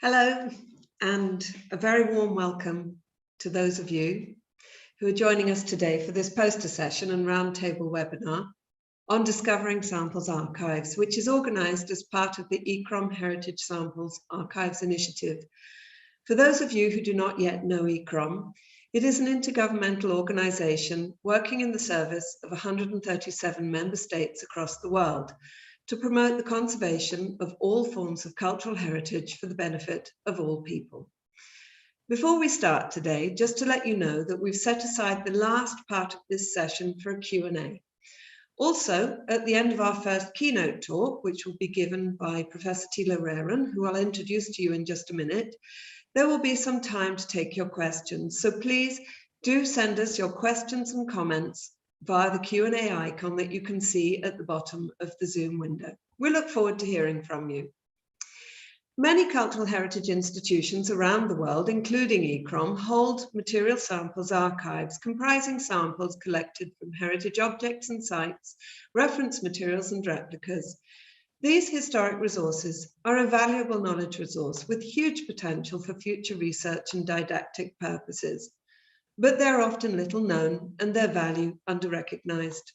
Hello, and a very warm welcome to those of you who are joining us today for this poster session and roundtable webinar on Discovering Samples Archives, which is organised as part of the ECROM Heritage Samples Archives Initiative. For those of you who do not yet know ECROM, it is an intergovernmental organisation working in the service of 137 member states across the world to promote the conservation of all forms of cultural heritage for the benefit of all people. Before we start today, just to let you know that we've set aside the last part of this session for a Q&A. Also, at the end of our first keynote talk, which will be given by Professor Tilo Reren, who I'll introduce to you in just a minute, there will be some time to take your questions. So please do send us your questions and comments via the Q&A icon that you can see at the bottom of the Zoom window. We look forward to hearing from you. Many cultural heritage institutions around the world, including ECROM, hold material samples archives comprising samples collected from heritage objects and sites, reference materials and replicas. These historic resources are a valuable knowledge resource with huge potential for future research and didactic purposes, but they're often little known and their value under-recognized.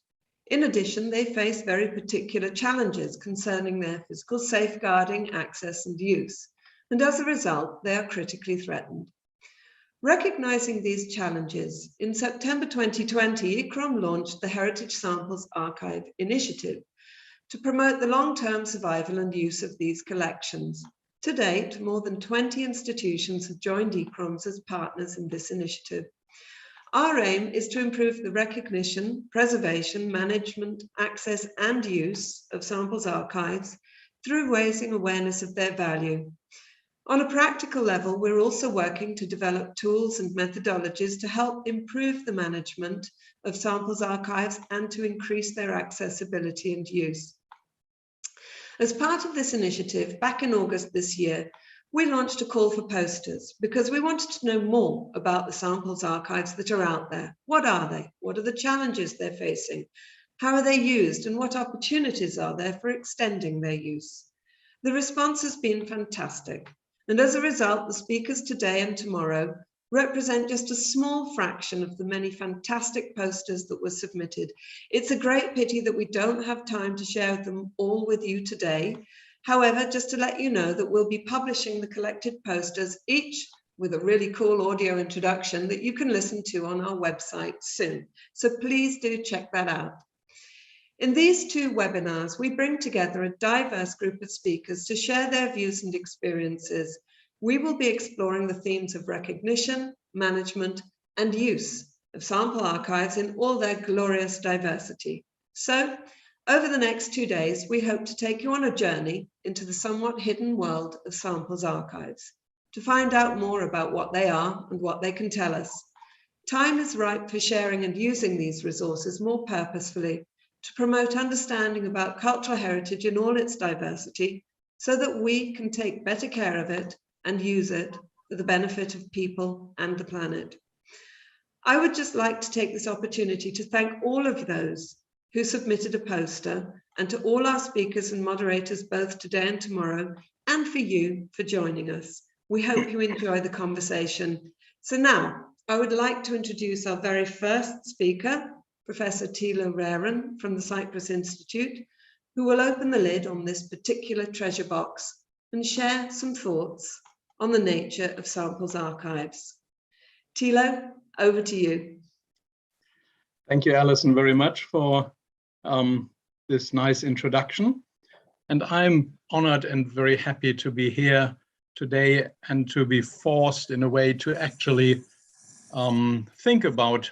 In addition, they face very particular challenges concerning their physical safeguarding, access and use, and as a result, they are critically threatened. Recognizing these challenges, in September 2020, ECROM launched the Heritage Samples Archive Initiative to promote the long-term survival and use of these collections. To date, more than 20 institutions have joined ECROMs as partners in this initiative. Our aim is to improve the recognition, preservation, management, access and use of samples archives through raising awareness of their value. On a practical level, we're also working to develop tools and methodologies to help improve the management of samples archives and to increase their accessibility and use. As part of this initiative, back in August this year, we launched a call for posters because we wanted to know more about the samples archives that are out there. What are they? What are the challenges they're facing? How are they used? And what opportunities are there for extending their use? The response has been fantastic. And as a result, the speakers today and tomorrow represent just a small fraction of the many fantastic posters that were submitted. It's a great pity that we don't have time to share them all with you today. However, just to let you know that we'll be publishing the collected posters, each with a really cool audio introduction that you can listen to on our website soon. So please do check that out. In these two webinars, we bring together a diverse group of speakers to share their views and experiences. We will be exploring the themes of recognition, management, and use of sample archives in all their glorious diversity. So, over the next 2 days, we hope to take you on a journey into the somewhat hidden world of samples archives, to find out more about what they are and what they can tell us. Time is ripe for sharing and using these resources more purposefully to promote understanding about cultural heritage in all its diversity so that we can take better care of it and use it for the benefit of people and the planet. I would just like to take this opportunity to thank all of those who submitted a poster, and to all our speakers and moderators both today and tomorrow, and for you for joining us. We hope you enjoy the conversation. So now, I would like to introduce our very first speaker, Professor Tilo Reren from the Cyprus Institute, who will open the lid on this particular treasure box and share some thoughts on the nature of samples archives. Tilo, over to you. Thank you, Alison, very much for this nice introduction. And I'm honored and very happy to be here today and to be forced in a way to actually think about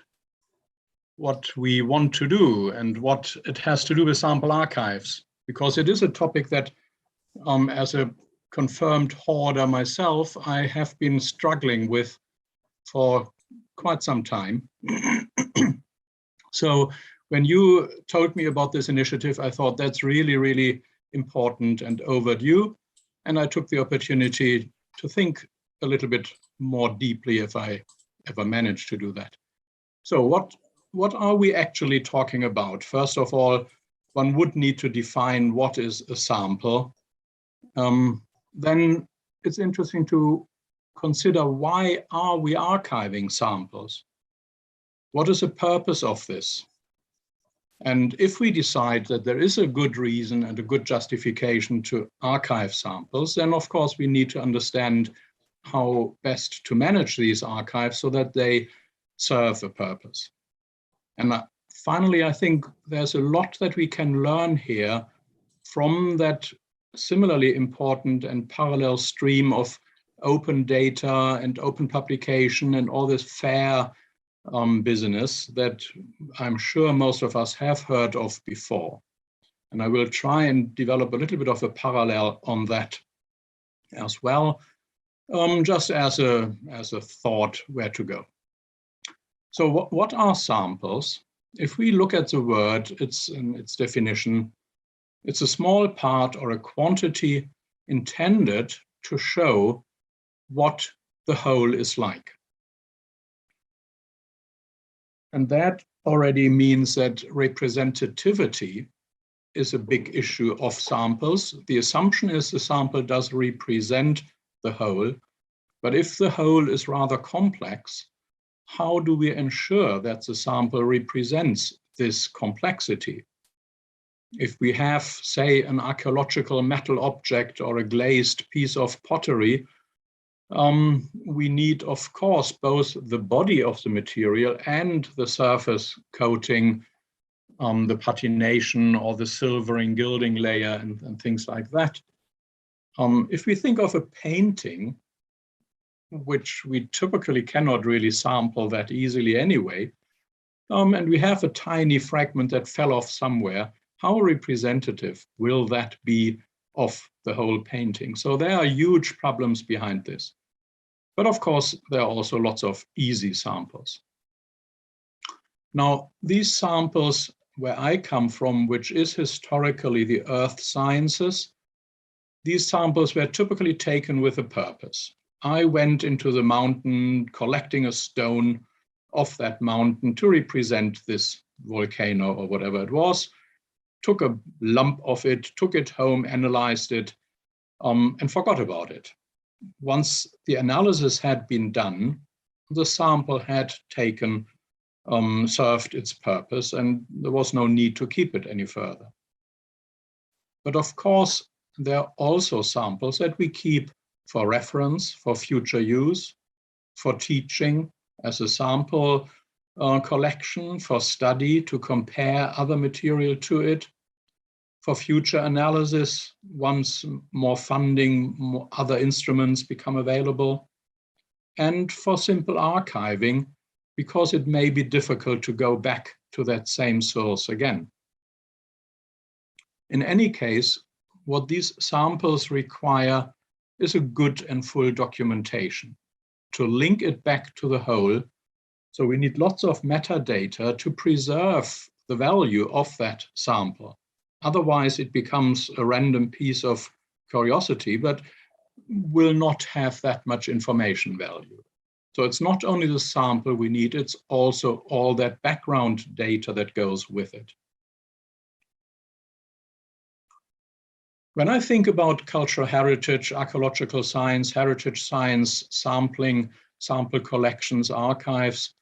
what we want to do and what it has to do with sample archives, because it is a topic that as a confirmed hoarder myself, I have been struggling with for quite some time. So when you told me about this initiative, I thought that's really, really important and overdue. And I took the opportunity to think a little bit more deeply if I ever manage to do that. So what are we actually talking about? First of all, one would need to define what is a sample. Then it's interesting to consider, why are we archiving samples? What is the purpose of this? And if we decide that there is a good reason and a good justification to archive samples, then of course we need to understand how best to manage these archives so that they serve a purpose. And finally, I think there's a lot that we can learn here from that similarly important and parallel stream of open data and open publication and all this fair business that I'm sure most of us have heard of before. And I will try and develop a little bit of a parallel on that as well, just as a thought where to go. So what are samples? If we look at the word, its definition, it's a small part or a quantity intended to show what the whole is like. And that already means that representativity is a big issue of samples. The assumption is the sample does represent the whole, but if the whole is rather complex, how do we ensure that the sample represents this complexity? If we have, say, an archaeological metal object or a glazed piece of pottery, we need, of course, both the body of the material and the surface coating, the patination or the silvering gilding layer and things like that. If we think of a painting, which we typically cannot really sample that easily anyway, and we have a tiny fragment that fell off somewhere, how representative will that be of the whole painting? So there are huge problems behind this. But of course, there are also lots of easy samples. Now, these samples where I come from, which is historically the earth sciences, these samples were typically taken with a purpose. I went into the mountain collecting a stone off that mountain to represent this volcano or whatever it was, took a lump of it, took it home, analyzed it, and forgot about it. Once the analysis had been done, the sample had taken, served its purpose, and there was no need to keep it any further. But of course, there are also samples that we keep for reference, for future use, for teaching as a sample collection, for study to compare other material to it, for future analysis once more funding, more other instruments become available, and for simple archiving because it may be difficult to go back to that same source again. In any case, what these samples require is a good and full documentation to link it back to the whole. So we need lots of metadata to preserve the value of that sample. Otherwise, it becomes a random piece of curiosity, but will not have that much information value. So it's not only the sample we need, it's also all that background data that goes with it. When I think about cultural heritage, archaeological science, heritage science, sampling, sample collections, archives,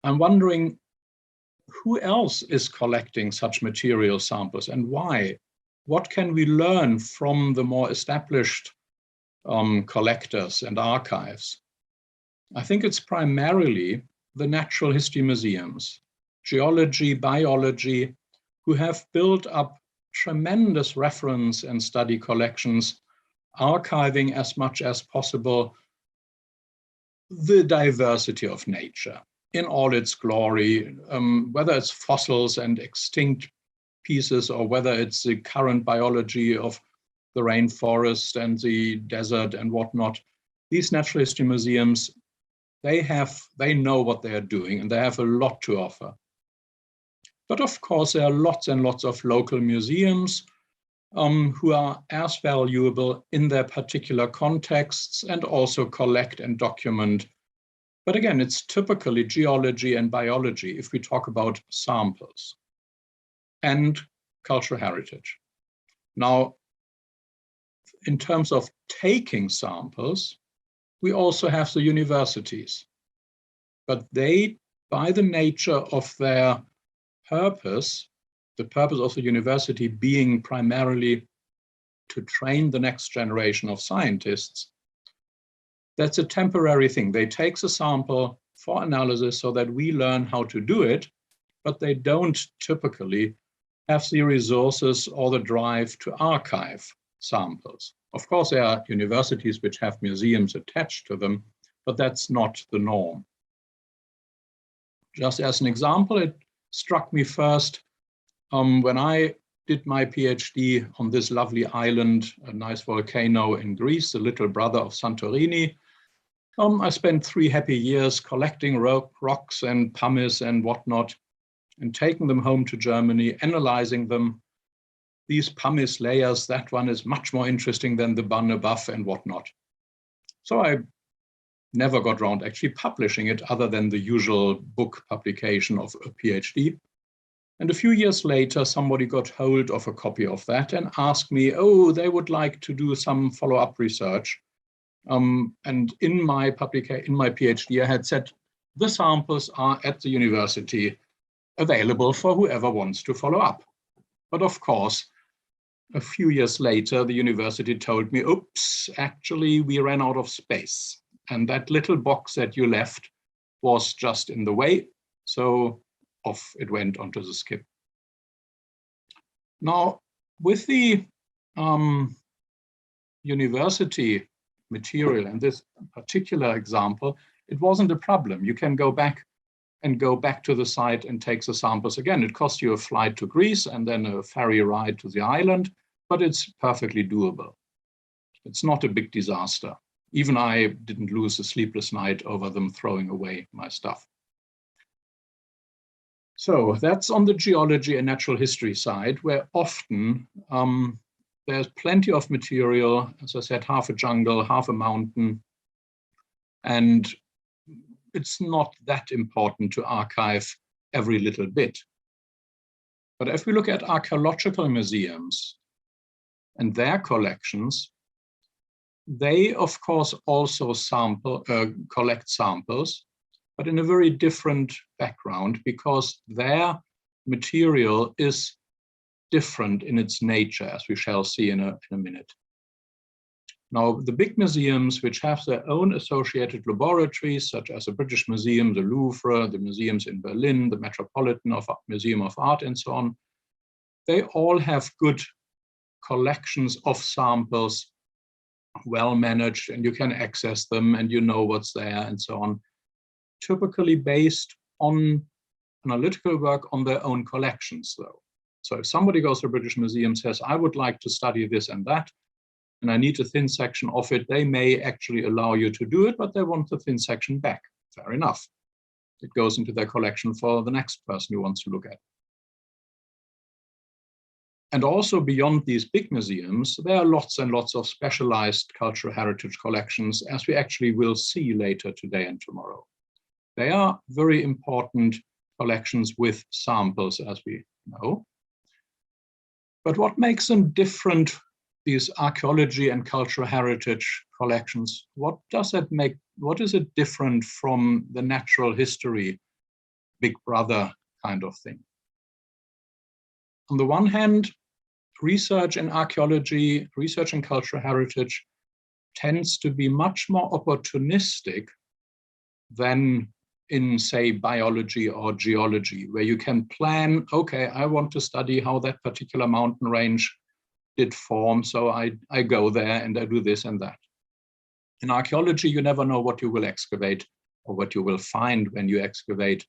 I'm wondering, who else is collecting such material samples and why? What can we learn from the more established collectors and archives? I think it's primarily the natural history museums, geology, biology, who have built up tremendous reference and study collections, archiving as much as possible the diversity of nature in all its glory, whether it's fossils and extinct pieces or whether it's the current biology of the rainforest and the desert and whatnot. These natural history museums, they know what they are doing and they have a lot to offer. But of course, there are lots and lots of local museums who are as valuable in their particular contexts and also collect and document. But again, it's typically geology and biology if we talk about samples and cultural heritage. Now, in terms of taking samples, we also have the universities. But they, by the nature of their purpose, the purpose of the university being primarily to train the next generation of scientists, that's a temporary thing. They take the sample for analysis so that we learn how to do it, but they don't typically have the resources or the drive to archive samples. Of course, there are universities which have museums attached to them, but that's not the norm. Just as an example, it struck me first when I did my PhD on this lovely island, a nice volcano in Greece, the little brother of Santorini. I spent 3 happy years collecting rocks and pumice and whatnot, and taking them home to Germany, analyzing them. These pumice layers, that one is much more interesting than the one above and whatnot. So I never got around actually publishing it other than the usual book publication of a PhD. And a few years later, somebody got hold of a copy of that and asked me, oh, they would like to do some follow-up research. And in my PhD, I had said, the samples are at the university available for whoever wants to follow up. But of course, a few years later, the university told me, oops, actually, we ran out of space. And that little box that you left was just in the way. So off it went onto the skip. Now, with the university material, in this particular example, it wasn't a problem. You can go back to the site and take the samples again. It costs you a flight to Greece and then a ferry ride to the island, but it's perfectly doable. It's not a big disaster. Even I didn't lose a sleepless night over them throwing away my stuff. So that's on the geology and natural history side, where often there's plenty of material, as I said, half a jungle, half a mountain, and it's not that important to archive every little bit. But if we look at archaeological museums and their collections, they, of course, also collect samples, but in a very different background, because their material is different in its nature, as we shall see in a minute. Now, the big museums, which have their own associated laboratories, such as the British Museum, the Louvre, the museums in Berlin, the Metropolitan Museum of Art, and so on, they all have good collections of samples, well managed, and you can access them and you know what's there and so on, typically based on analytical work on their own collections, though. So if somebody goes to the British Museum and says, I would like to study this and that, and I need a thin section of it, they may actually allow you to do it, but they want the thin section back. Fair enough. It goes into their collection for the next person who wants to look at it. And also beyond these big museums, there are lots and lots of specialized cultural heritage collections, as we actually will see later today and tomorrow. They are very important collections with samples, as we know. But what makes them different, these archaeology and cultural heritage collections, what is it different from the natural history, Big Brother kind of thing? On the one hand, research in archaeology, research in cultural heritage tends to be much more opportunistic than in, say, biology or geology, where you can plan, okay, I want to study how that particular mountain range did form, so I go there and I do this and that. In archaeology, you never know what you will excavate or what you will find when you excavate.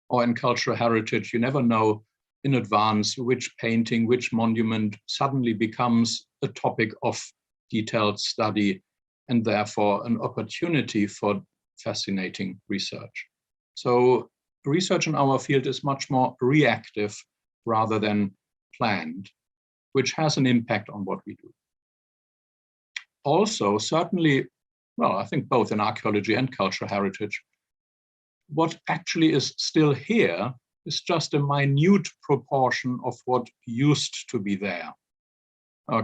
Or in cultural heritage, you never know in advance which painting, which monument suddenly becomes a topic of detailed study and therefore an opportunity for fascinating research. So research in our field is much more reactive rather than planned, which has an impact on what we do. Also, certainly, well, I think both in archaeology and cultural heritage, what actually is still here is just a minute proportion of what used to be there.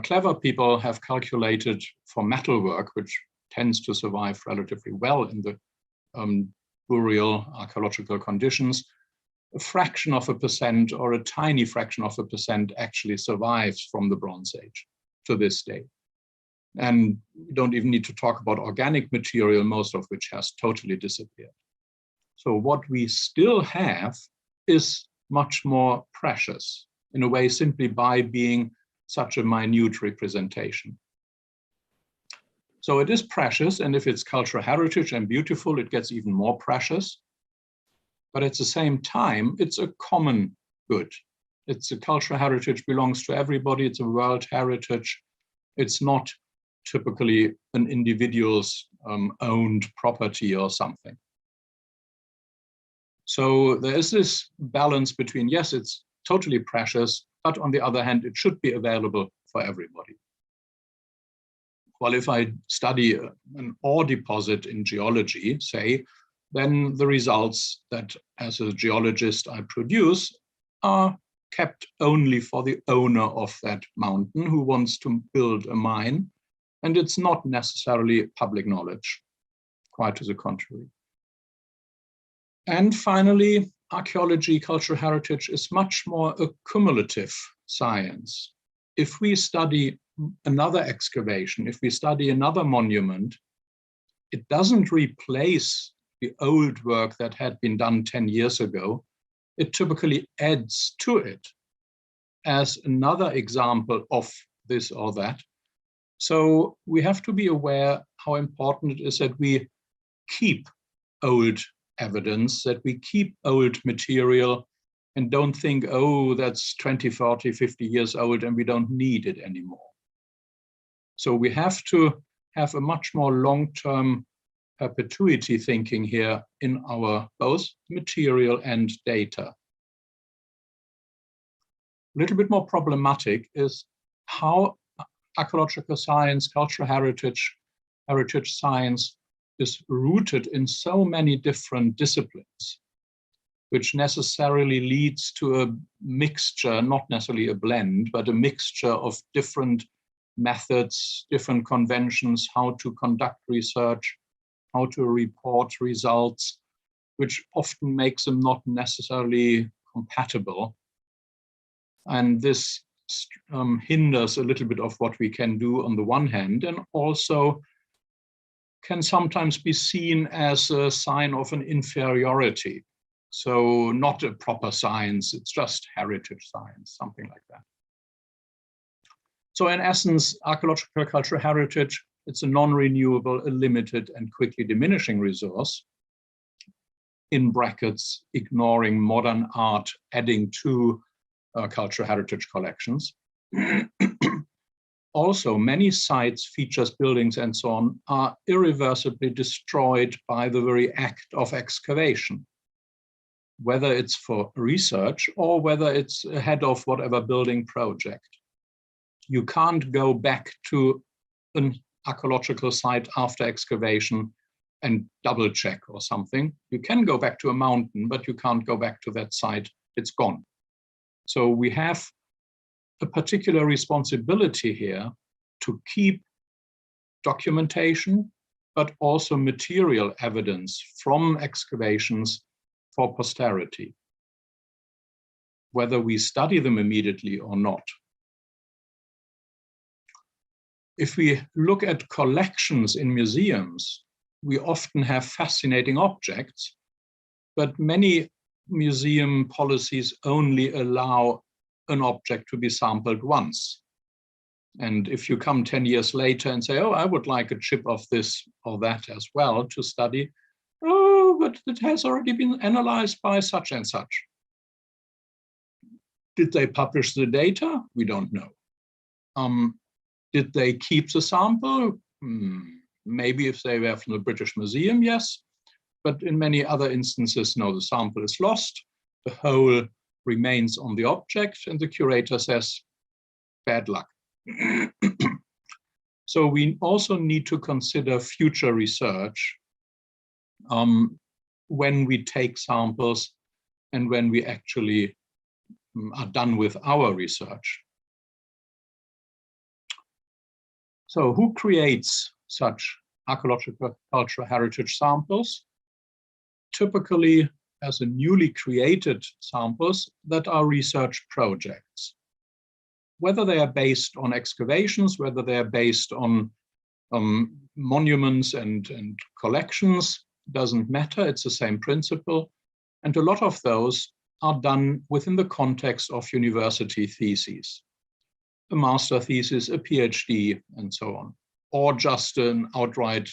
Clever people have calculated for metalwork, which tends to survive relatively well in the burial archaeological conditions, a fraction of a percent or a tiny fraction of a percent actually survives from the Bronze Age to this day. And we don't even need to talk about organic material, most of which has totally disappeared. So what we still have is much more precious, in a way, simply by being such a minute representation. So it is precious, and if it's cultural heritage and beautiful, it gets even more precious. But at the same time, it's a common good. It's a cultural heritage, belongs to everybody. It's a world heritage. It's not typically an individual's owned property or something. So there is this balance between, yes, it's totally precious, but on the other hand, it should be available for everybody. Well, if I study an ore deposit in geology, say, then the results that as a geologist I produce are kept only for the owner of that mountain who wants to build a mine, and it's not necessarily public knowledge, quite to the contrary. And finally, archaeology, cultural heritage is much more a cumulative science. If we study another excavation, if we study another monument, it doesn't replace the old work that had been done 10 years ago. It typically adds to it as another example of this or that. So we have to be aware how important it is that we keep old evidence, that we keep old material and don't think, oh, that's 20, 40, 50 years old and we don't need it anymore. So we have to have a much more long-term perpetuity thinking here in our both material and data. A little bit more problematic is how archaeological science, cultural heritage science is rooted in so many different disciplines, which necessarily leads to a mixture, not necessarily a blend, but a mixture of different methods, different conventions, how to conduct research, how to report results, which often makes them not necessarily compatible. And this hinders a little bit of what we can do on the one hand, and also can sometimes be seen as a sign of an inferiority. So not a proper science, it's just heritage science, something like that. So in essence, archaeological cultural heritage, it's a non-renewable, a limited and quickly diminishing resource, in brackets, ignoring modern art, adding to cultural heritage collections. Also, many sites, features, buildings, and so on are irreversibly destroyed by the very act of excavation, whether it's for research or whether it's ahead of whatever building project. You can't go back to an archaeological site after excavation and double check or something. You can go back to a mountain, but you can't go back to that site. It's gone. So we have a particular responsibility here to keep documentation, but also material evidence from excavations for posterity, whether we study them immediately or not. If we look at collections in museums, we often have fascinating objects, but many museum policies only allow an object to be sampled once. And if you come 10 years later and say, oh, I would like a chip of this or that as well to study, oh, but it has already been analyzed by such and such. Did they publish the data? We don't know. Did they keep the sample? Maybe if they were from the British Museum, yes. But in many other instances, no, the sample is lost. The whole remains on the object, and the curator says, bad luck. So we also need to consider future research when we take samples and when we actually are done with our research. So who creates such archaeological cultural heritage samples? Typically, as a newly created samples that are research projects. Whether they are based on excavations, whether they are based on monuments and collections, doesn't matter, it's the same principle. And a lot of those are done within the context of university theses, a master thesis, a PhD, and so on, or just an outright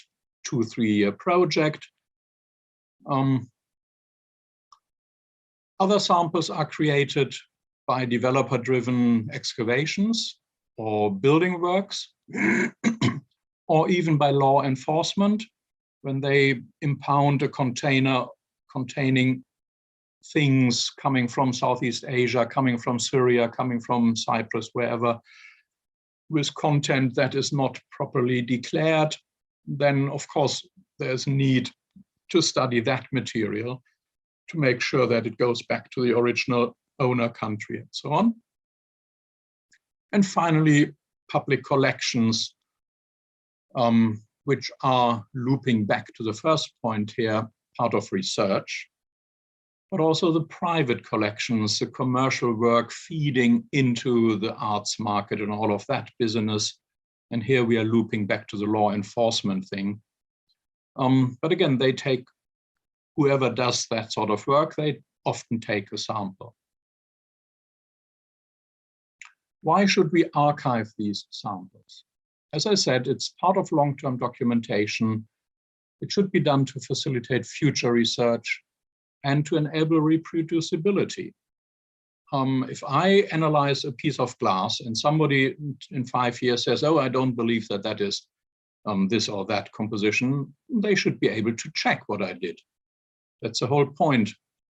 2-3 year project. Other samples are created by developer-driven excavations or building works, or even by law enforcement, when they impound a container containing things coming from Southeast Asia, coming from Syria, coming from Cyprus, wherever, with content that is not properly declared, then of course there's need to study that material to make sure that it goes back to the original owner country and so on. And finally, public collections, which are looping back to the first point here, part of research, but also the private collections, the commercial work feeding into the arts market and all of that business. And here we are looping back to the law enforcement thing. But again, they take, whoever does that sort of work, they often take a sample. Why should we archive these samples? As I said, it's part of long-term documentation. It should be done to facilitate future research and to enable reproducibility. If I analyze a piece of glass and somebody in 5 years says, oh, I don't believe that that is this or that composition, they should be able to check what I did. That's the whole point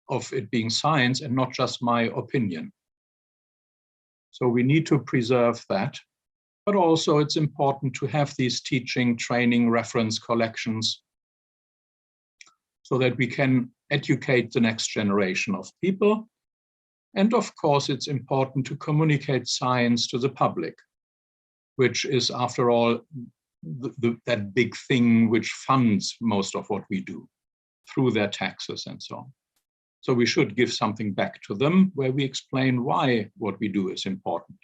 of it being science and not just my opinion. So we need to preserve that, but also it's important to have these teaching, training, reference collections so that we can educate the next generation of people. And of course, it's important to communicate science to the public, which is, after all, that big thing which funds most of what we do through their taxes and so on. So we should give something back to them where we explain why what we do is important.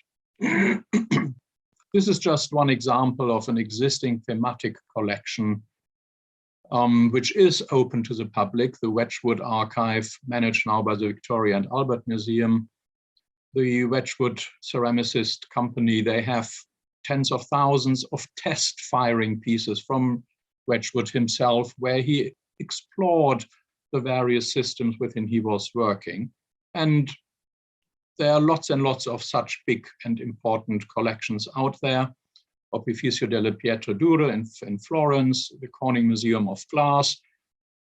This is just one example of an existing thematic collection which is open to the public, the Wedgwood Archive, managed now by the Victoria and Albert Museum. The Wedgwood ceramicist company, they have tens of thousands of test firing pieces from Wedgwood himself, where he explored the various systems within he was working. And there are lots and lots of such big and important collections out there. Opificio delle Pietre Dure in Florence, the Corning Museum of Glass.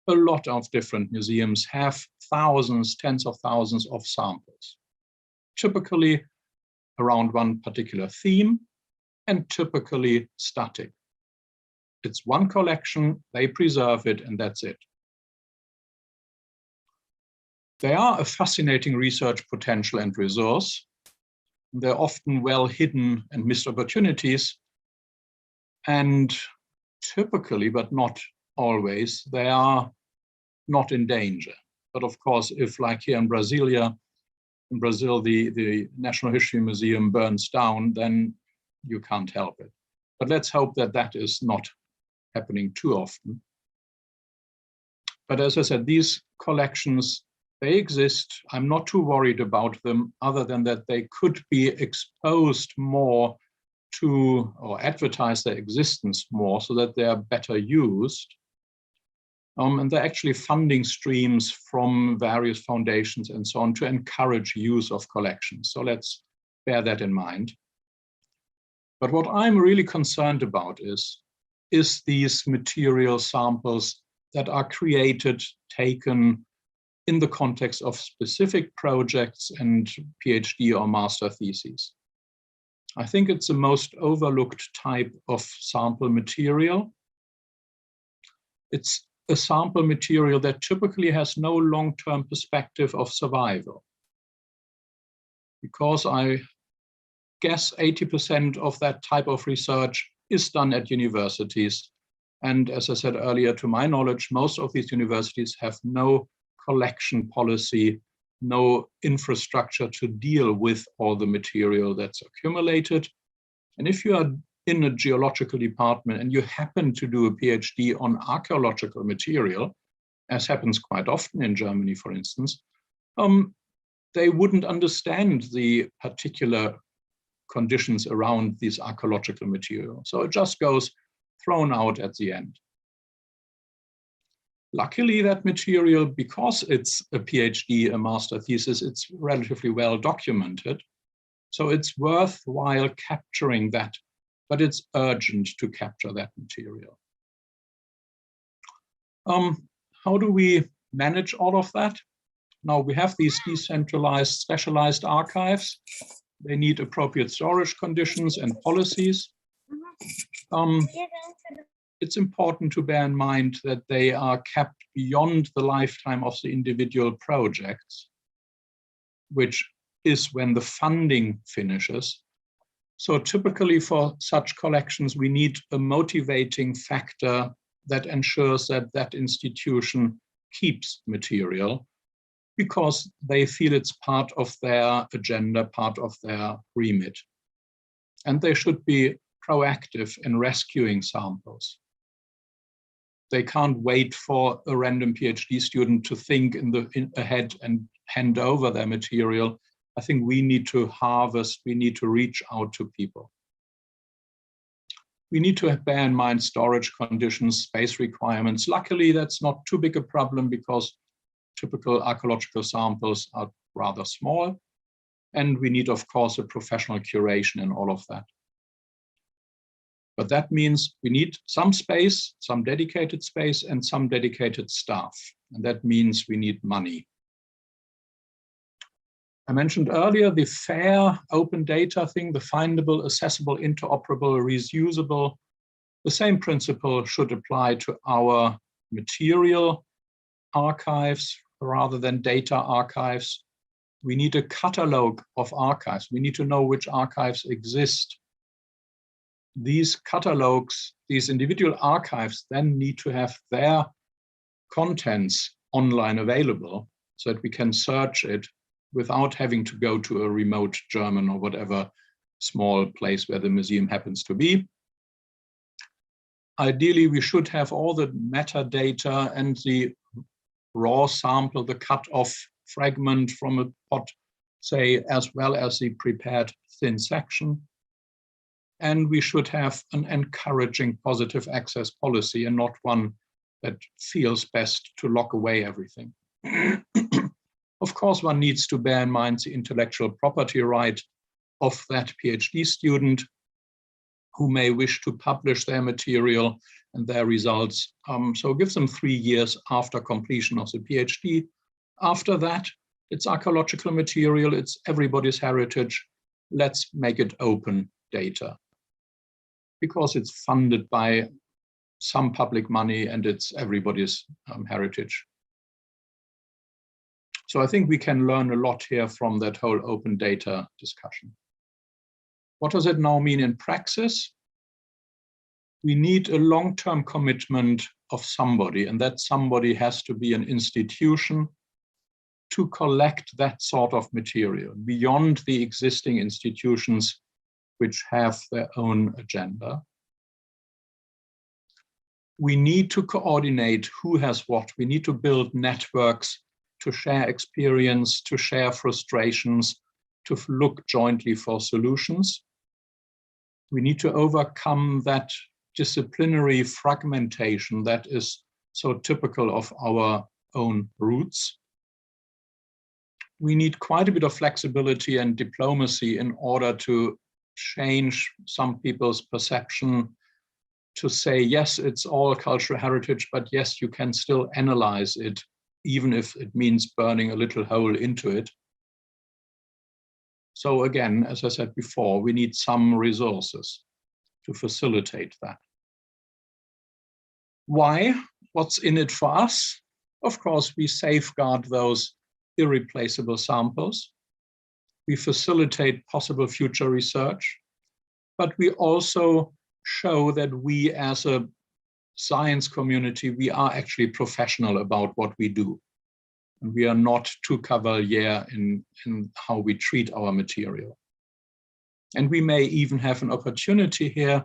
A lot of different museums have thousands, tens of thousands of samples, typically around one particular theme and typically static. It's one collection, they preserve it, and that's it. They are a fascinating research potential and resource. They're often well hidden and missed opportunities. And typically, but not always, they are not in danger. But of course, if like here in Brazil, the National History Museum burns down, then you can't help it. But let's hope that that is not happening too often. But as I said, these collections, they exist. I'm not too worried about them, other than that they could be exposed more to, or advertise their existence more so that they are better used. And they're actually funding streams from various foundations and so on to encourage use of collections. So let's bear that in mind. But what I'm really concerned about is these material samples that are created, taken in the context of specific projects and PhD or master theses. I think it's the most overlooked type of sample material. It's a sample material that typically has no long-term perspective of survival. Because I guess 80% of that type of research is done at universities. And as I said earlier, to my knowledge, most of these universities have no collection policy, no infrastructure to deal with all the material that's accumulated. And if you are in a geological department and you happen to do a PhD on archaeological material, as happens quite often in Germany, for instance, they wouldn't understand the particular conditions around these archaeological material. So it just goes thrown out at the end. Luckily, that material, because it's a PhD, a master thesis, it's relatively well documented. So it's worthwhile capturing that, but it's urgent to capture that material. How do we manage all of that? Now we have these decentralized, specialized archives. They need appropriate storage conditions and policies. It's important to bear in mind that they are kept beyond the lifetime of the individual projects, which is when the funding finishes. So typically for such collections, we need a motivating factor that ensures that that institution keeps material because they feel it's part of their agenda, part of their remit. And they should be proactive in rescuing samples. They can't wait for a random PhD student to think ahead and hand over their material. I think we need to harvest, we need to reach out to people. We need to bear in mind storage conditions, space requirements. Luckily, that's not too big a problem because typical archaeological samples are rather small. And we need, of course, a professional curation and all of that. But that means we need some space, some dedicated space, and some dedicated staff. And that means we need money. I mentioned earlier the FAIR open data thing, the findable, accessible, interoperable, reusable. The same principle should apply to our material archives rather than data archives. We need a catalog of archives. We need to know which archives exist. These catalogs, these individual archives then need to have their contents online available so that we can search it without having to go to a remote German or whatever small place where the museum happens to be. Ideally, we should have all the metadata and the raw sample, the cut-off fragment from a pot, say, as well as the prepared thin section. And we should have an encouraging positive access policy and not one that feels best to lock away everything. Of course, one needs to bear in mind the intellectual property right of that PhD student who may wish to publish their material and their results. So give them 3 years after completion of the PhD. After that, it's archaeological material, it's everybody's heritage. Let's make it open data because it's funded by some public money and it's everybody's heritage. So I think we can learn a lot here from that whole open data discussion. What does it now mean in praxis? We need a long-term commitment of somebody, and that somebody has to be an institution to collect that sort of material beyond the existing institutions which have their own agenda. We need to coordinate who has what. We need to build networks to share experience, to share frustrations, to look jointly for solutions. We need to overcome that disciplinary fragmentation that is so typical of our own roots. We need quite a bit of flexibility and diplomacy in order to change some people's perception, to say, yes, it's all cultural heritage, but yes, you can still analyze it, even if it means burning a little hole into it. So again, as I said before, we need some resources to facilitate that. Why? What's in it for us? Of course, we safeguard those irreplaceable samples. We facilitate possible future research, but we also show that we as a science community, we are actually professional about what we do. And we are not too cavalier in how we treat our material. And we may even have an opportunity here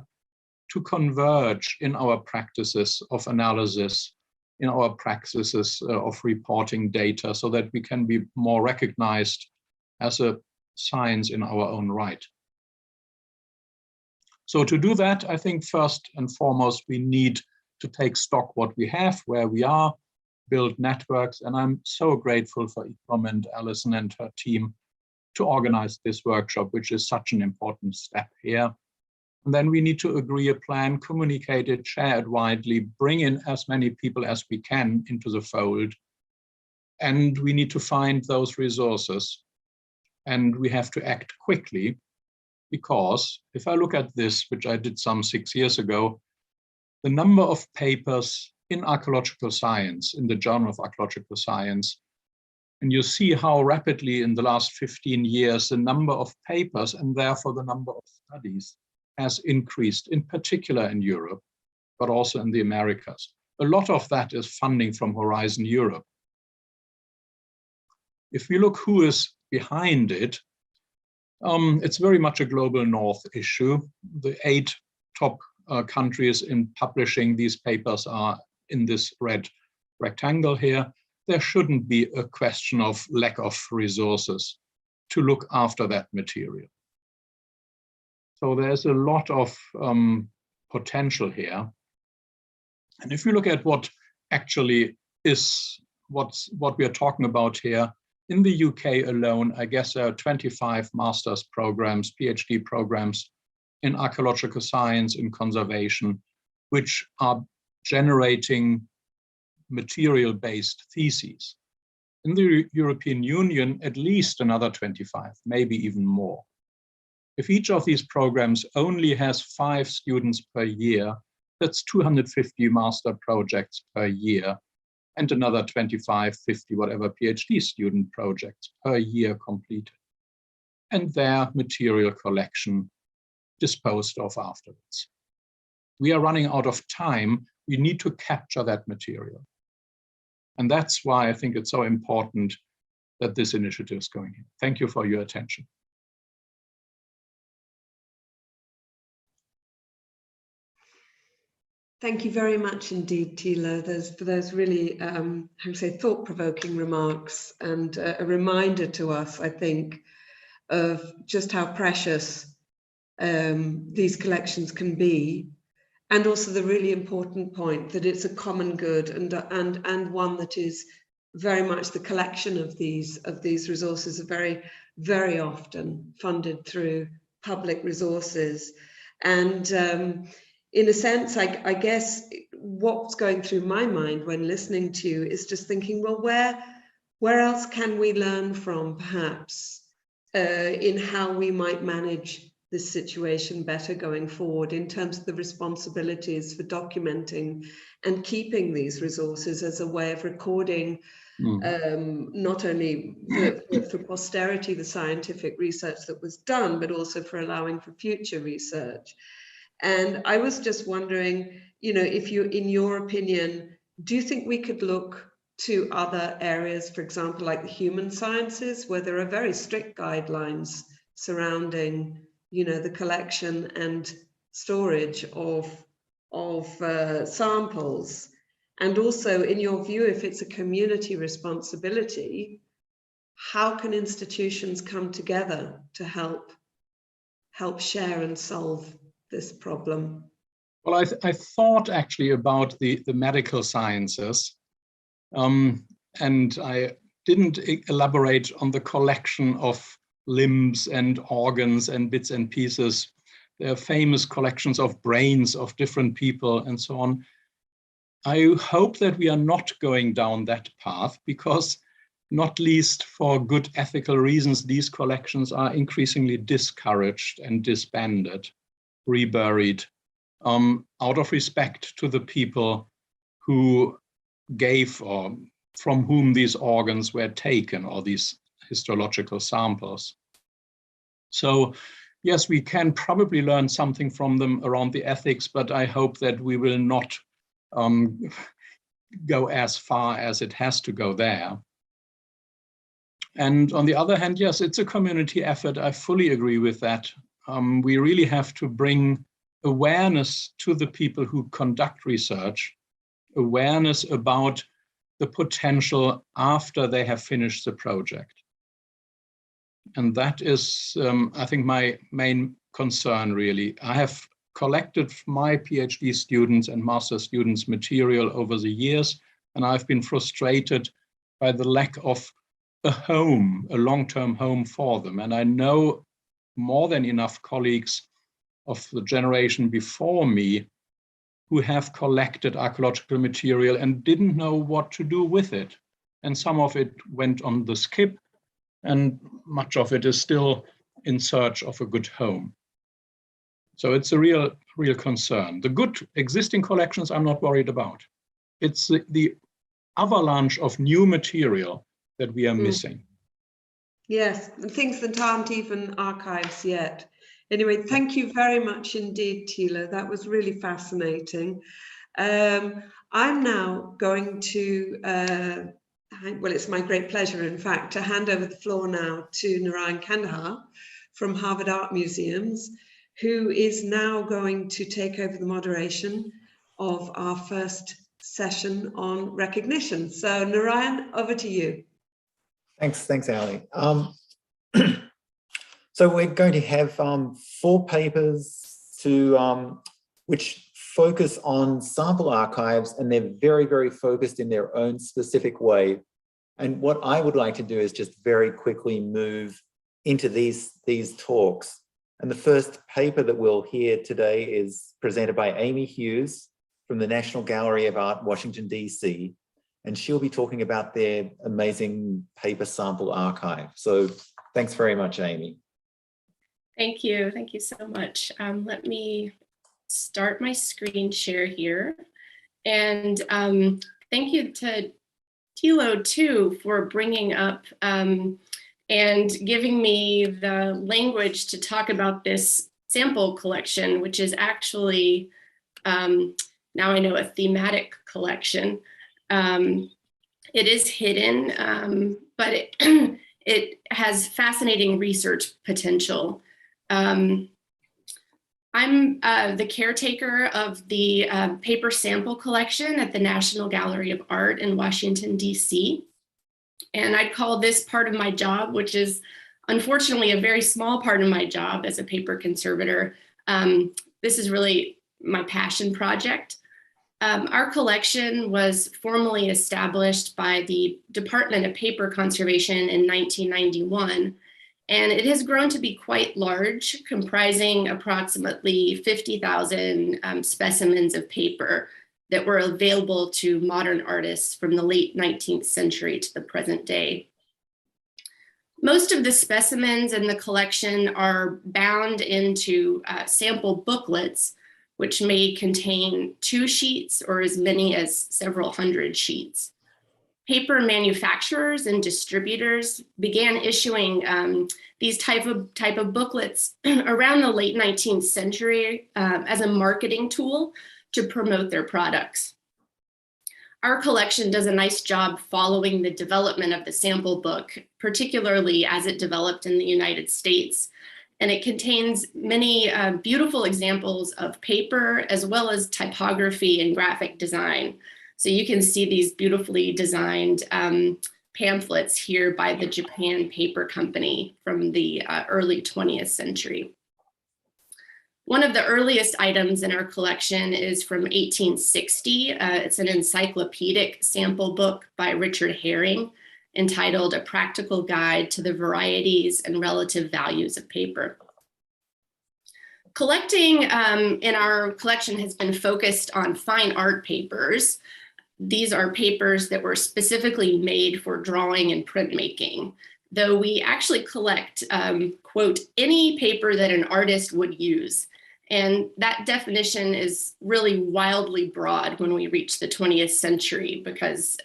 to converge in our practices of analysis, in our practices of reporting data, so that we can be more recognized as a science in our own right. So to do that, I think first and foremost, we need to take stock what we have, where we are, build networks. And I'm so grateful for Ikram and Alison and her team to organize this workshop, which is such an important step here. And then we need to agree a plan, communicate it, share it widely, bring in as many people as we can into the fold. And we need to find those resources. And we have to act quickly, because if I look at this, which I did some 6 years ago, the number of papers in archaeological science, in the Journal of Archaeological Science, and you see how rapidly in the last 15 years, the number of papers and therefore the number of studies has increased, in particular in Europe, but also in the Americas. A lot of that is funding from Horizon Europe. If we look who is behind it, it's very much a global north issue. The 8 top countries in publishing these papers are in this red rectangle here. There shouldn't be a question of lack of resources to look after that material. So there's a lot of potential here. And if you look at what actually is what we are talking about here, in the UK alone, I guess there are 25 master's programs, PhD programs in archaeological science, in conservation, which are generating material-based theses. In the European Union, at least another 25, maybe even more. If each of these programs only has 5 students per year, that's 250 master projects per year, and another 25, 50, whatever PhD student projects per year completed. And their material collection disposed of afterwards. We are running out of time. We need to capture that material. And that's why I think it's so important that this initiative is going in. Thank you for your attention. Thank you very much indeed, Tila, for those really, thought-provoking remarks, and a reminder to us, I think, of just how precious these collections can be, and also the really important point that it's a common good and one that is very much the collection of these resources are very often funded through public resources. And in a sense, I guess what's going through my mind when listening to you is just thinking, well, where else can we learn from, perhaps, in how we might manage this situation better going forward in terms of the responsibilities for documenting and keeping these resources as a way of recording not only for posterity the scientific research that was done, but also for allowing for future research. And I was just wondering, if you, in your opinion, do you think we could look to other areas, for example, like the human sciences, where there are very strict guidelines surrounding, the collection and storage of samples? And also, in your view, if it's a community responsibility, how can institutions come together to help share and solve this problem? Well, I thought actually about the medical sciences, and I didn't elaborate on the collection of limbs and organs and bits and pieces. There are famous collections of brains of different people and so on. I hope that we are not going down that path, because not least for good ethical reasons, these collections are increasingly discouraged and disbanded, reburied, out of respect to the people who gave or from whom these organs were taken, or these histological samples. So yes, we can probably learn something from them around the ethics, but I hope that we will not go as far as it has to go there. And on the other hand, yes, it's a community effort. I fully agree with that. We really have to bring awareness to the people who conduct research, awareness about the potential after they have finished the project. And that is, I think, my main concern, really. I have collected my PhD students and master students' material over the years, and I've been frustrated by the lack of a home, a long-term home for them. And I know more than enough colleagues of the generation before me who have collected archaeological material and didn't know what to do with it. And some of it went on the skip, and much of it is still in search of a good home. So it's a real concern. The good existing collections I'm not worried about. It's the avalanche of new material that we are missing. Yes, and things that aren't even archives yet. Anyway, thank you very much indeed, Tila. That was really fascinating. I'm now going to, well, it's my great pleasure, in fact, to hand over the floor now to Narayan Kandahar from Harvard Art Museums, who is now going to take over the moderation of our first session on recognition. So Narayan, over to you. Thanks, Ali. So we're going to have 4 papers which focus on sample archives, and they're very, very focused in their own specific way. And what I would like to do is just very quickly move into these talks. And the first paper that we'll hear today is presented by Amy Hughes from the National Gallery of Art, Washington, DC. And she'll be talking about their amazing paper sample archive. So thanks very much, Amy. Thank you so much. Let me start my screen share here. And thank you to Tilo too for bringing up and giving me the language to talk about this sample collection, which is actually, now I know, a thematic collection. It is hidden, but it has fascinating research potential. I'm the caretaker of the paper sample collection at the National Gallery of Art in Washington, DC. And I'd call this part of my job, which is unfortunately a very small part of my job as a paper conservator. This is really my passion project. Our collection was formally established by the Department of Paper Conservation in 1991, and it has grown to be quite large, comprising approximately 50,000 specimens of paper that were available to modern artists from the late 19th century to the present day. Most of the specimens in the collection are bound into sample booklets, which may contain 2 sheets or as many as several hundred sheets. Paper manufacturers and distributors began issuing these type of booklets around the late 19th century as a marketing tool to promote their products. Our collection does a nice job following the development of the sample book, particularly as it developed in the United States. And it contains many beautiful examples of paper, as well as typography and graphic design. So you can see these beautifully designed pamphlets here by the Japan Paper Company from the early 20th century. One of the earliest items in our collection is from 1860. It's an encyclopedic sample book by Richard Herring, entitled A Practical Guide to the Varieties and Relative Values of Paper. Collecting in our collection has been focused on fine art papers. These are papers that were specifically made for drawing and printmaking, though we actually collect, quote, any paper that an artist would use. And that definition is really wildly broad when we reach the 20th century, because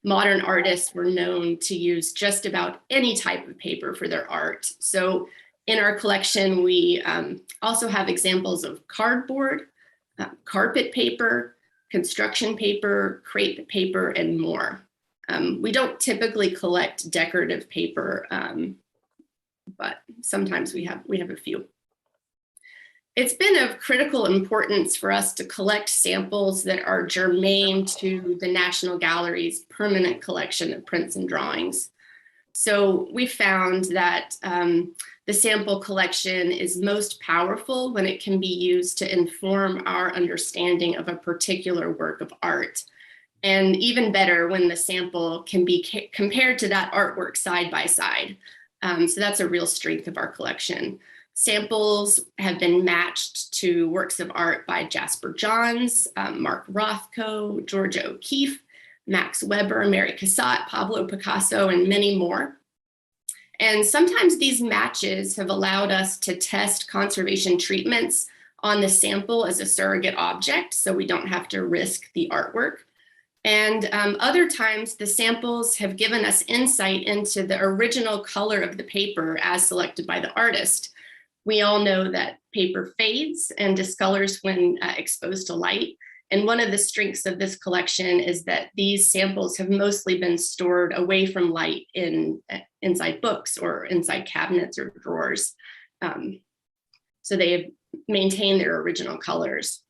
modern artists were known to use just about any type of paper for their art. So In our collection, we also have examples of cardboard, carpet paper, construction paper, crepe paper, and more. We don't typically collect decorative paper, but sometimes we have a few. It's been of critical importance for us to collect samples that are germane to the National Gallery's permanent collection of prints and drawings. So we found that the sample collection is most powerful when it can be used to inform our understanding of a particular work of art. And even better when the sample can be compared to that artwork side by side. So that's a real strength of our collection. Samples have been matched to works of art by Jasper Johns, Mark Rothko, Georgia O'Keeffe, Max Weber, Mary Cassatt, Pablo Picasso, and many more. And sometimes these matches have allowed us to test conservation treatments on the sample as a surrogate object, so we don't have to risk the artwork. And other times the samples have given us insight into the original color of the paper as selected by the artist. We all know that paper fades and discolors when exposed to light. And one of the strengths of this collection is that these samples have mostly been stored away from light inside books or inside cabinets or drawers. So they have maintained their original colors.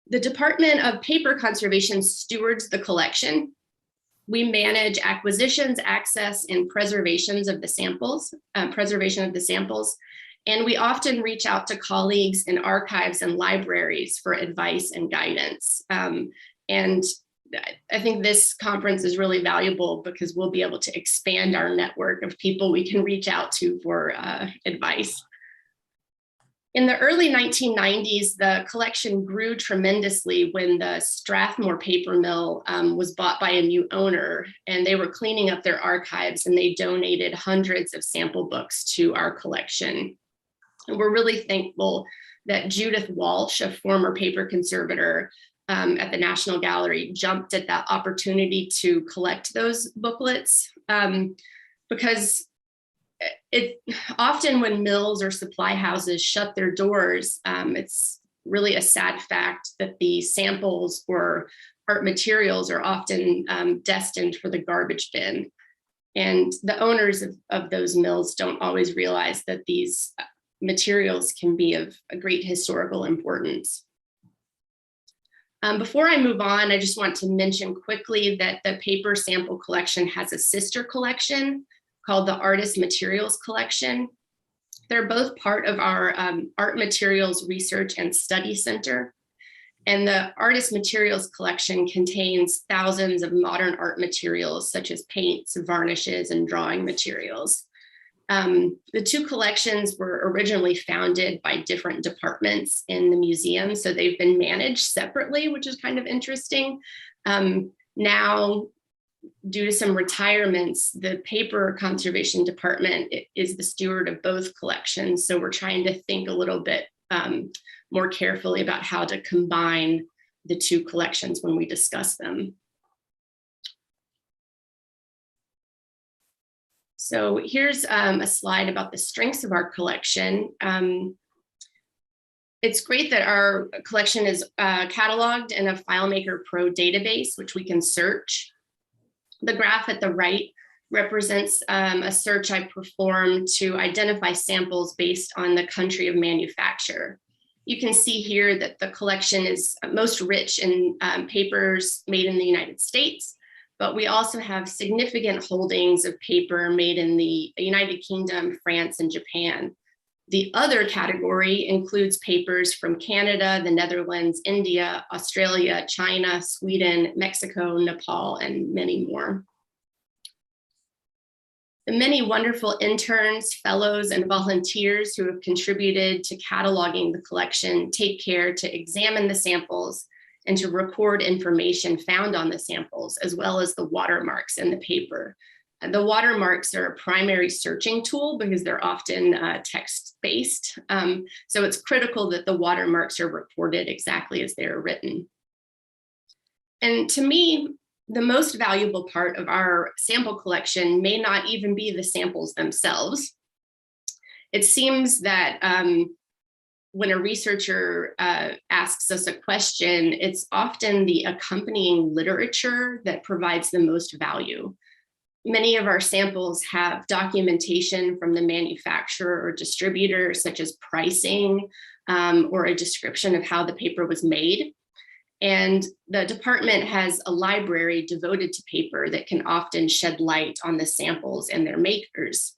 The Department of Paper Conservation stewards the collection. We manage acquisitions, access, and preservation of the samples, and we often reach out to colleagues in archives and libraries for advice and guidance. And I think this conference is really valuable because we'll be able to expand our network of people we can reach out to for advice. In the early 1990s, the collection grew tremendously when the Strathmore paper mill was bought by a new owner, and they were cleaning up their archives, and they donated hundreds of sample books to our collection. And we're really thankful that Judith Walsh, a former paper conservator at the National Gallery, jumped at that opportunity to collect those booklets because often when mills or supply houses shut their doors, it's really a sad fact that the samples or art materials are often destined for the garbage bin. And the owners of those mills don't always realize that these materials can be of a great historical importance. Before I move on, I just want to mention quickly that the paper sample collection has a sister collection called the Artist Materials Collection. They're both part of our Art Materials Research and Study Center. And the Artist Materials Collection contains thousands of modern art materials, such as paints, varnishes, and drawing materials. The two collections were originally founded by different departments in the museum, so they've been managed separately, which is kind of interesting. Now, due to some retirements, the paper conservation department is the steward of both collections. So we're trying to think a little bit more carefully about how to combine the two collections when we discuss them. So here's a slide about the strengths of our collection. It's great that our collection is cataloged in a FileMaker Pro database, which we can search. The graph at the right represents a search I performed to identify samples based on the country of manufacture. You can see here that the collection is most rich in papers made in the United States, but we also have significant holdings of paper made in the United Kingdom, France, and Japan. The other category includes papers from Canada, the Netherlands, India, Australia, China, Sweden, Mexico, Nepal, and many more. The many wonderful interns, fellows, and volunteers who have contributed to cataloging the collection take care to examine the samples and to record information found on the samples, as well as the watermarks in the paper. The watermarks are a primary searching tool because they're often text-based. So it's critical that the watermarks are reported exactly as they're written. And to me, the most valuable part of our sample collection may not even be the samples themselves. it seems that when a researcher asks us a question, it's often the accompanying literature that provides the most value. Many of our samples have documentation from the manufacturer or distributor, such as pricing or a description of how the paper was made. And the department has a library devoted to paper that can often shed light on the samples and their makers.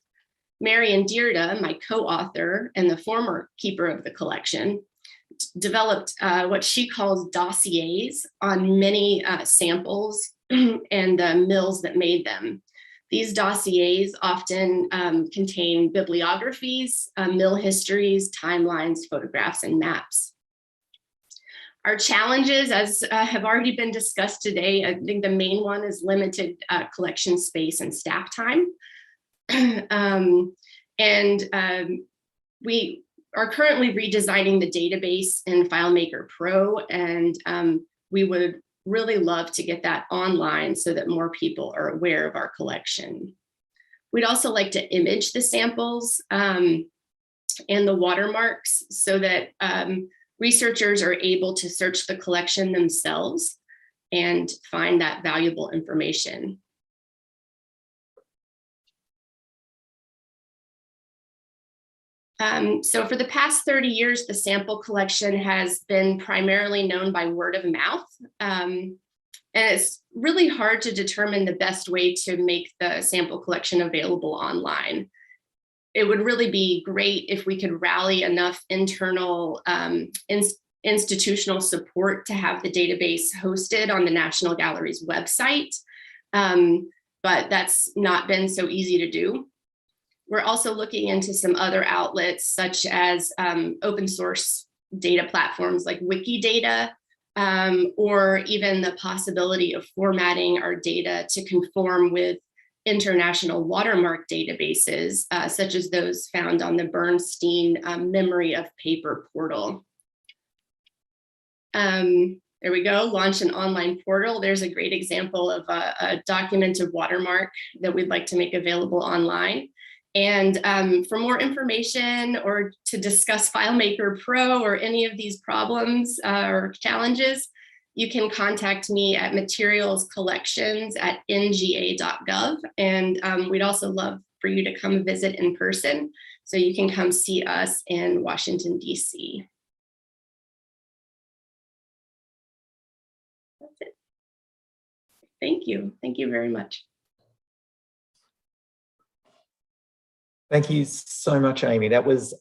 Marian Dierda, my co-author and the former keeper of the collection, developed what she calls dossiers on many samples and the mills that made them. These dossiers often contain bibliographies, mill histories, timelines, photographs, and maps. Our challenges, as have already been discussed today, I think the main one is limited collection space and staff time. We are currently redesigning the database in FileMaker Pro, and we would really love to get that online so that more people are aware of our collection. We'd also like to image the samples and the watermarks so that researchers are able to search the collection themselves and find that valuable information. So for the past 30 years, the sample collection has been primarily known by word of mouth. And it's really hard to determine the best way to make the sample collection available online. It would really be great if we could rally enough internal institutional support to have the database hosted on the National Gallery's website, but that's not been so easy to do. We're also looking into some other outlets, such as open source data platforms like Wikidata, or even the possibility of formatting our data to conform with international watermark databases, such as those found on the Bernstein Memory of Paper portal. There we go, launch an online portal. There's a great example of a documented watermark that we'd like to make available online. And for more information or to discuss FileMaker Pro or any of these problems or challenges, you can contact me at materialscollections@nga.gov. And we'd also love for you to come visit in person, so you can come see us in Washington, DC. That's it. Thank you. Thank you very much. Thank you so much, Amy. That was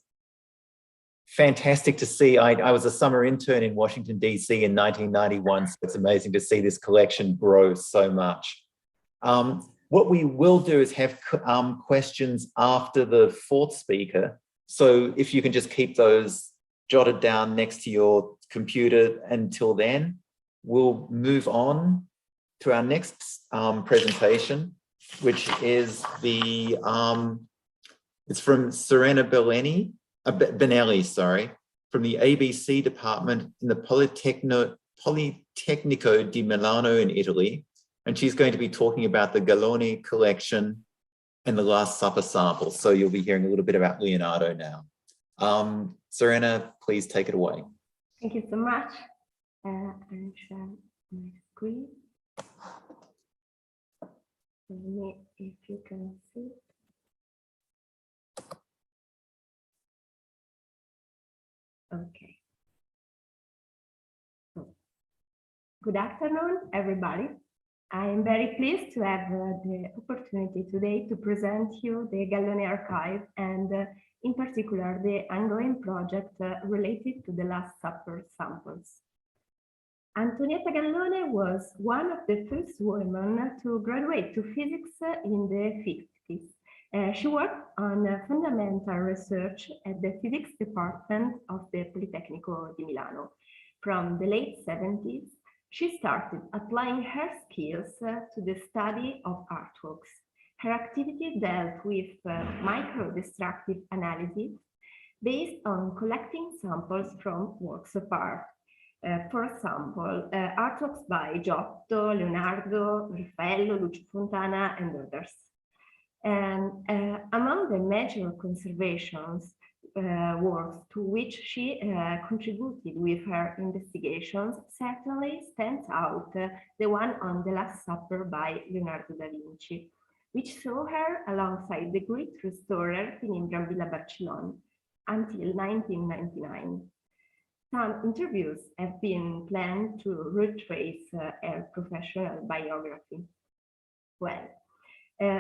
fantastic to see. I was a summer intern in Washington, DC in 1991, so it's amazing to see this collection grow so much. What we will do is have questions after the fourth speaker. So if you can just keep those jotted down next to your computer until then, we'll move on to our next presentation, which is the it's from Serena Benelli, from the ABC department in the Politecnico di Milano in Italy. And she's going to be talking about the Gallone collection and the Last Supper sample. So you'll be hearing a little bit about Leonardo now. Serena, please take it away. Thank you so much. I'll share my screen. If you can see. Okay. Good afternoon, everybody. I am very pleased to have the opportunity today to present you the Gallone archive and in particular the ongoing project related to the Last Supper samples. Antonietta Gallone was one of the first women to graduate to physics in the 50s. She worked on fundamental research at the physics department of the Politecnico di Milano. From the late 70s, she started applying her skills to the study of artworks. Her activity dealt with micro-destructive analysis based on collecting samples from works of art. For example, artworks by Giotto, Leonardo, Raffaello, Lucio Fontana, and others. And among the major conservations works to which she contributed with her investigations, certainly stands out the one on the Last Supper by Leonardo da Vinci, which saw her alongside the Greek restorer in Brambilla Barcellona until 1999. Some interviews have been planned to retrace her professional biography. Well,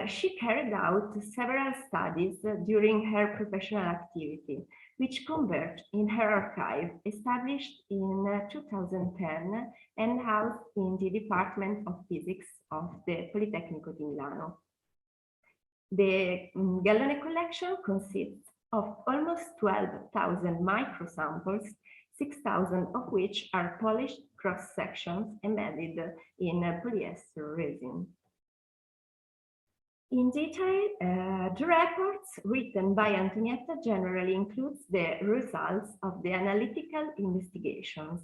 she carried out several studies during her professional activity, which converged in her archive, established in 2010 and housed in the Department of Physics of the Politecnico di Milano. The Gallone collection consists of almost 12,000 microsamples, 6,000 of which are polished cross-sections embedded in polyester resin. In detail, the reports written by Antonietta generally includes the results of the analytical investigations.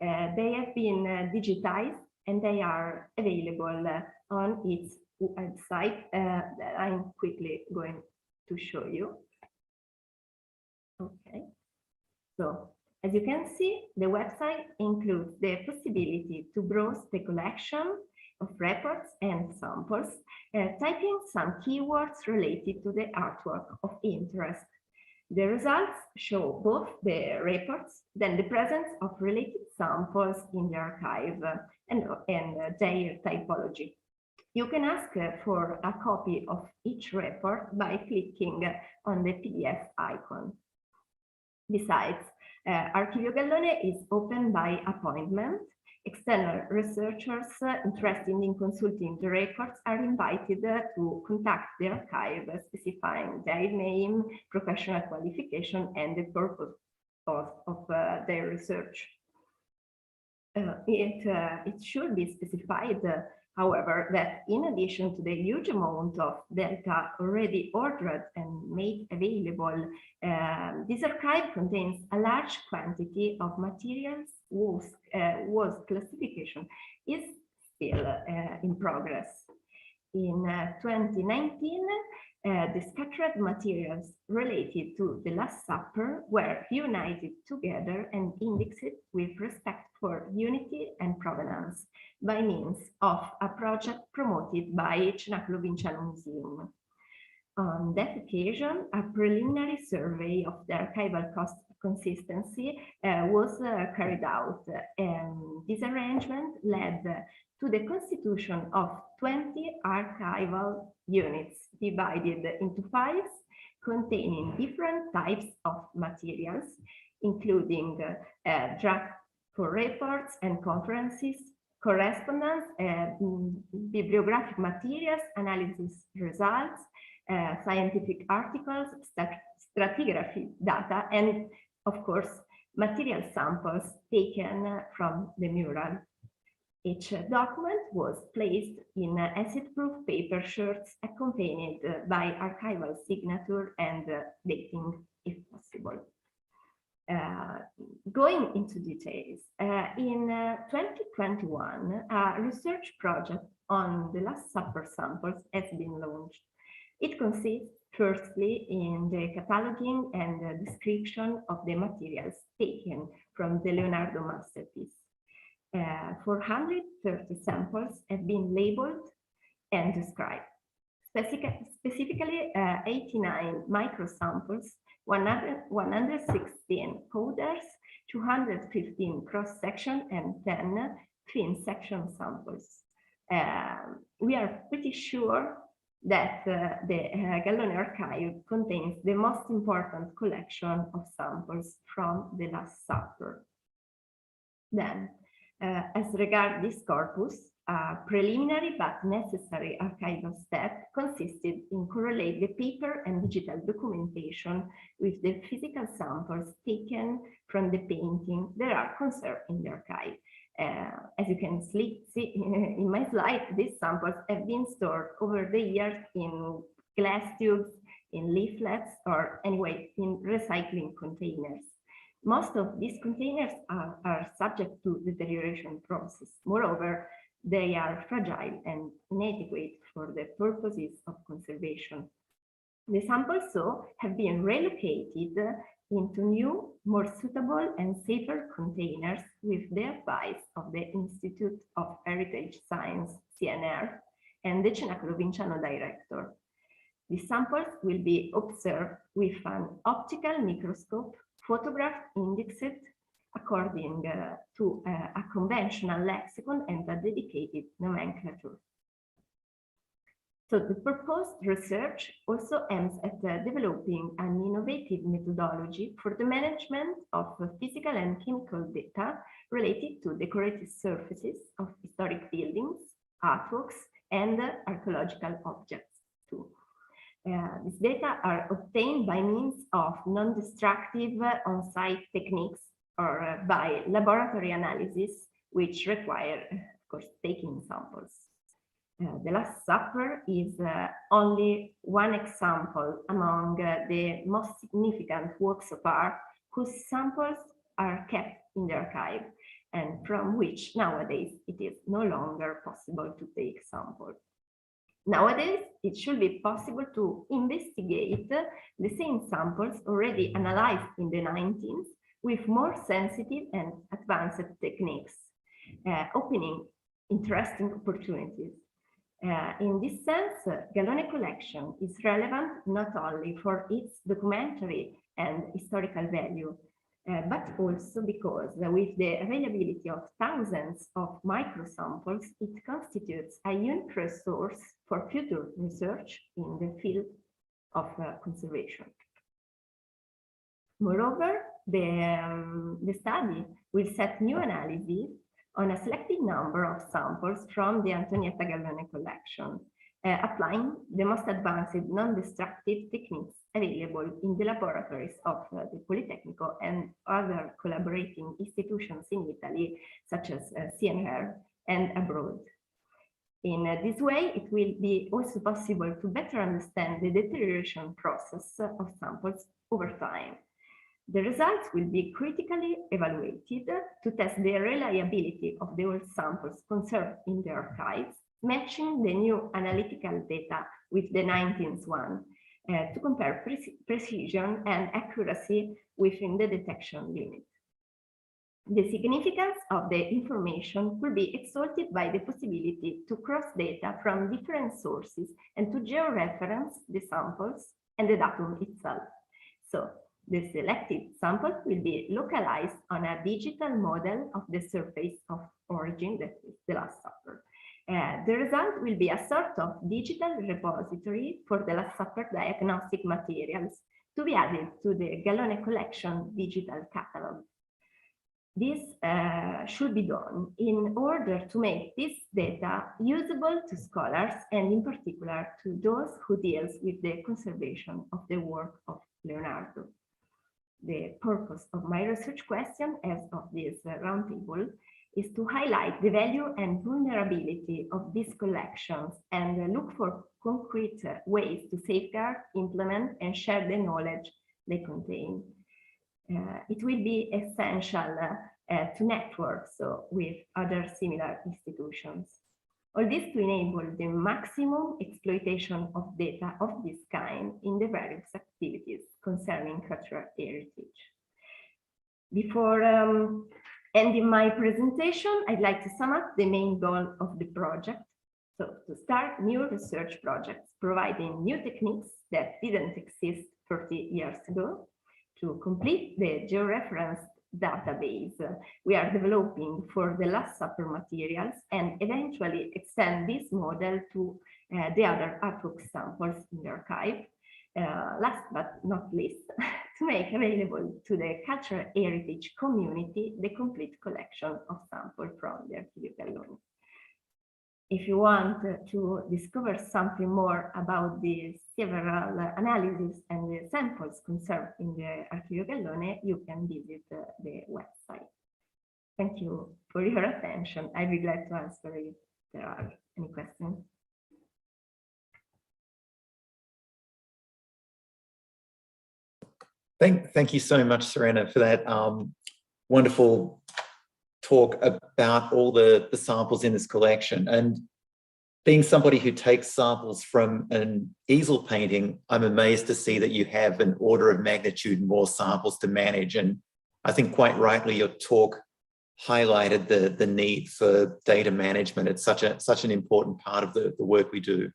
They have been digitized and they are available on its website that I'm quickly going to show you. Okay, so as you can see, the website includes the possibility to browse the collection of reports and samples, typing some keywords related to the artwork of interest. The results show both the reports, then the presence of related samples in the archive and their typology. You can ask for a copy of each report by clicking on the PDF icon. Besides, Archivio Gallone is open by appointment. External researchers interested in consulting the records are invited to contact the archive, specifying their name, professional qualification, and the purpose of their research. It should be specified, however, that in addition to the huge amount of data already ordered and made available, this archive contains a large quantity of materials whose classification is still in progress. In 2019, the scattered materials related to the Last Supper were united together and indexed with respect for unity and provenance by means of a project promoted by Cenacolo Vinciano Museum. On that occasion, a preliminary survey of the archival consistency was carried out, and this arrangement led to the constitution of 20 archival units divided into files containing different types of materials, including draft for reports and conferences, correspondence, bibliographic materials, analysis results, scientific articles, stratigraphy data, and of course, material samples taken from the mural. Each document was placed in acid-proof paper shirts accompanied by archival signature and dating if possible. Going into details, in 2021, a research project on the Last Supper samples has been launched. It consists firstly in the cataloging and the description of the materials taken from the Leonardo masterpiece. 430 samples have been labeled and described. Specifically, 89 microsamples, 116 powders, 215 cross-section, and 10 thin section samples. We are pretty sure that the Gallone archive contains the most important collection of samples from the Last Supper. Then, as regards this corpus, a preliminary but necessary archival step consisted in correlate the paper and digital documentation with the physical samples taken from the painting that are conserved in the archive. As you can see in my slide, these samples have been stored over the years in glass tubes, in leaflets, or anyway, in recycling containers. Most of these containers are subject to deterioration process. Moreover, they are fragile and inadequate for the purposes of conservation. The samples, so, have been relocated into new, more suitable and safer containers with the advice of the Institute of Heritage Science, CNR, and the Cenacolo Vinciano director. These samples will be observed with an optical microscope, photographed, indexed, according to a conventional lexicon and a dedicated nomenclature. So the proposed research also aims at developing an innovative methodology for the management of physical and chemical data related to decorative surfaces of historic buildings, artworks, and archaeological objects too. These data are obtained by means of non-destructive on-site techniques or by laboratory analysis, which require, of course, taking samples. The Last Supper is only one example among the most significant works of art whose samples are kept in the archive and from which nowadays it is no longer possible to take samples. Nowadays, it should be possible to investigate the same samples already analyzed in the 19th with more sensitive and advanced techniques, opening interesting opportunities. In this sense, Gallone collection is relevant not only for its documentary and historical value, but also because with the availability of thousands of microsamples, it constitutes a unique resource for future research in the field of conservation. Moreover, the study will set new analyses on a selected number of samples from the Antonietta Gallone collection, applying the most advanced non-destructive techniques available in the laboratories of the Politecnico and other collaborating institutions in Italy, such as CNR and abroad. In this way, it will be also possible to better understand the deterioration process of samples over time. The results will be critically evaluated to test the reliability of the old samples conserved in the archives, matching the new analytical data with the 19th one, to compare precision and accuracy within the detection limit. The significance of the information will be exalted by the possibility to cross data from different sources and to georeference the samples and the datum itself. So, the selected sample will be localized on a digital model of the surface of origin, that is the Last Supper. The result will be a sort of digital repository for the Last Supper diagnostic materials to be added to the Gallone collection digital catalog. This should be done in order to make this data usable to scholars and in particular to those who deal with the conservation of the work of Leonardo. The purpose of my research question as of this roundtable is to highlight the value and vulnerability of these collections and look for concrete ways to safeguard, implement, and share the knowledge they contain. It will be essential to network with other similar institutions. All this to enable the maximum exploitation of data of this kind in the various activities concerning cultural heritage. Before ending my presentation, I'd like to sum up the main goal of the project. So to start new research projects, providing new techniques that didn't exist 30 years ago, to complete the georeferenced database we are developing for the Last Supper materials and eventually extend this model to the other artwork samples in the archive. Last but not least, to make available to the cultural heritage community the complete collection of samples from the Archivio Gallone. If you want to discover something more about the several analyses and the samples conserved in the Archivio Gallone, you can visit the website. Thank you for your attention. I'd be glad to answer if there are any questions. Thank you so much, Serena, for that wonderful talk about all the samples in this collection. And being somebody who takes samples from an easel painting, I'm amazed to see that you have an order of magnitude more samples to manage. And I think quite rightly your talk highlighted the need for data management. It's such an important part of the work we do.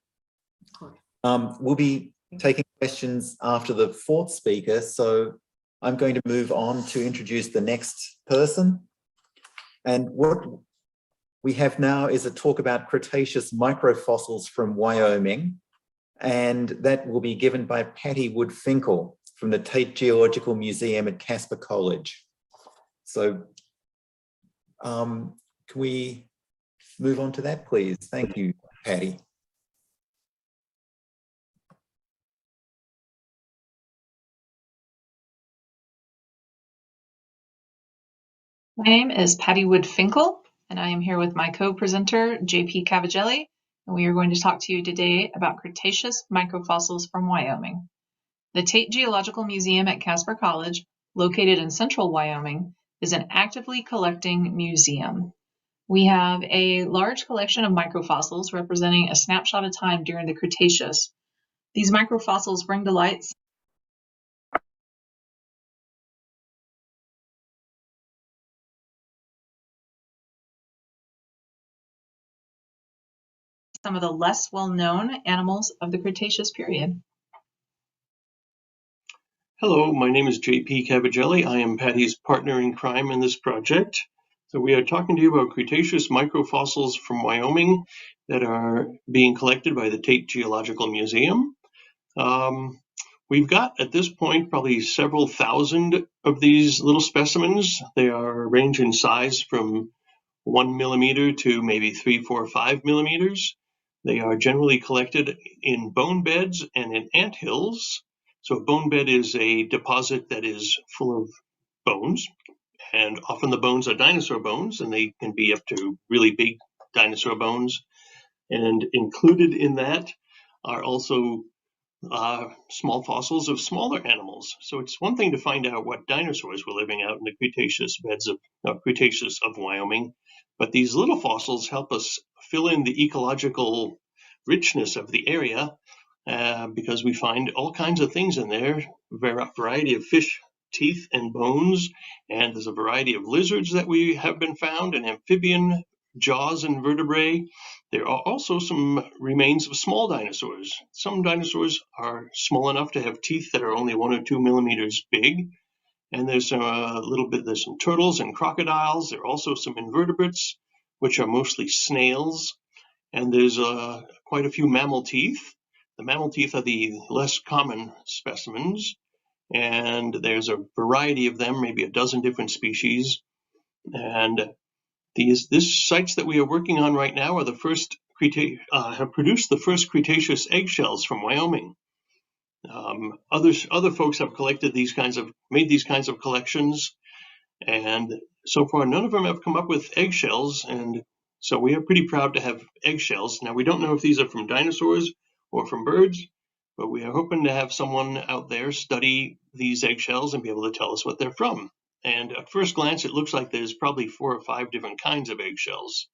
We'll be taking questions after the fourth speaker, so I'm going to move on to introduce the next person. And what we have now is a talk about Cretaceous microfossils from Wyoming, and that will be given by Patty Wood-Finkel from the Tate Geological Museum at Casper College. So can we move on to that, please? Thank you, Patty. My name is Patty Wood-Finkel, and I am here with my co-presenter, JP Cavagelli, and we are going to talk to you today about Cretaceous microfossils from Wyoming. The Tate Geological Museum at Casper College, located in central Wyoming, is an actively collecting museum. We have a large collection of microfossils representing a snapshot of time during the Cretaceous. These microfossils bring to light some of the less well-known animals of the Cretaceous period. Hello, my name is JP Cavagelli. I am Patty's partner in crime in this project. So we are talking to you about Cretaceous microfossils from Wyoming that are being collected by the Tate Geological Museum. We've got at this point probably several thousand of these little specimens. They are range in size from 1 millimeter to maybe 3, 4, 5 millimeters. They are generally collected in bone beds and in anthills. So a bone bed is a deposit that is full of bones, and often the bones are dinosaur bones, and they can be up to really big dinosaur bones. And included in that are also small fossils of smaller animals. So it's one thing to find out what dinosaurs were living out in the Cretaceous beds of Cretaceous of Wyoming, but these little fossils help us fill in the ecological richness of the area because we find all kinds of things in there, a variety of fish teeth and bones, and there's a variety of lizards that we have been found, and amphibian jaws and vertebrae. There are also some remains of small dinosaurs. Some dinosaurs are small enough to have teeth that are only 1 or 2 millimeters big. And there's there's some turtles and crocodiles. There are also some invertebrates, which are mostly snails. And there's quite a few mammal teeth. The mammal teeth are the less common specimens. And there's a variety of them, maybe a dozen different species. And these sites that we are working on right now are the first have produced the first Cretaceous eggshells from Wyoming. Other folks have made these kinds of collections, and so far none of them have come up with eggshells, and so we are pretty proud to have eggshells. Now we don't know if these are from dinosaurs or from birds, but we are hoping to have someone out there study these eggshells and be able to tell us what they're from. And at first glance, it looks like there's probably 4 or 5 different kinds of eggshells.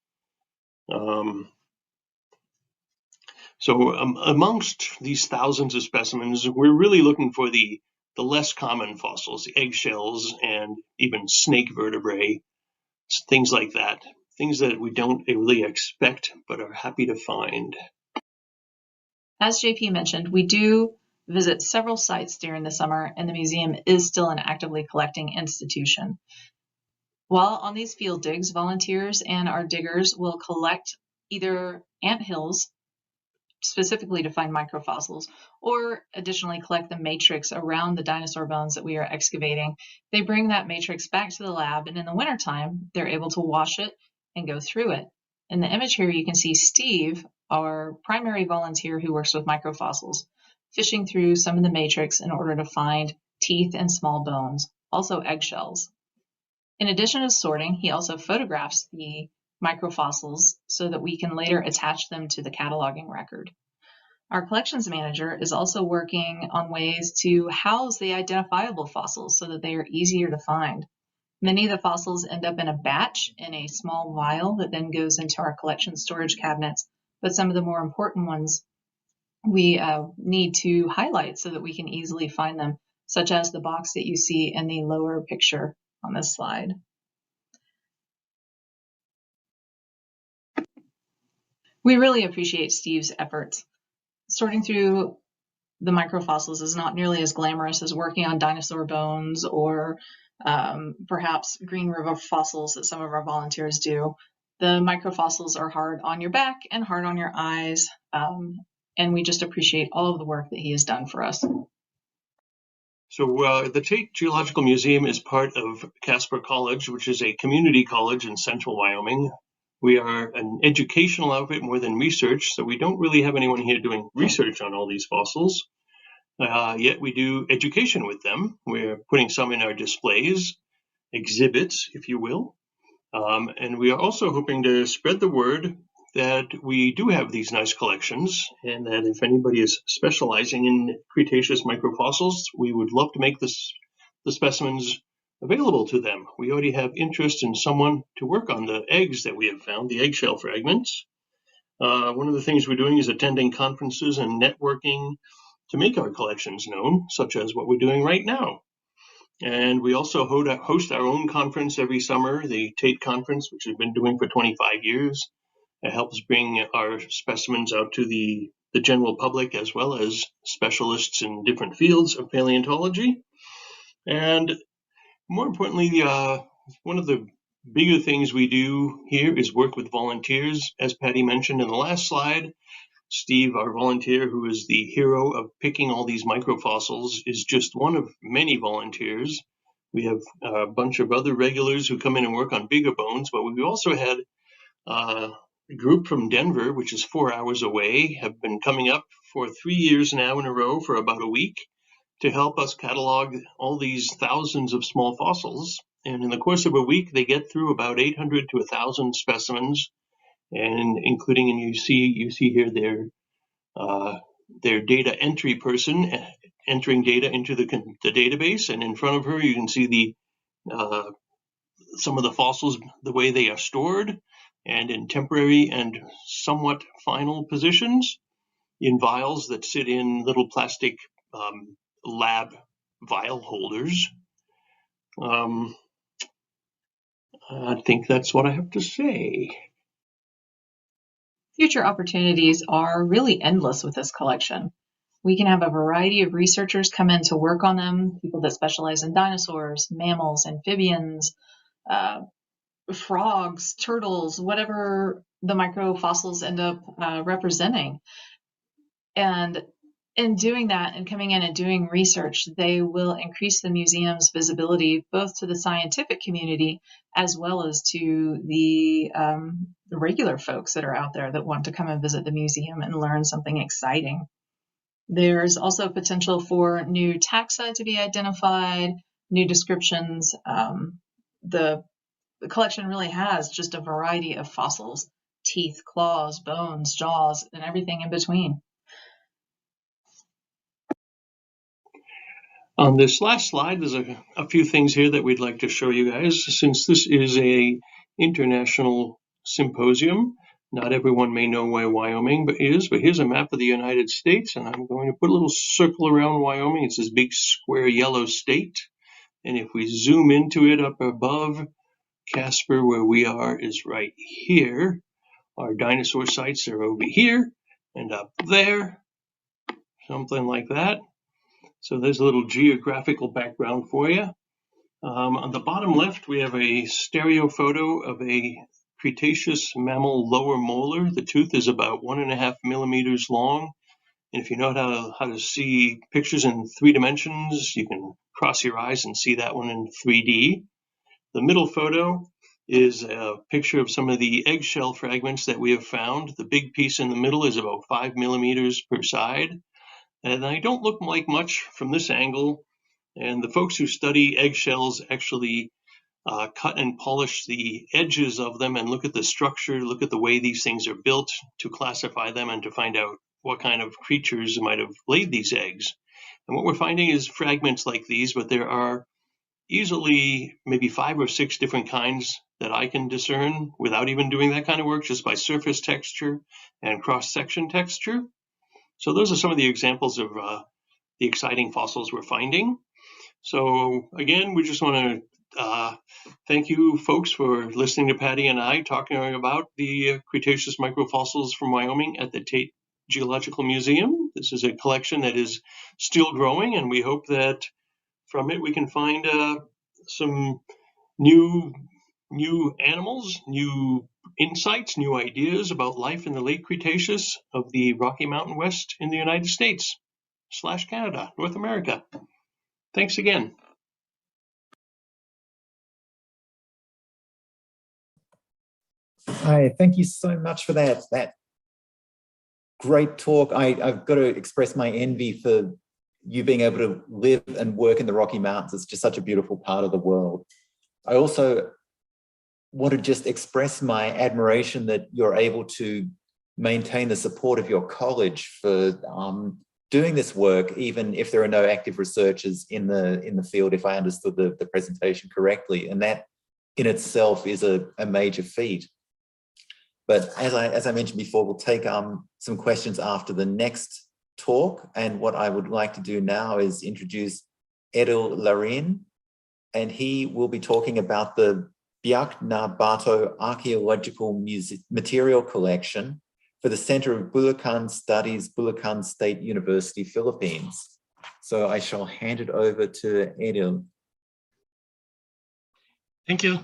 So amongst these thousands of specimens, we're really looking for the less common fossils, the eggshells and even snake vertebrae, things like that, things that we don't really expect but are happy to find. As JP mentioned, we do visit several sites during the summer, and the museum is still an actively collecting institution. While on these field digs, volunteers and our diggers will collect either anthills, specifically to find microfossils, or additionally collect the matrix around the dinosaur bones that we are excavating. They bring that matrix back to the lab, and in the wintertime, they're able to wash it and go through it. In the image here, you can see Steve, our primary volunteer who works with microfossils, fishing through some of the matrix in order to find teeth and small bones, also eggshells. In addition to sorting, he also photographs the microfossils so that we can later attach them to the cataloging record. Our collections manager is also working on ways to house the identifiable fossils so that they are easier to find. Many of the fossils end up in a batch in a small vial that then goes into our collection storage cabinets, but some of the more important ones we need to highlight so that we can easily find them, such as the box that you see in the lower picture on this slide. We really appreciate Steve's efforts. Sorting through the microfossils is not nearly as glamorous as working on dinosaur bones or perhaps Green River fossils that some of our volunteers do. The microfossils are hard on your back and hard on your eyes, and we just appreciate all of the work that he has done for us. So the Tate Geological Museum is part of Casper College, which is a community college in central Wyoming. We are an educational outfit more than research, so we don't really have anyone here doing research on all these fossils. Yet we do education with them. We're putting some in our displays, exhibits, if you will. And we are also hoping to spread the word that we do have these nice collections, and that if anybody is specializing in Cretaceous microfossils, we would love to make the specimens available to them. We already have interest in someone to work on the eggs that we have found, the eggshell fragments. One of the things we're doing is attending conferences and networking to make our collections known, such as what we're doing right now. And we also host our own conference every summer, the Tate Conference, which we've been doing for 25 years. It helps bring our specimens out to the general public as well as specialists in different fields of paleontology. And more importantly, one of the bigger things we do here is work with volunteers. As Patty mentioned in the last slide, Steve, our volunteer, who is the hero of picking all these microfossils, is just one of many volunteers. We have a bunch of other regulars who come in and work on bigger bones, but we've also had a group from Denver, which is 4 hours away, have been coming up for 3 years now in a row for about a week to help us catalog all these thousands of small fossils. And in the course of a week, they get through about 800 to 1,000 specimens, and including, and you see here their data entry person entering data into the database, and in front of her you can see some of the fossils, the way they are stored, and in temporary and somewhat final positions in vials that sit in little plastic lab vial holders. I think that's what I have to say. Future opportunities are really endless with this collection. We can have a variety of researchers come in to work on them, people that specialize in dinosaurs, mammals, amphibians, frogs, turtles, whatever the microfossils end up representing. And in doing that and coming in and doing research, they will increase the museum's visibility both to the scientific community as well as to the regular folks that are out there that want to come and visit the museum and learn something exciting. There's also potential for new taxa to be identified, new descriptions. The collection really has just a variety of fossils, teeth, claws, bones, jaws, and everything in between. On this last slide, there's a few things here that we'd like to show you guys. Since this is a international symposium, not everyone may know where Wyoming is, but here's a map of the United States, and I'm going to put a little circle around Wyoming. It's this big square yellow state, and if we zoom into it up above, Casper, where we are, is right here. Our dinosaur sites are over here and up there, something like that. So there's a little geographical background for you. On the bottom left, we have a stereo photo of a Cretaceous mammal lower molar. The tooth is about 1.5 millimeters long. And if you know how to see pictures in 3 dimensions, you can cross your eyes and see that one in 3D. The middle photo is a picture of some of the eggshell fragments that we have found. The big piece in the middle is about 5 millimeters per side. And they don't look like much from this angle. And the folks who study eggshells actually cut and polish the edges of them and look at the structure, look at the way these things are built to classify them and to find out what kind of creatures might have laid these eggs. And what we're finding is fragments like these, but there are easily maybe 5 or 6 different kinds that I can discern without even doing that kind of work, just by surface texture and cross-section texture. So those are some of the examples of the exciting fossils we're finding. So again, we just want to thank you folks for listening to Patty and I talking about the Cretaceous microfossils from Wyoming at the Tate Geological Museum. This is a collection that is still growing, and we hope that from it we can find some new animals, new insights, new ideas about life in the late Cretaceous of the Rocky Mountain West in the United States / Canada, North America. Thanks again. Hi, thank you so much for that great talk. I've got to express my envy for you being able to live and work in the Rocky Mountains. It's just such a beautiful part of the world. I also want to just express my admiration that you're able to maintain the support of your college for doing this work, even if there are no active researchers in the field, if I understood the presentation correctly. And that in itself is a major feat. But as I mentioned before, we'll take some questions after the next talk. And what I would like to do now is introduce Edil Larin, and he will be talking about the Biak na Bato Archaeological Material Collection for the Center of Bulacan Studies, Bulacan State University, Philippines. So I shall hand it over to Edil. Thank you.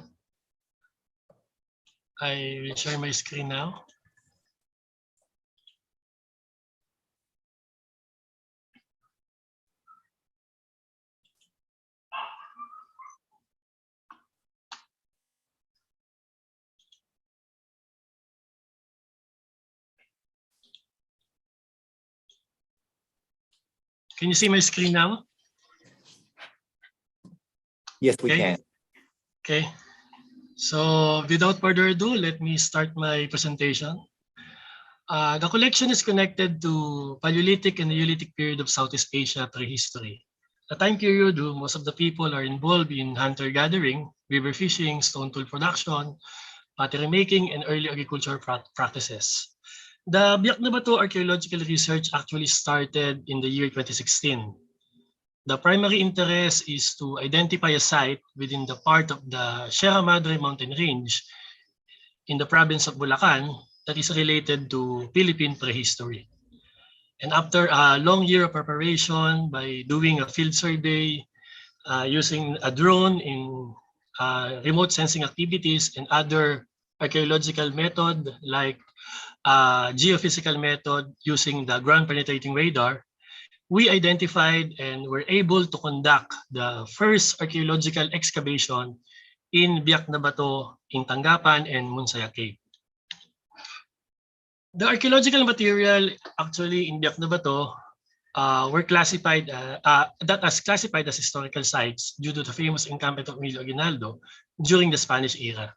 I will share my screen now. Can you see my screen now? Yes, we can. Okay. So without further ado, let me start my presentation. The collection is connected to Paleolithic and Neolithic period of Southeast Asia prehistory. The time period where most of the people are involved in hunter-gathering, river fishing, stone tool production, pottery making, and early agricultural practices. The Biak na Bato archaeological research actually started in the year 2016. The primary interest is to identify a site within the part of the Sierra Madre mountain range in the province of Bulacan that is related to Philippine prehistory. And after a long year of preparation by doing a field survey, using a drone in remote sensing activities and other archaeological method like geophysical method using the ground penetrating radar, we identified and were able to conduct the first archaeological excavation in Biak na Bato in Tanggapan and Munsaya Cave. The archaeological material actually in Biak na Bato were classified as historical sites due to the famous encampment of Emilio Aguinaldo during the Spanish era.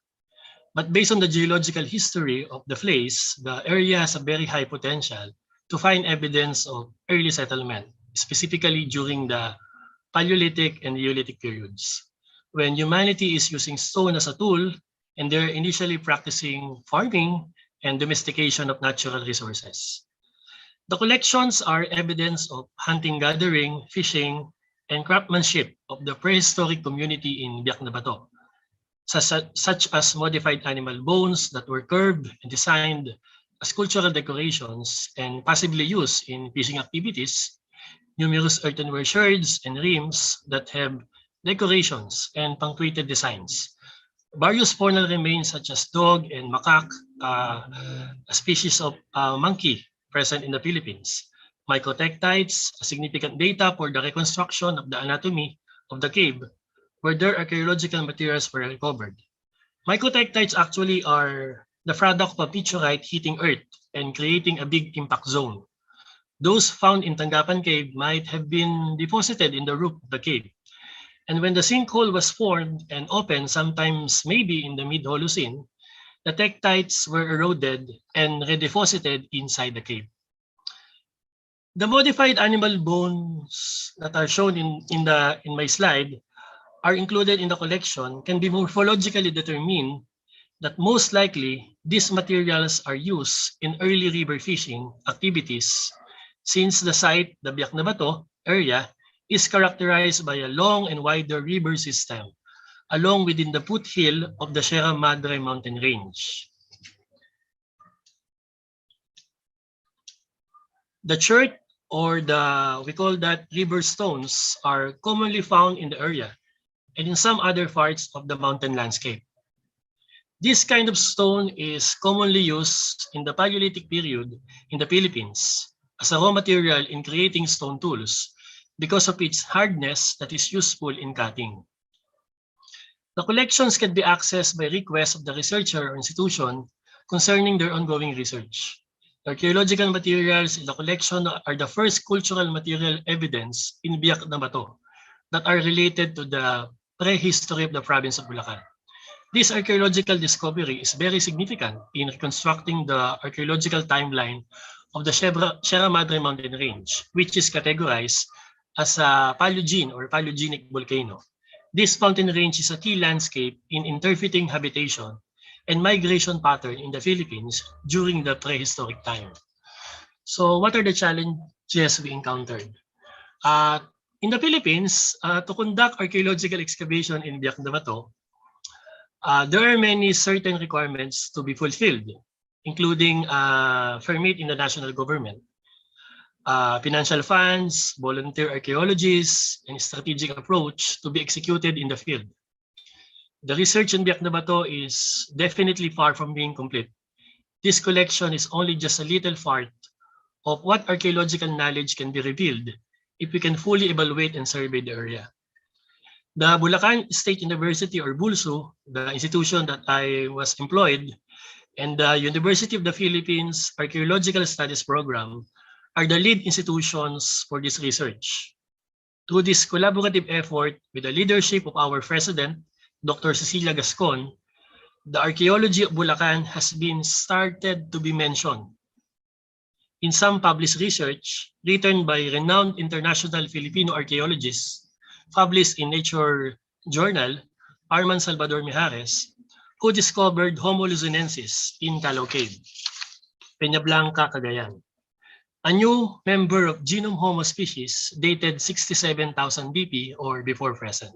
But based on the geological history of the place, the area has a very high potential to find evidence of early settlement, specifically during the Paleolithic and Neolithic periods, when humanity is using stone as a tool and they're initially practicing farming and domestication of natural resources. The collections are evidence of hunting, gathering, fishing, and craftsmanship of the prehistoric community in Biak na Bato, such as modified animal bones that were curved and designed as cultural decorations and possibly used in fishing activities, numerous earthenware shards and rims that have decorations and punctuated designs, various faunal remains such as dog and macaque, a species of monkey present in the Philippines, microtectites, significant data for the reconstruction of the anatomy of the cave where their archaeological materials were recovered. Microtectites actually are the product of a meteorite hitting Earth and creating a big impact zone. Those found in Tanggapan Cave might have been deposited in the roof of the cave. And when the sinkhole was formed and opened, sometimes maybe in the mid-Holocene, the tectites were eroded and redeposited inside the cave. The modified animal bones that are shown in my slide are included in the collection can be morphologically determined that most likely these materials are used in early river fishing activities, since the site, the Biak na Bato area, is characterized by a long and wider river system along within the foothill of the Sierra Madre mountain range. The chert, or we call that river stones, are commonly found in the area and in some other parts of the mountain landscape. This kind of stone is commonly used in the Paleolithic period in the Philippines as a raw material in creating stone tools because of its hardness that is useful in cutting. The collections can be accessed by request of the researcher or institution concerning their ongoing research. The archaeological materials in the collection are the first cultural material evidence in Biak na Bato that are related to the prehistory of the province of Bulacan. This archaeological discovery is very significant in reconstructing the archaeological timeline of the Sierra Madre mountain range, which is categorized as a Paleogene or Paleogenic volcano. This mountain range is a key landscape in interfitting habitation and migration pattern in the Philippines during the prehistoric time. So what are the challenges we encountered? In the Philippines, to conduct archaeological excavation in Biak na Bato, there are many certain requirements to be fulfilled, including permit in the national government, financial funds, volunteer archaeologists, and strategic approach to be executed in the field. The research in Biak na Bato is definitely far from being complete. This collection is only just a little part of what archaeological knowledge can be revealed if we can fully evaluate and survey the area. The Bulacan State University, or BULSU, the institution that I was employed, and the University of the Philippines Archaeological Studies Program are the lead institutions for this research. Through this collaborative effort with the leadership of our president, Dr. Cecilia Gascon, the archaeology of Bulacan has been started to be mentioned in some published research written by renowned international Filipino archaeologists, published in Nature Journal, Arman Salvador Mijares, who discovered Homo luzonensis in Calao Cave, Peñablanca, Cagayan, a new member of genome Homo species dated 67,000 BP or before present.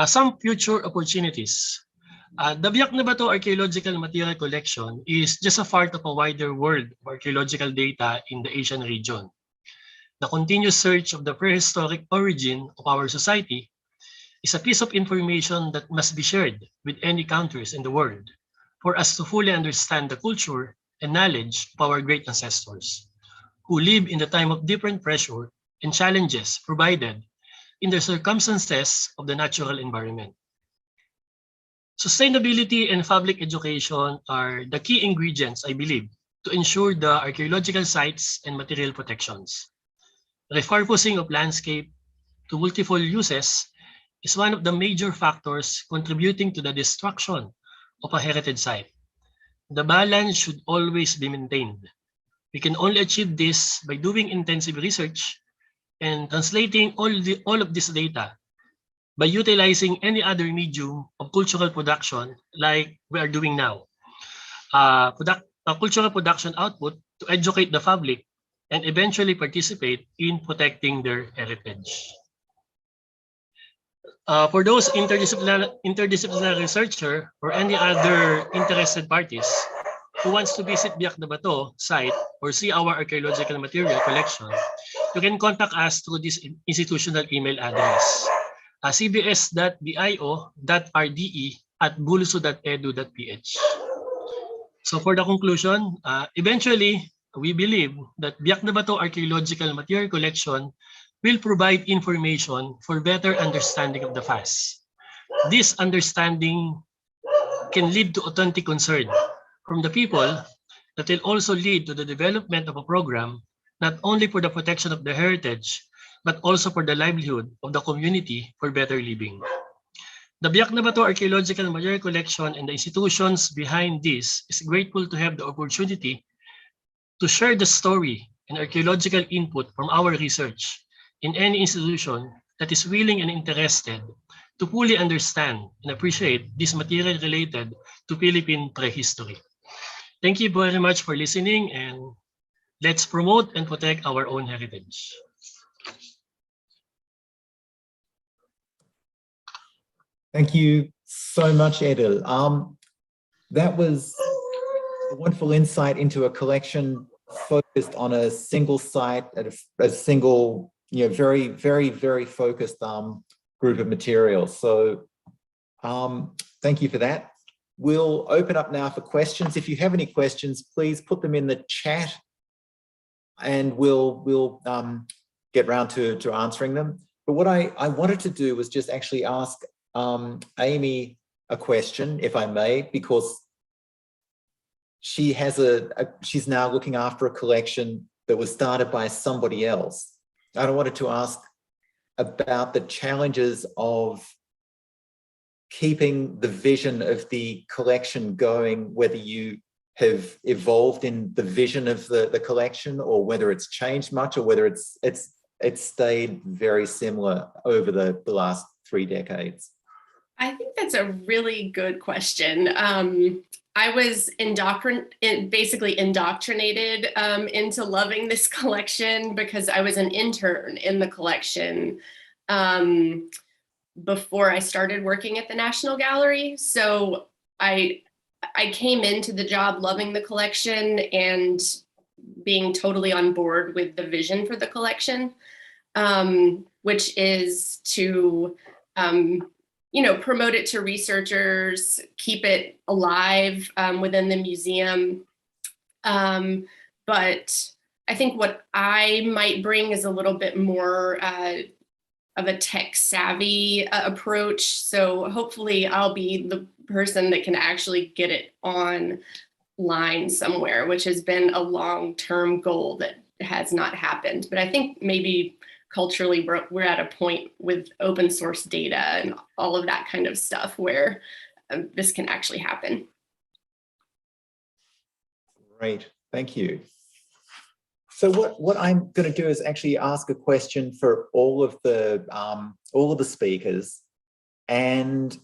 Some future opportunities. The Biak na Bato Archaeological Material Collection is just a part of a wider world of archaeological data in the Asian region. The continuous search of the prehistoric origin of our society is a piece of information that must be shared with any countries in the world for us to fully understand the culture and knowledge of our great ancestors, who live in the time of different pressure and challenges provided in the circumstances of the natural environment. Sustainability and public education are the key ingredients, I believe, to ensure the archaeological sites and material protections. Repurposing of landscape to multiple uses is one of the major factors contributing to the destruction of a heritage site. The balance should always be maintained. We can only achieve this by doing intensive research and translating all of this data by utilizing any other medium of cultural production like we are doing now. Cultural production output to educate the public and eventually participate in protecting their heritage. For those interdisciplinary researcher or any other interested parties who wants to visit Biak na Bato site or see our archaeological material collection, you can contact us through this institutional email address, cbs.bio.rde@bulsu.edu.ph. So for the conclusion, eventually, we believe that Biak na Bato Archaeological Material Collection will provide information for better understanding of the past. This understanding can lead to authentic concern from the people that will also lead to the development of a program not only for the protection of the heritage, but also for the livelihood of the community for better living. The Biak na Bato Archaeological Material Collection and the institutions behind this is grateful to have the opportunity to share the story and archaeological input from our research in any institution that is willing and interested to fully understand and appreciate this material related to Philippine prehistory. Thank you very much for listening, and let's promote and protect our own heritage. Thank you so much, Edil. That was a wonderful insight into a collection focused on a single site at a single, very, very, very focused group of materials. So thank you for that. We'll open up now for questions. If you have any questions, please put them in the chat and we'll get round to answering them. But what I wanted to do was just actually ask Amy a question, if I may, because she has she's now looking after a collection that was started by somebody else. I wanted to ask about the challenges of keeping the vision of the collection going, whether you have evolved in the vision of the collection, or whether it's changed much, or whether it's stayed very similar over the last 3 decades. I think that's a really good question. I was basically indoctrinated into loving this collection because I was an intern in the collection before I started working at the National Gallery. So I came into the job loving the collection and being totally on board with the vision for the collection, which is to promote it to researchers, keep it alive within the museum. But I think what I might bring is a little bit more of a tech savvy approach. So hopefully I'll be the person that can actually get it online somewhere, which has been a long-term goal that has not happened. But I think maybe culturally we're at a point with open source data and all of that kind of stuff where this can actually happen. Great, thank you. So what I'm going to do is actually ask a question for all of the speakers, and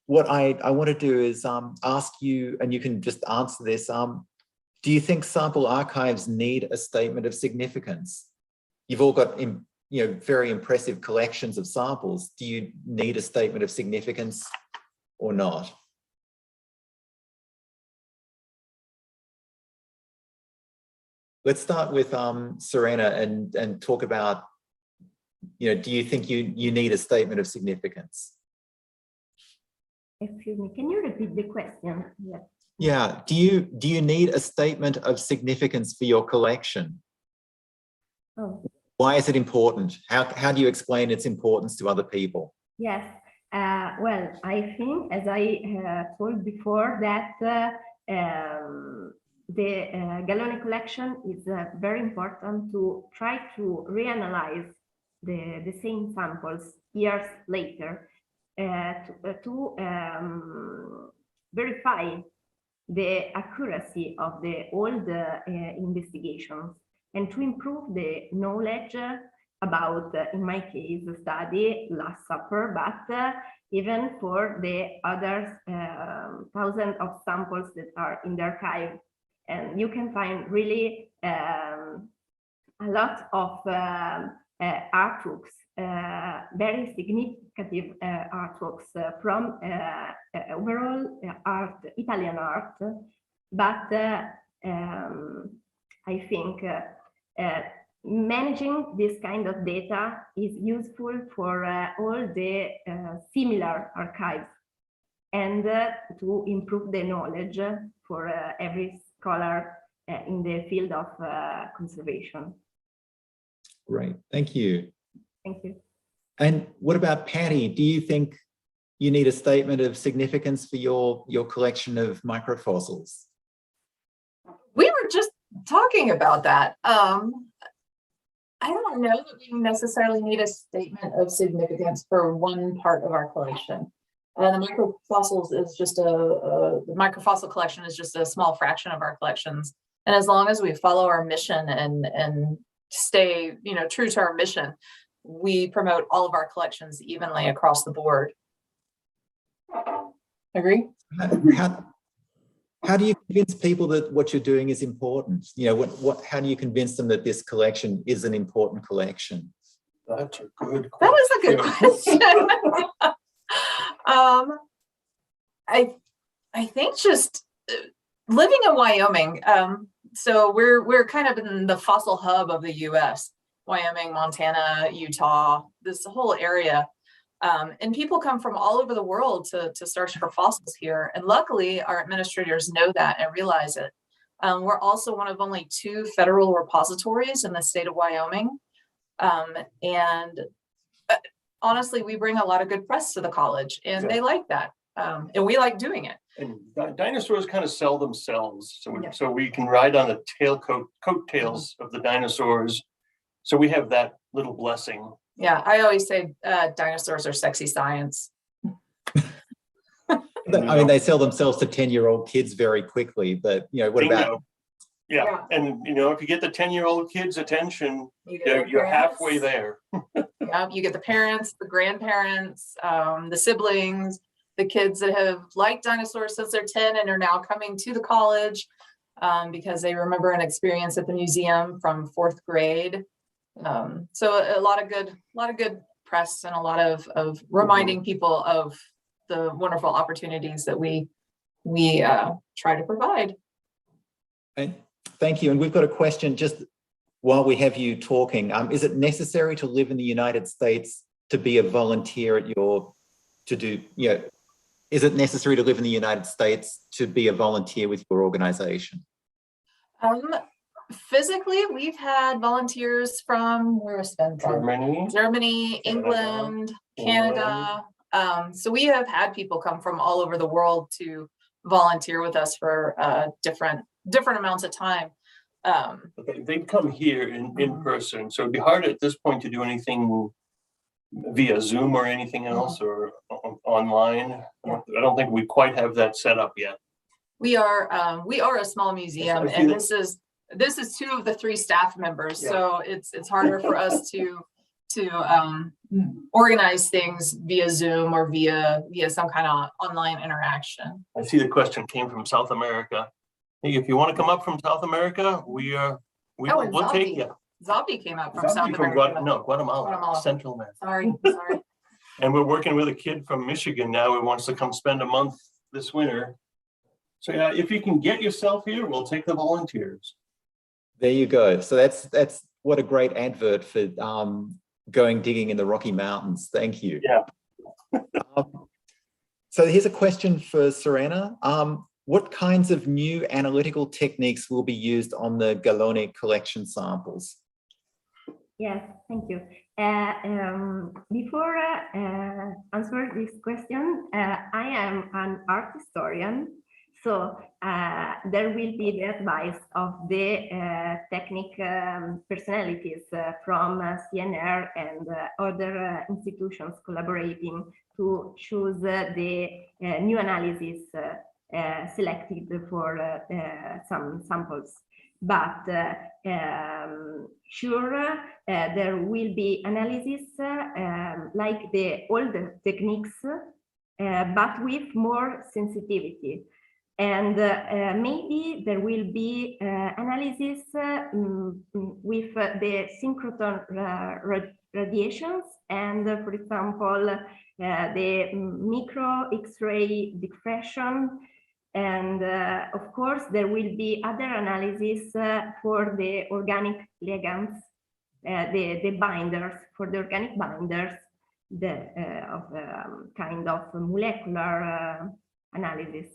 what I want to do is ask you, and you can just answer this. Do you think sample archives need a statement of significance? You've all got very impressive collections of samples. Do you need a statement of significance or not? Let's start with Serena and talk about, do you think you need a statement of significance? Excuse me, can you repeat the question? Yeah, do you need a statement of significance for your collection? Oh. Why is it important? How do you explain its importance to other people? Yes, well, I think, as I told before, that the Gallone collection is very important to try to reanalyze the same samples years later to verify the accuracy of the old investigations, and to improve the knowledge about, in my case, the study Last Supper, but even for the other thousands of samples that are in the archive. And you can find really a lot of artworks, very significant artworks from overall art, Italian art, but I think managing this kind of data is useful for all the similar archives, and to improve the knowledge for every scholar in the field of conservation. Great, thank you. Thank you. And what about Patty? Do you think you need a statement of significance for your collection of microfossils? We were just talking about that. I don't know that we necessarily need a statement of significance for one part of our collection. The microfossils is just the microfossil collection is just a small fraction of our collections. And as long as we follow our mission and stay, true to our mission, we promote all of our collections evenly across the board. Agree? How do you convince people that what you're doing is important? You know, how do you convince them that this collection is an important collection? That's a good question. That is a good question. I think just living in Wyoming. So we're kind of in the fossil hub of the U.S. Wyoming, Montana, Utah, this whole area. And people come from all over the world to search for fossils here. And luckily, our administrators know that and realize it. We're also one of only 2 federal repositories in the state of Wyoming. And honestly, we bring a lot of good press to the college, and they like that. And we like doing it. And dinosaurs kind of sell themselves. So we can ride on the coattails of the dinosaurs. So we have that little blessing. Yeah, I always say dinosaurs are sexy science. I mean, they sell themselves to 10-year-old kids very quickly, but you know, what about? Yeah, and you know, if you get the 10-year-old kids' attention, you're halfway there. Yeah, you get the parents, the grandparents, the siblings, the kids that have liked dinosaurs since they're 10 and are now coming to the college because they remember an experience at the museum from 4th grade. So a lot of good press and a lot of reminding people of the wonderful opportunities that we try to provide. Okay. Thank you. And we've got a question just while we have you talking. Is it necessary to live in the United States to be a volunteer at is it necessary to live in the United States to be a volunteer with your organization? Physically, we've had volunteers from Germany, England, Canada. So we have had people come from all over the world to volunteer with us for different amounts of time. They'd come here in person. So it'd be hard at this point to do anything via Zoom or anything else or online. I don't think we quite have that set up yet. We are a small museum, and this is 2 of the 3 staff members. Yeah. So it's harder for us to organize things via Zoom or via some kind of online interaction. I see the question came from South America. Hey, if you want to come up from South America, we'll take you. Zombie came up from South America. Guatemala. Central America. Sorry. And we're working with a kid from Michigan now who wants to come spend a month this winter. So yeah, if you can get yourself here, we'll take the volunteers. There you go. So that's what a great advert for going digging in the Rocky Mountains. Thank you. Yeah. So here's a question for Serena. What kinds of new analytical techniques will be used on the Gallone collection samples? Yes, thank you. Before answer this question, I am an art historian, so there will be the advice of the technique personalities from CNR and other institutions collaborating to choose the new analysis selected for some samples. But sure, there will be analysis like the old techniques, but with more sensitivity. And maybe there will be analysis with the synchrotron radiations and, for example, the micro X-ray diffraction. And of course, there will be other analysis for the organic ligands, the binders, for the organic binders, of kind of molecular analysis.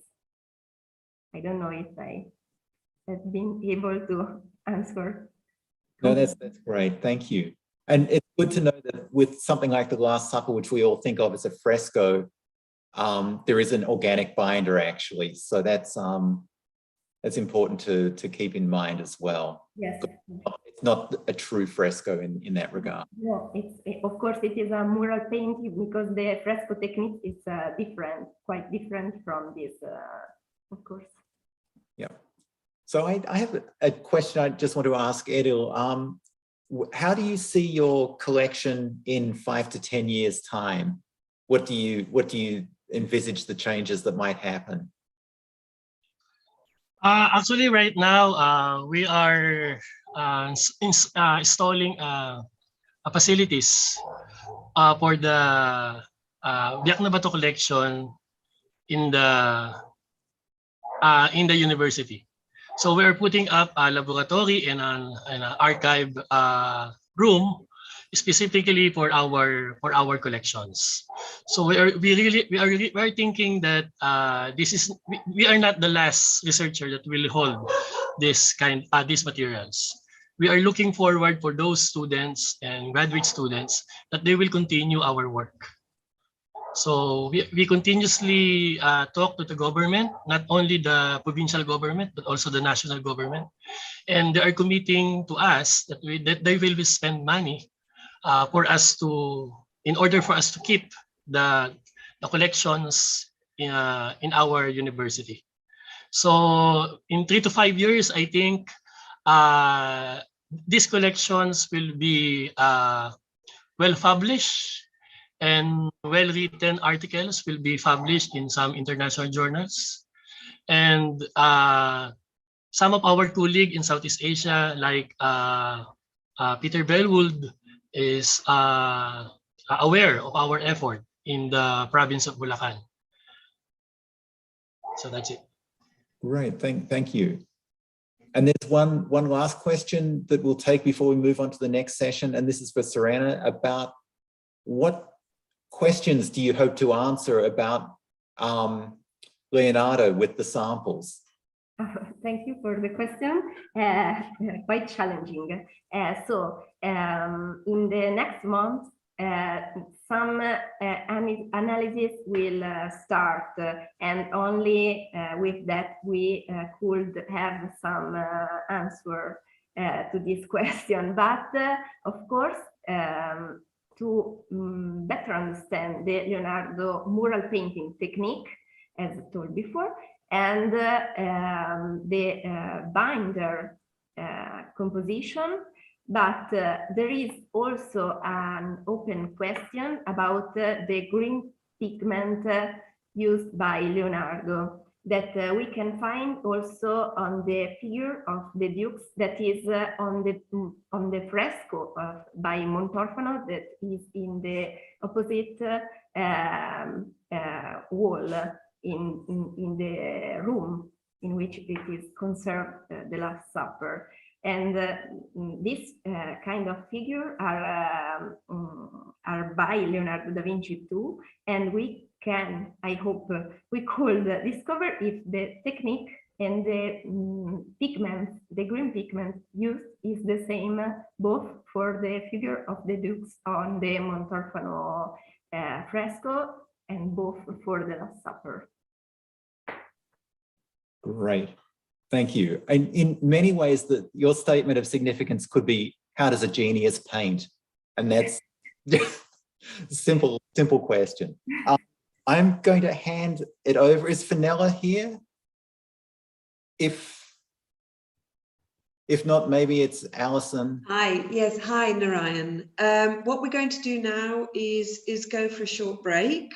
I don't know if I have been able to answer. No, that's great. Thank you. And it's good to know that with something like the Last Supper, which we all think of as a fresco, there is an organic binder actually. So that's important to keep in mind as well. Yes. It's not a true fresco in that regard. No, of course it is a mural painting because the fresco technique is quite different from this, of course. Yeah. So I have a question I just want to ask Edil. how do you see your collection in 5 to 10 years' time? What do you envisage the changes that might happen? Actually, right now, we are installing facilities for the Biak na Bato collection in the university. So we are putting up a laboratory and an archive room specifically for our collections. So we are thinking that we are not the last researcher that will hold these materials. We are looking forward for those students and graduate students that they will continue our work. So we continuously talk to the government, not only the provincial government, but also the national government. And they are committing to us that they will spend money in order for us to keep the collections in our university. So in 3 to 5 years, I think these collections will be well published, and well-written articles will be published in some international journals. And some of our colleagues in Southeast Asia, like Peter Bellwood, is aware of our effort in the province of Bulacan. So that's it. Great, thank you. And there's one last question that we'll take before we move on to the next session, and this is for Serena, about what questions do you hope to answer about Leonardo with the samples? Thank you for the question. Quite challenging. In the next month, some analysis will start, and only with that we could have some answer to this question. But of course, to better understand the Leonardo mural painting technique, as told before, and the binder composition. But there is also an open question about the green pigment used by Leonardo, that we can find also on the figure of the dukes that is on the fresco by Montorfano, that is in the opposite wall in the room in which it is conserved, the Last Supper. And this kind of figure are by Leonardo da Vinci too, and we can, I hope, we could discover if the technique and the pigments, the green pigment used, is the same both for the figure of the dukes on the Montorfano fresco and both for the Last Supper. Great, thank you. And in many ways, your statement of significance could be, how does a genius paint? And that's simple question. I'm going to hand it over. Is Fenella here? If not, maybe it's Alison. Hi, yes, hi Narayan. What we're going to do now is go for a short break.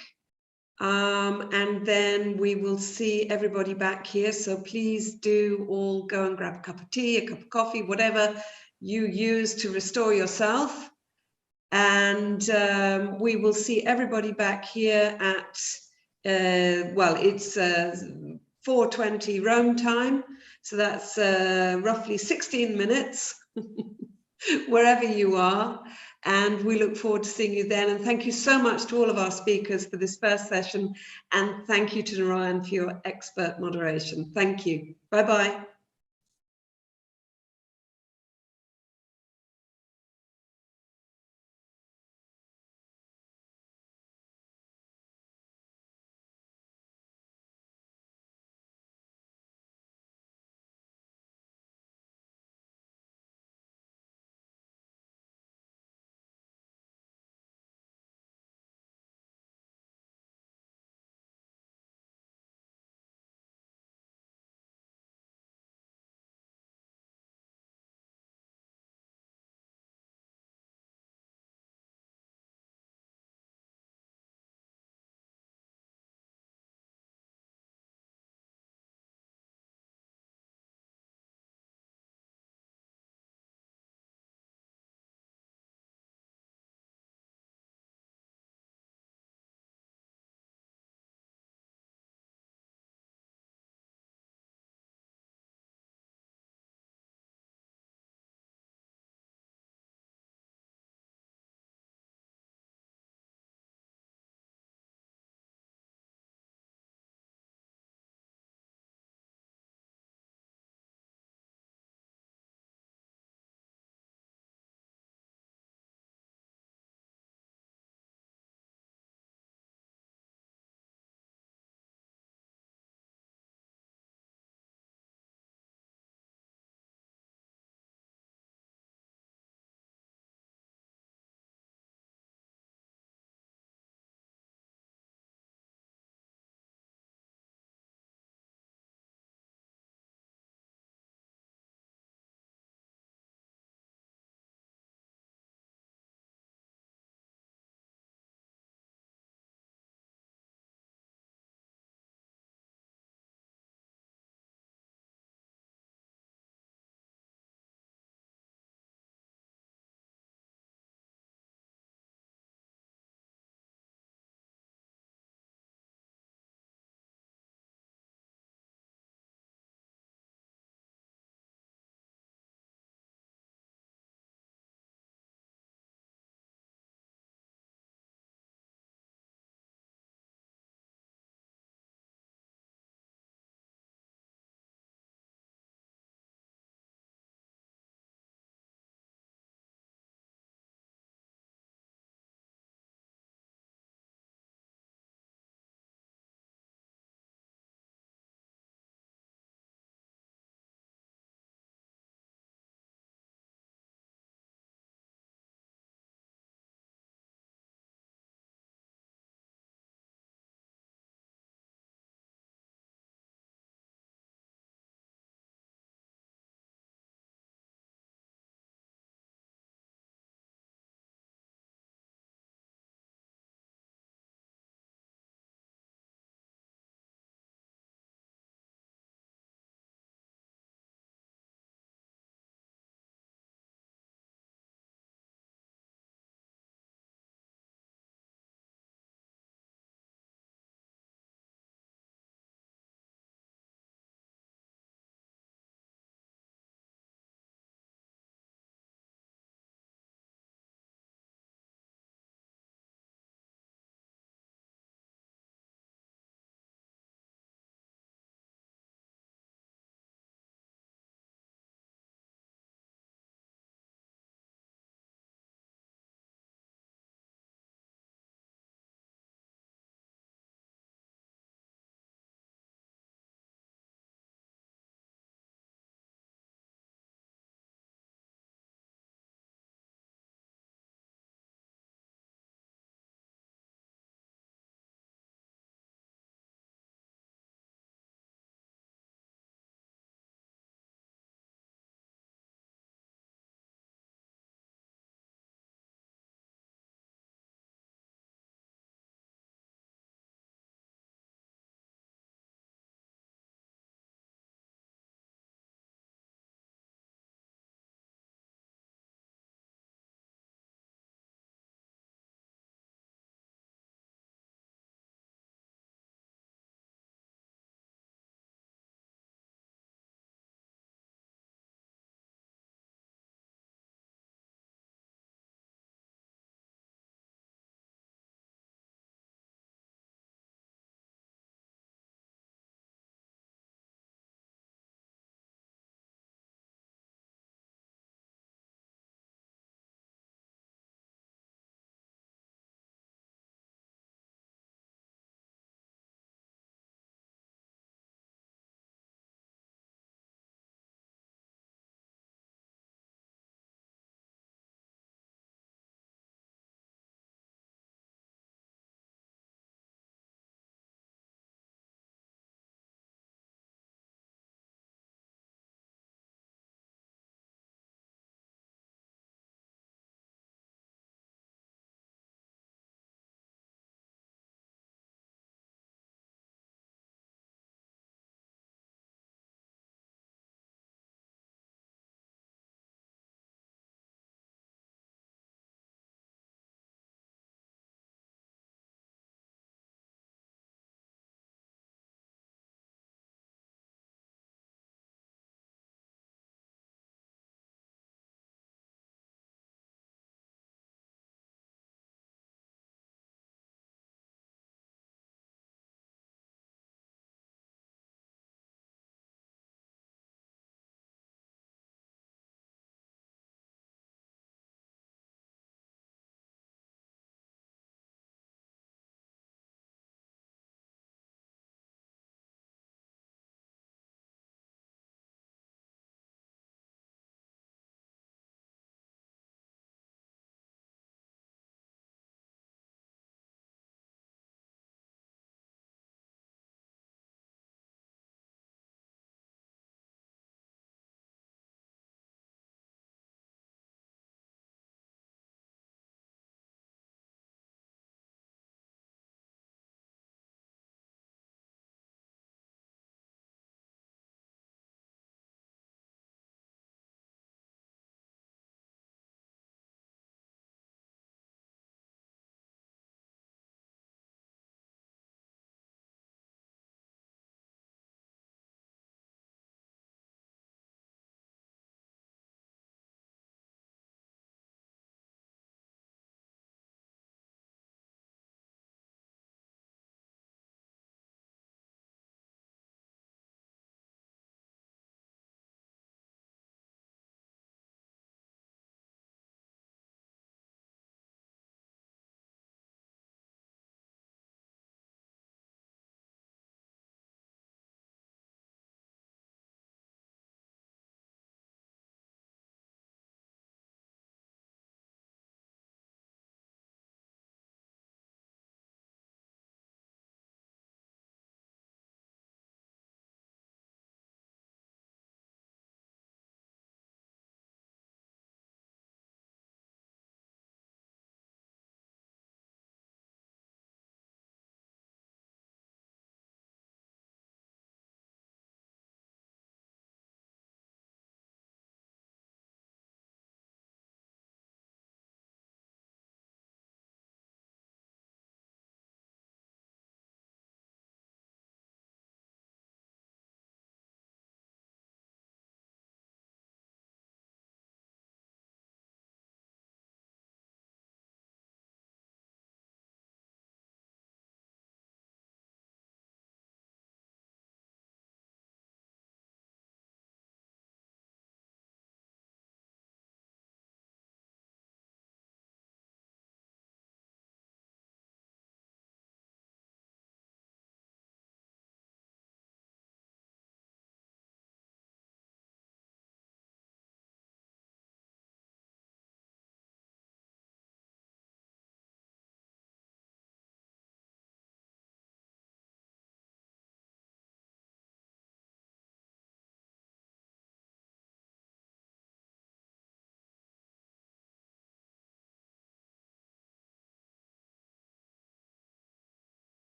And then we will see everybody back here. So please do all go and grab a cup of tea, a cup of coffee, whatever you use to restore yourself. And we will see everybody back here at, well, it's 4:20 Rome time. So that's roughly 16 minutes, wherever you are. And we look forward to seeing you then. And thank you so much to all of our speakers for this first session. And thank you to Narayan for your expert moderation. Thank you. Bye-bye.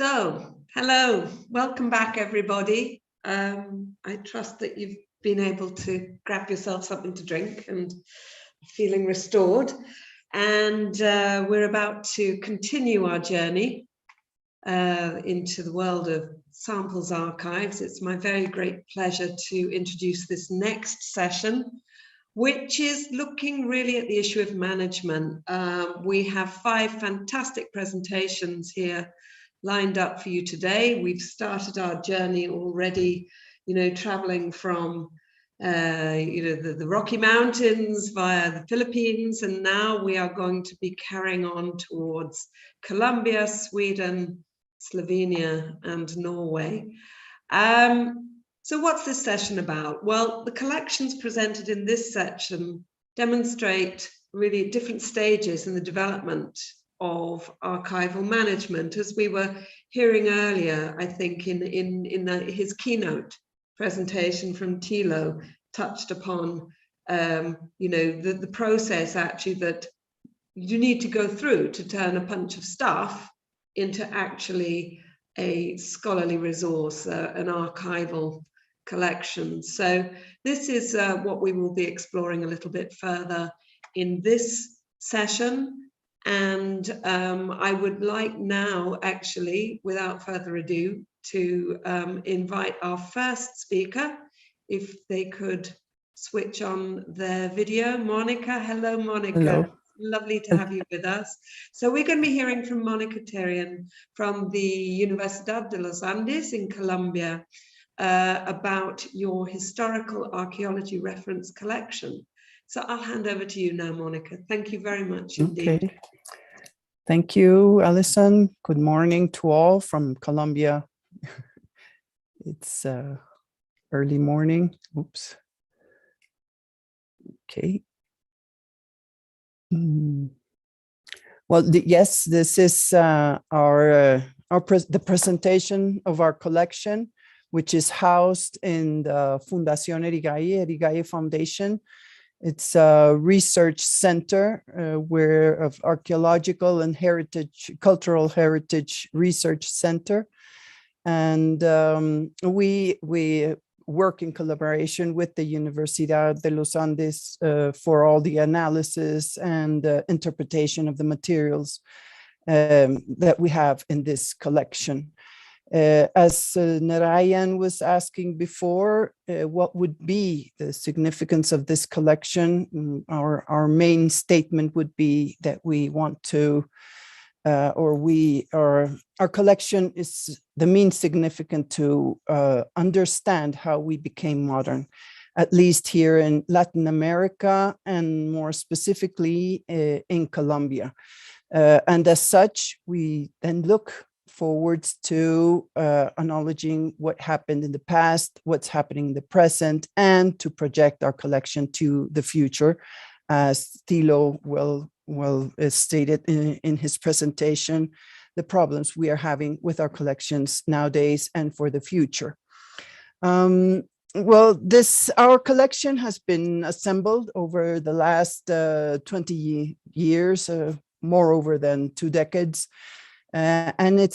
So, hello, welcome back everybody. I trust that you've been able to grab yourself something to drink and feeling restored. And we're about to continue our journey into the world of samples archives. It's my very great pleasure to introduce this next session, which is looking really at the issue of management. We have 5 fantastic presentations here lined up for you today. We've started our journey already, traveling from the Rocky Mountains via the Philippines, and now we are going to be carrying on towards Colombia, Sweden, Slovenia, and Norway. So what's this session about? Well, the collections presented in this section demonstrate really different stages in the development of archival management, as we were hearing earlier. I think in his keynote presentation from Thilo touched upon the process actually that you need to go through to turn a bunch of stuff into actually a scholarly resource, an archival collection. So this is what we will be exploring a little bit further in this session. And I would like now, actually, without further ado, to invite our first speaker, if they could switch on their video. Monica, hello, Monica. Hello. Lovely to have you with us. So we're going to be hearing from Monica Terrian from the Universidad de los Andes in Colombia about your historical archaeology reference collection. So I'll hand over to you now, Monica. Thank you very much indeed. Okay. Thank you, Alison. Good morning to all from Colombia. It's early morning. Oops. Okay. Well, yes, this is the presentation of our collection, which is housed in the Fundación Erigalle Foundation. It's a research center of archaeological and cultural heritage research center. And we work in collaboration with the Universidad de los Andes for all the analysis and interpretation of the materials that we have in this collection. As Narayan was asking before, what would be the significance of this collection? Our main statement would be that we want to, our collection is the means significant to understand how we became modern, at least here in Latin America and more specifically in Colombia. And as such, we then look forwards to acknowledging what happened in the past, what's happening in the present, and to project our collection to the future, as Thilo well stated in his presentation, the problems we are having with our collections nowadays and for the future. Well, our collection has been assembled over the last 20 years, more over than 2 decades. And it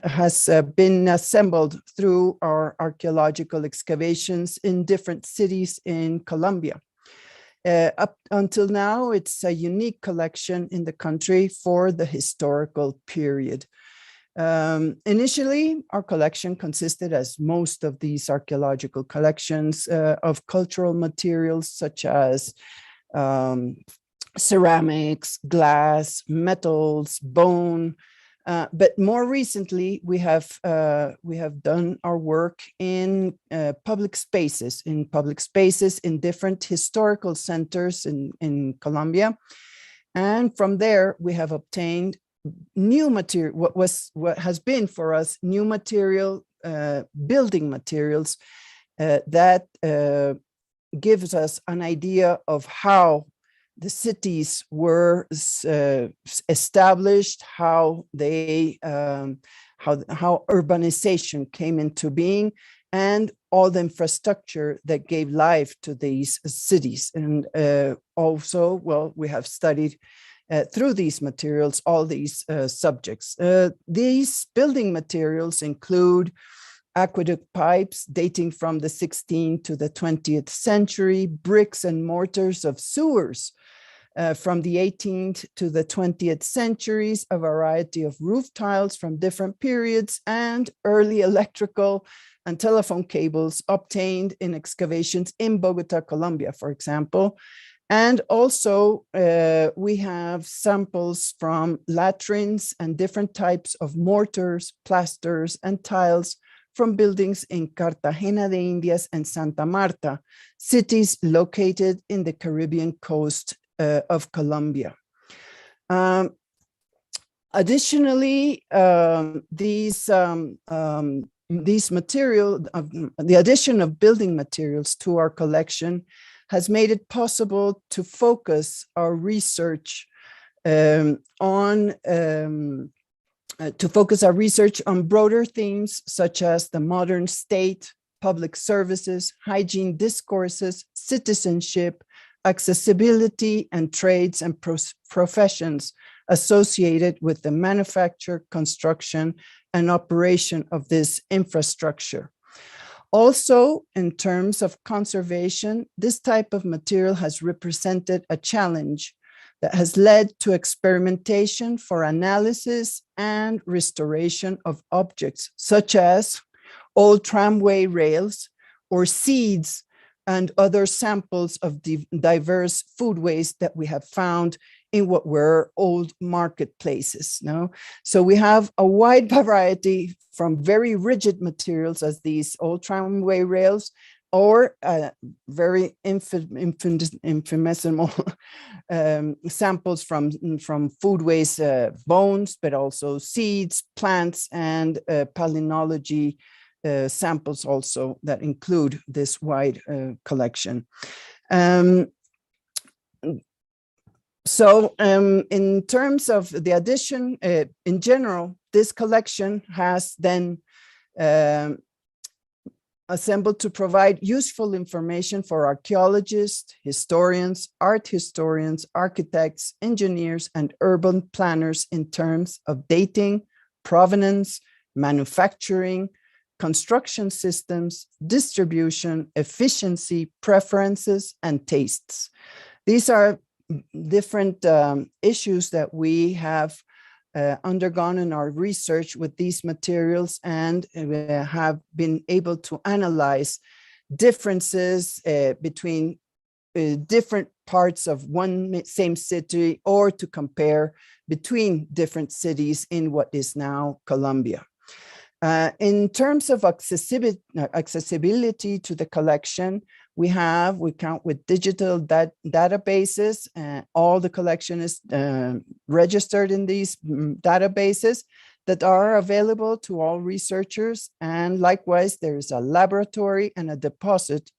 has been assembled through our archaeological excavations in different cities in Colombia. Up until now, it's a unique collection in the country for the historical period. Initially, our collection consisted, as most of these archaeological collections, of cultural materials such as ceramics, glass, metals, bone. But more recently, we have done our work in public spaces in different historical centers in Colombia. And from there, we have obtained new material, what has been for us new material, building materials that gives us an idea of how the cities were established, how urbanization came into being, and all the infrastructure that gave life to these cities. And also, well, we have studied through these materials, all these subjects. These building materials include aqueduct pipes dating from the 16th to the 20th century, bricks and mortars of sewers from the 18th to the 20th centuries, a variety of roof tiles from different periods, and early electrical and telephone cables obtained in excavations in Bogota, Colombia, for example. And also we have samples from latrines and different types of mortars, plasters, and tiles from buildings in Cartagena de Indias and Santa Marta, cities located in the Caribbean coast of Colombia. Additionally, the addition of building materials to our collection has made it possible to focus our research on broader themes such as the modern state, public services, hygiene discourses, citizenship, accessibility, and trades and professions associated with the manufacture, construction, and operation of this infrastructure. Also, in terms of conservation, this type of material has represented a challenge that has led to experimentation for analysis and restoration of objects, such as old tramway rails or seeds and other samples of diverse food waste that we have found in what were old marketplaces. No? So we have a wide variety from very rigid materials as these old tramway rails, or very infinitesimal samples from food waste, bones, but also seeds, plants, and palynology samples also that include this wide collection. So in terms of the addition, in general, this collection has then assembled to provide useful information for archaeologists, historians, art historians, architects, engineers, and urban planners in terms of dating, provenance, manufacturing, construction systems, distribution, efficiency, preferences, and tastes. These are different issues that we have undergone in our research with these materials, and have been able to analyze differences between different parts of one same city, or to compare between different cities in what is now Colombia. In terms of accessibility to the collection, we count with digital databases. All the collection is registered in these databases that are available to all researchers. And likewise, there is a laboratory and a deposit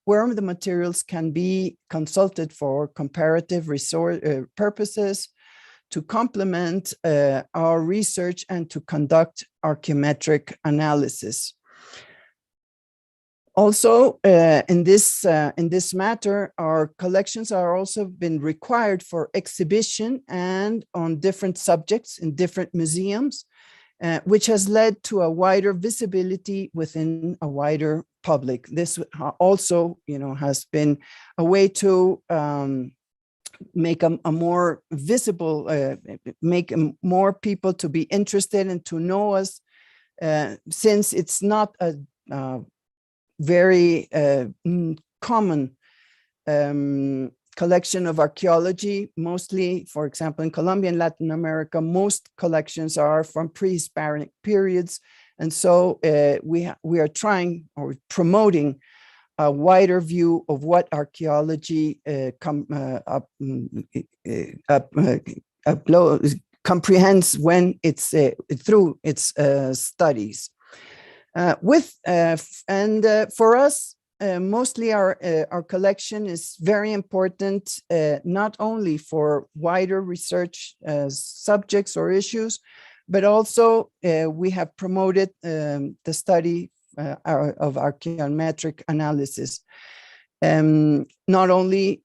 where the materials can be consulted for comparative resource purposes, to complement our research and to conduct archaeometric analysis. Also, in this matter, our collections are also been required for exhibition and on different subjects in different museums, which has led to a wider visibility within a wider public. This also, has been a way to make a more visible, make more people to be interested and to know us, since it's not a very common collection of archaeology. Mostly, for example, in Colombia and Latin America, most collections are from prehispanic periods. And so we are trying or promoting a wider view of what archaeology comprehends when it's through its studies. For us, mostly our collection is very important, not only for wider research subjects or issues, but also we have promoted the study of archaeometric analysis, not only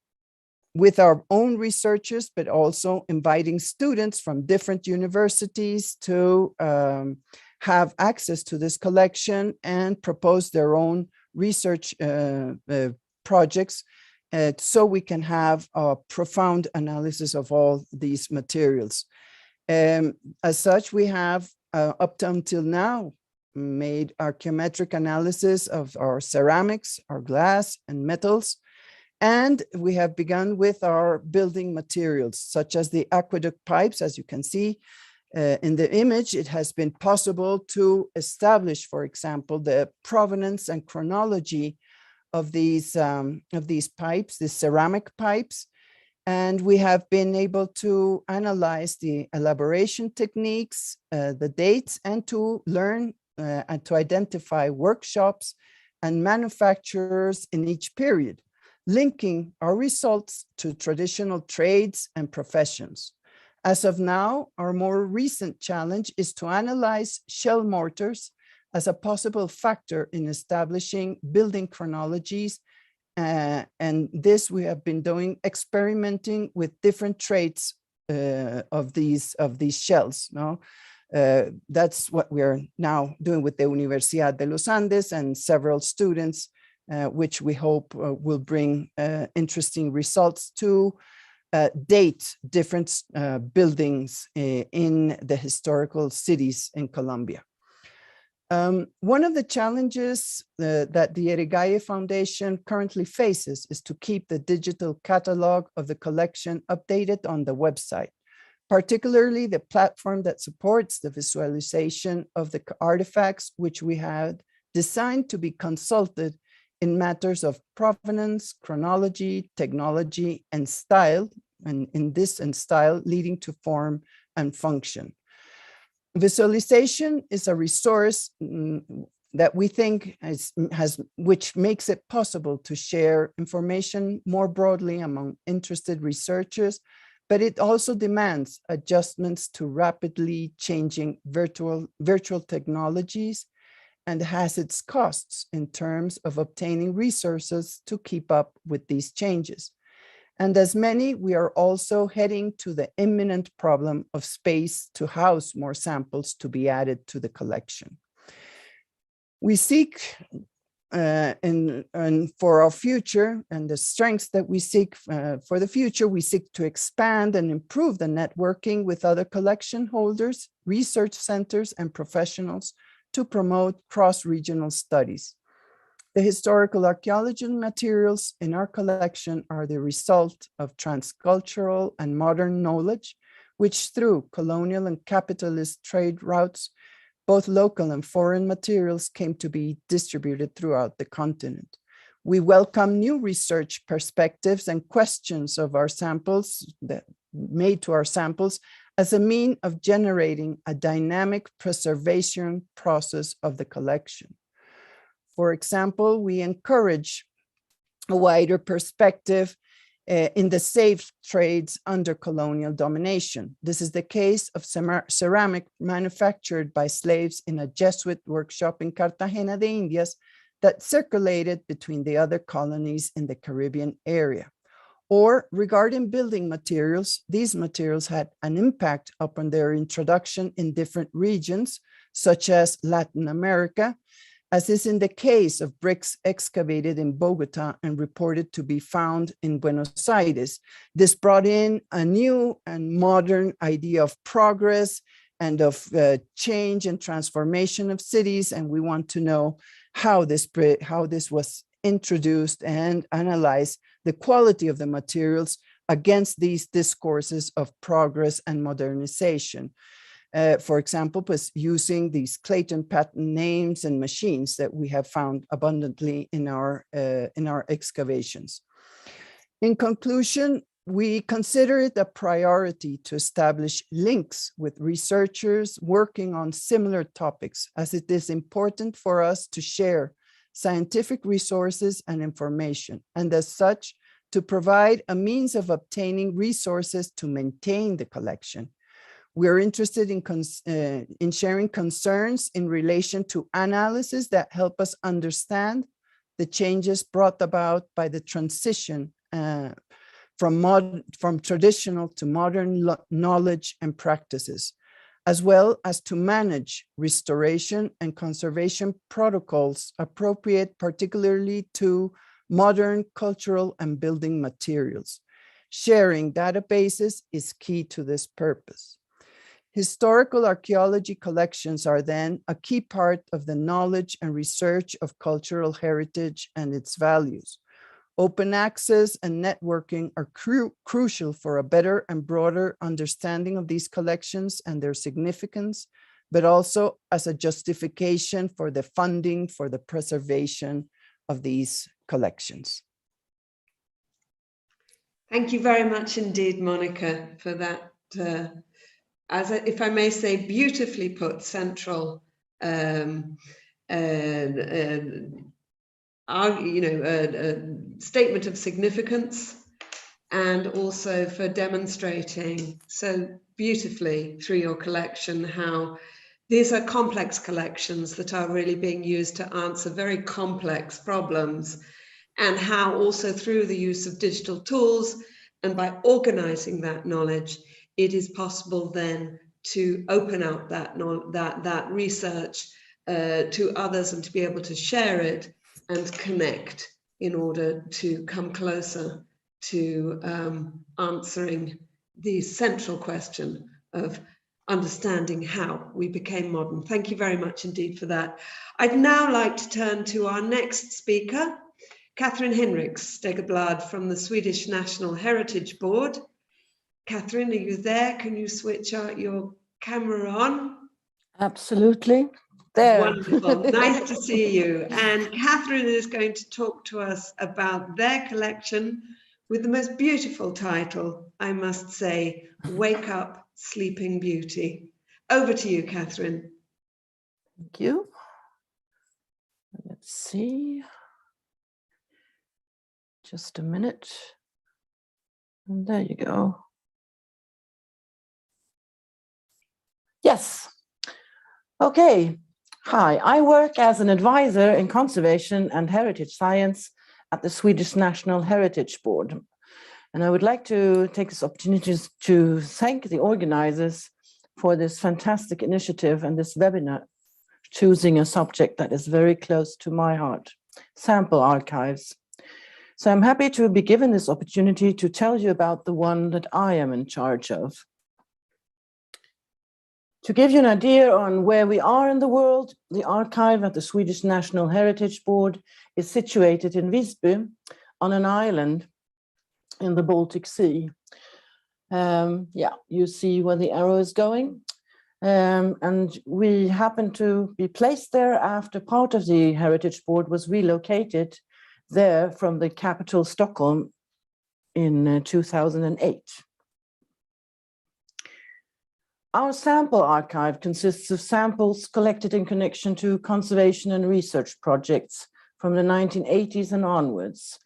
with our own researchers, but also inviting students from different universities to have access to this collection and propose their own research projects, so we can have a profound analysis of all these materials. As such, we have up until now made archaeometric analysis of our ceramics, our glass and metals, and we have begun with our building materials, such as the aqueduct pipes. As you can see in the image, it has been possible to establish, for example, the provenance and chronology of these pipes, the ceramic pipes. And we have been able to analyze the elaboration techniques, the dates, and to learn and to identify workshops and manufacturers in each period, linking our results to traditional trades and professions. As of now, our more recent challenge is to analyze shell mortars as a possible factor in establishing building chronologies. And this we have been doing, experimenting with different traits of these shells. No? That's what we are now doing with the Universidad de los Andes and several students, which we hope will bring interesting results to date different buildings in the historical cities in Colombia. One of the challenges that the Erigalle Foundation currently faces is to keep the digital catalog of the collection updated on the website, particularly the platform that supports the visualization of the artifacts, which we had designed to be consulted in matters of provenance, chronology, technology, and style, and in this and style leading to form and function. Visualization is a resource that we think which makes it possible to share information more broadly among interested researchers, but it also demands adjustments to rapidly changing virtual technologies and has its costs in terms of obtaining resources to keep up with these changes. And as many, we are also heading to the imminent problem of space to house more samples to be added to the collection. We seek, and for our future and the strengths that we seek for the future, we seek to expand and improve the networking with other collection holders, research centers, and professionals to promote cross-regional studies. The historical archaeology materials in our collection are the result of transcultural and modern knowledge, which through colonial and capitalist trade routes, both local and foreign materials came to be distributed throughout the continent. We welcome new research perspectives and questions of our samples made to our samples as a means of generating a dynamic preservation process of the collection. For example, we encourage a wider perspective in the slave trades under colonial domination. This is the case of ceramic manufactured by slaves in a Jesuit workshop in Cartagena de Indias that circulated between the other colonies in the Caribbean area. Or regarding building materials, these materials had an impact upon their introduction in different regions, such as Latin America, as is in the case of bricks excavated in Bogota and reported to be found in Buenos Aires. This brought in a new and modern idea of progress and of change and transformation of cities, and we want to know how this was introduced and analyze the quality of the materials against these discourses of progress and modernization. For example, using these Clayton pattern names and machines that we have found abundantly in our excavations. In conclusion, we consider it a priority to establish links with researchers working on similar topics, as it is important for us to share scientific resources and information, and as such, to provide a means of obtaining resources to maintain the collection. We're interested in sharing concerns in relation to analysis that help us understand the changes brought about by the transition from traditional to modern knowledge and practices, as well as to manage restoration and conservation protocols appropriate particularly to modern cultural and building materials. Sharing databases is key to this purpose. Historical archaeology collections are then a key part of the knowledge and research of cultural heritage and its values. Open access and networking are crucial for a better and broader understanding of these collections and their significance, but also as a justification for the funding for the preservation of these collections. Thank you very much indeed, Monica, for that, if I may say, beautifully put central statement of significance, and also for demonstrating so beautifully through your collection how these are complex collections that are really being used to answer very complex problems, and how also through the use of digital tools and by organizing that knowledge, it is possible then to open up that research to others and to be able to share it and connect in order to come closer to answering the central question of understanding how we became modern. Thank you very much indeed for that. I'd now like to turn to our next speaker, Catherine Hinrichs Stegerblad from the Swedish National Heritage Board. Catherine, are you there? Can you switch your camera on? Absolutely. There. Wonderful. Nice to see you. And Catherine is going to talk to us about their collection with the most beautiful title, I must say, Wake Up, Sleeping Beauty. Over to you, Catherine. Thank you. Let's see. Just a minute. And there you go. Yes. Okay. Hi, I work as an advisor in conservation and heritage science at the Swedish National Heritage Board. And I would like to take this opportunity to thank the organizers for this fantastic initiative and this webinar, choosing a subject that is very close to my heart, sample archives. So I'm happy to be given this opportunity to tell you about the one that I am in charge of. To give you an idea on where we are in the world, the archive at the Swedish National Heritage Board is situated in Visby on an island in the Baltic Sea. You see where the arrow is going. And we happen to be placed there after part of the Heritage Board was relocated there from the capital, Stockholm, in 2008. Our sample archive consists of samples collected in connection to conservation and research projects from the 1980s and onwards.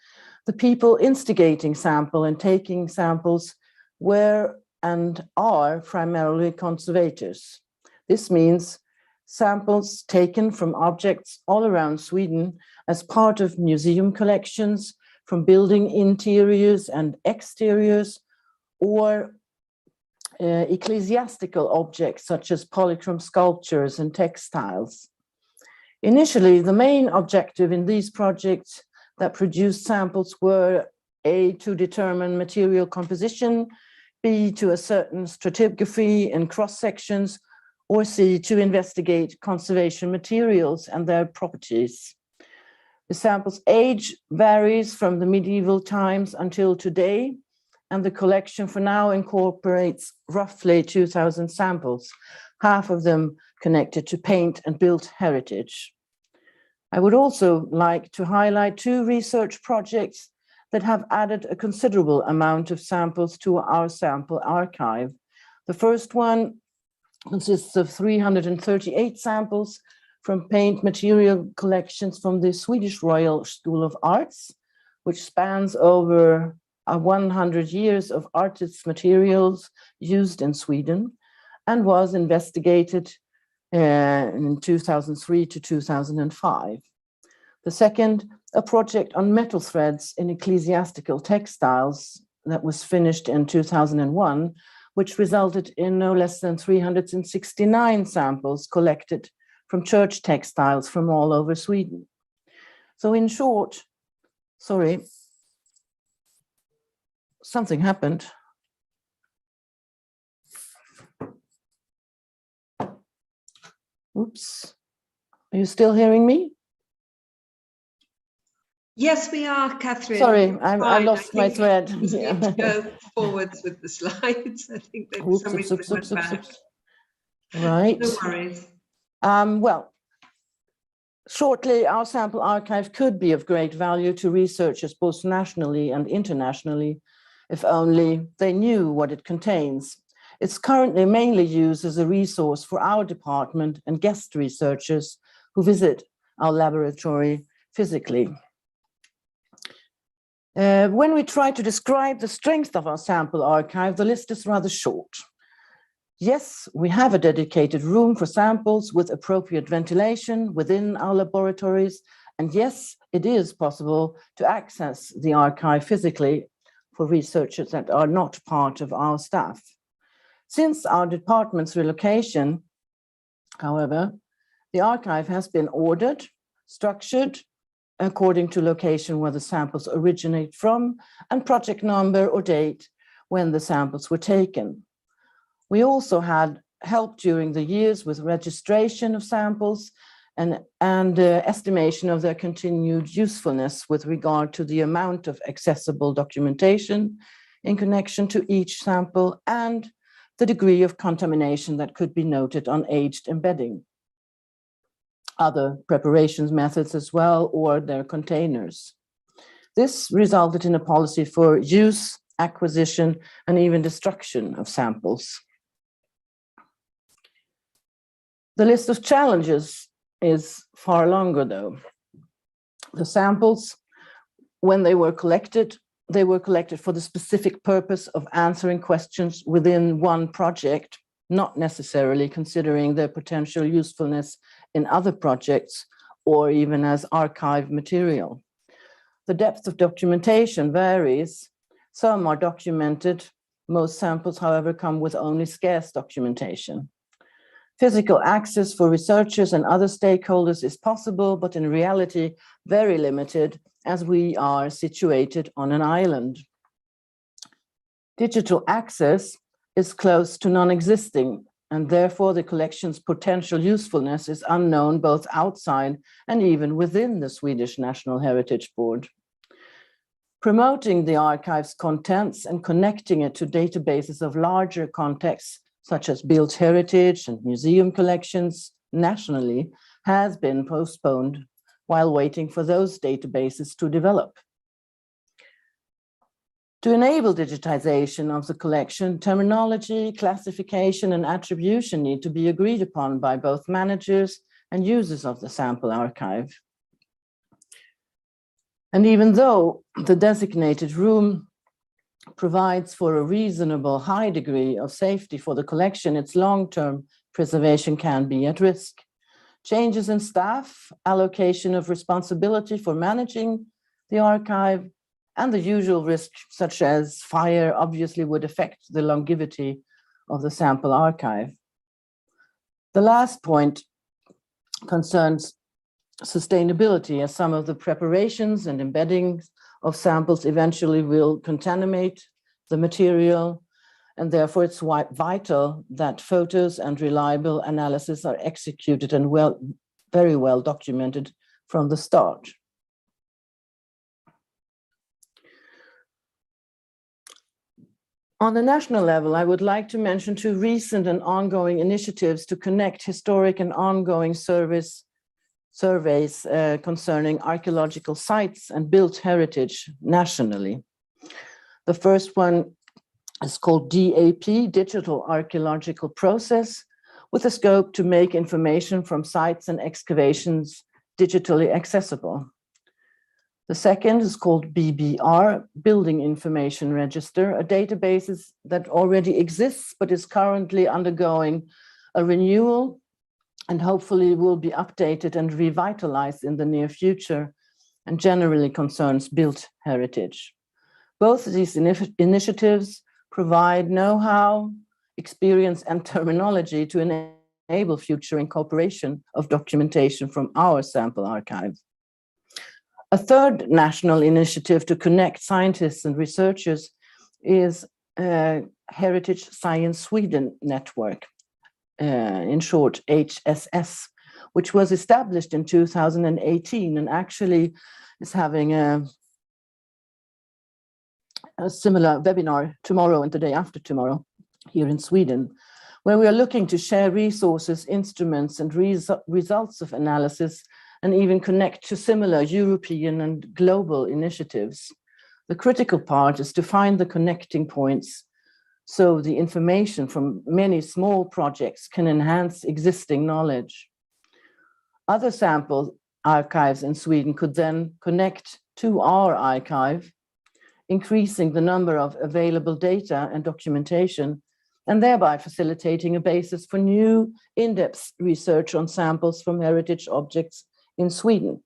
The people instigating sample and taking samples were and are primarily conservators. This means samples taken from objects all around Sweden as part of museum collections, from building interiors and exteriors, or ecclesiastical objects such as polychrome sculptures and textiles. Initially, the main objective in these projects that produced samples were A, to determine material composition, B, to a certain stratigraphy in cross-sections, or C, to investigate conservation materials and their properties. The sample's age varies from the medieval times until today, and the collection for now incorporates roughly 2,000 samples, half of them connected to paint and built heritage. I would also like to highlight 2 research projects that have added a considerable amount of samples to our sample archive. The first one consists of 338 samples from paint material collections from the Swedish Royal School of Arts, which spans over 100 years of artists' materials used in Sweden, and was investigated in 2003 to 2005. The second, a project on metal threads in ecclesiastical textiles that was finished in 2001, which resulted in no less than 369 samples collected from church textiles from all over Sweden. So in short, sorry, something happened. Oops, are you still hearing me? Yes, we are, Catherine. Sorry, I Fine. lost my thread. We just need to go forwards with the slides. I think that for some reason it went back. Right. No worries. Well, shortly, our sample archive could be of great value to researchers both nationally and internationally, if only they knew what it contains. It's currently mainly used as a resource for our department and guest researchers who visit our laboratory physically. When we try to describe the strength of our sample archive, the list is rather short. Yes, we have a dedicated room for samples with appropriate ventilation within our laboratories. And yes, it is possible to access the archive physically for researchers that are not part of our staff. Since our department's relocation, however, the archive has been ordered, structured, according to location where the samples originate from and project number or date when the samples were taken. We also had help during the years with registration of samples and estimation of their continued usefulness with regard to the amount of accessible documentation in connection to each sample and the degree of contamination that could be noted on aged embedding. Other preparations methods as well, or their containers. This resulted in a policy for use, acquisition, and even destruction of samples. The list of challenges is far longer though. The samples, when they were collected for the specific purpose of answering questions within one project, not necessarily considering their potential usefulness in other projects or even as archive material. The depth of documentation varies. Some are documented. Most samples, however, come with only scarce documentation. Physical access for researchers and other stakeholders is possible, but in reality, very limited as we are situated on an island. Digital access is close to non-existing, and therefore the collection's potential usefulness is unknown both outside and even within the Swedish National Heritage Board. Promoting the archive's contents and connecting it to databases of larger contexts, such as built heritage and museum collections nationally, has been postponed while waiting for those databases to develop. To enable digitization of the collection, terminology, classification, and attribution need to be agreed upon by both managers and users of the sample archive. And even though the designated room provides for a reasonable high degree of safety for the collection, its long-term preservation can be at risk. Changes in staff, allocation of responsibility for managing the archive, and the usual risks such as fire obviously would affect the longevity of the sample archive. The last point concerns sustainability, as some of the preparations and embeddings of samples eventually will contaminate the material, and therefore it's vital that photos and reliable analysis are executed and very well documented from the start. On the national level, I would like to mention two recent and ongoing initiatives to connect historic and ongoing surveys concerning archaeological sites and built heritage nationally. The first one is called DAP, Digital Archaeological Process, with a scope to make information from sites and excavations digitally accessible. The second is called BBR, Building Information Register, a database that already exists but is currently undergoing a renewal and hopefully will be updated and revitalized in the near future and generally concerns built heritage. Both these initiatives provide know-how, experience, and terminology to enable future incorporation of documentation from our sample archive. A third national initiative to connect scientists and researchers is Heritage Science Sweden Network, in short, HSS, which was established in 2018 and actually is having a similar webinar tomorrow and the day after tomorrow here in Sweden, where we are looking to share resources, instruments, and results of analysis, and even connect to similar European and global initiatives. The critical part is to find the connecting points so the information from many small projects can enhance existing knowledge. Other sample archives in Sweden could then connect to our archive, increasing the number of available data and documentation, and thereby facilitating a basis for new in-depth research on samples from heritage objects in Sweden.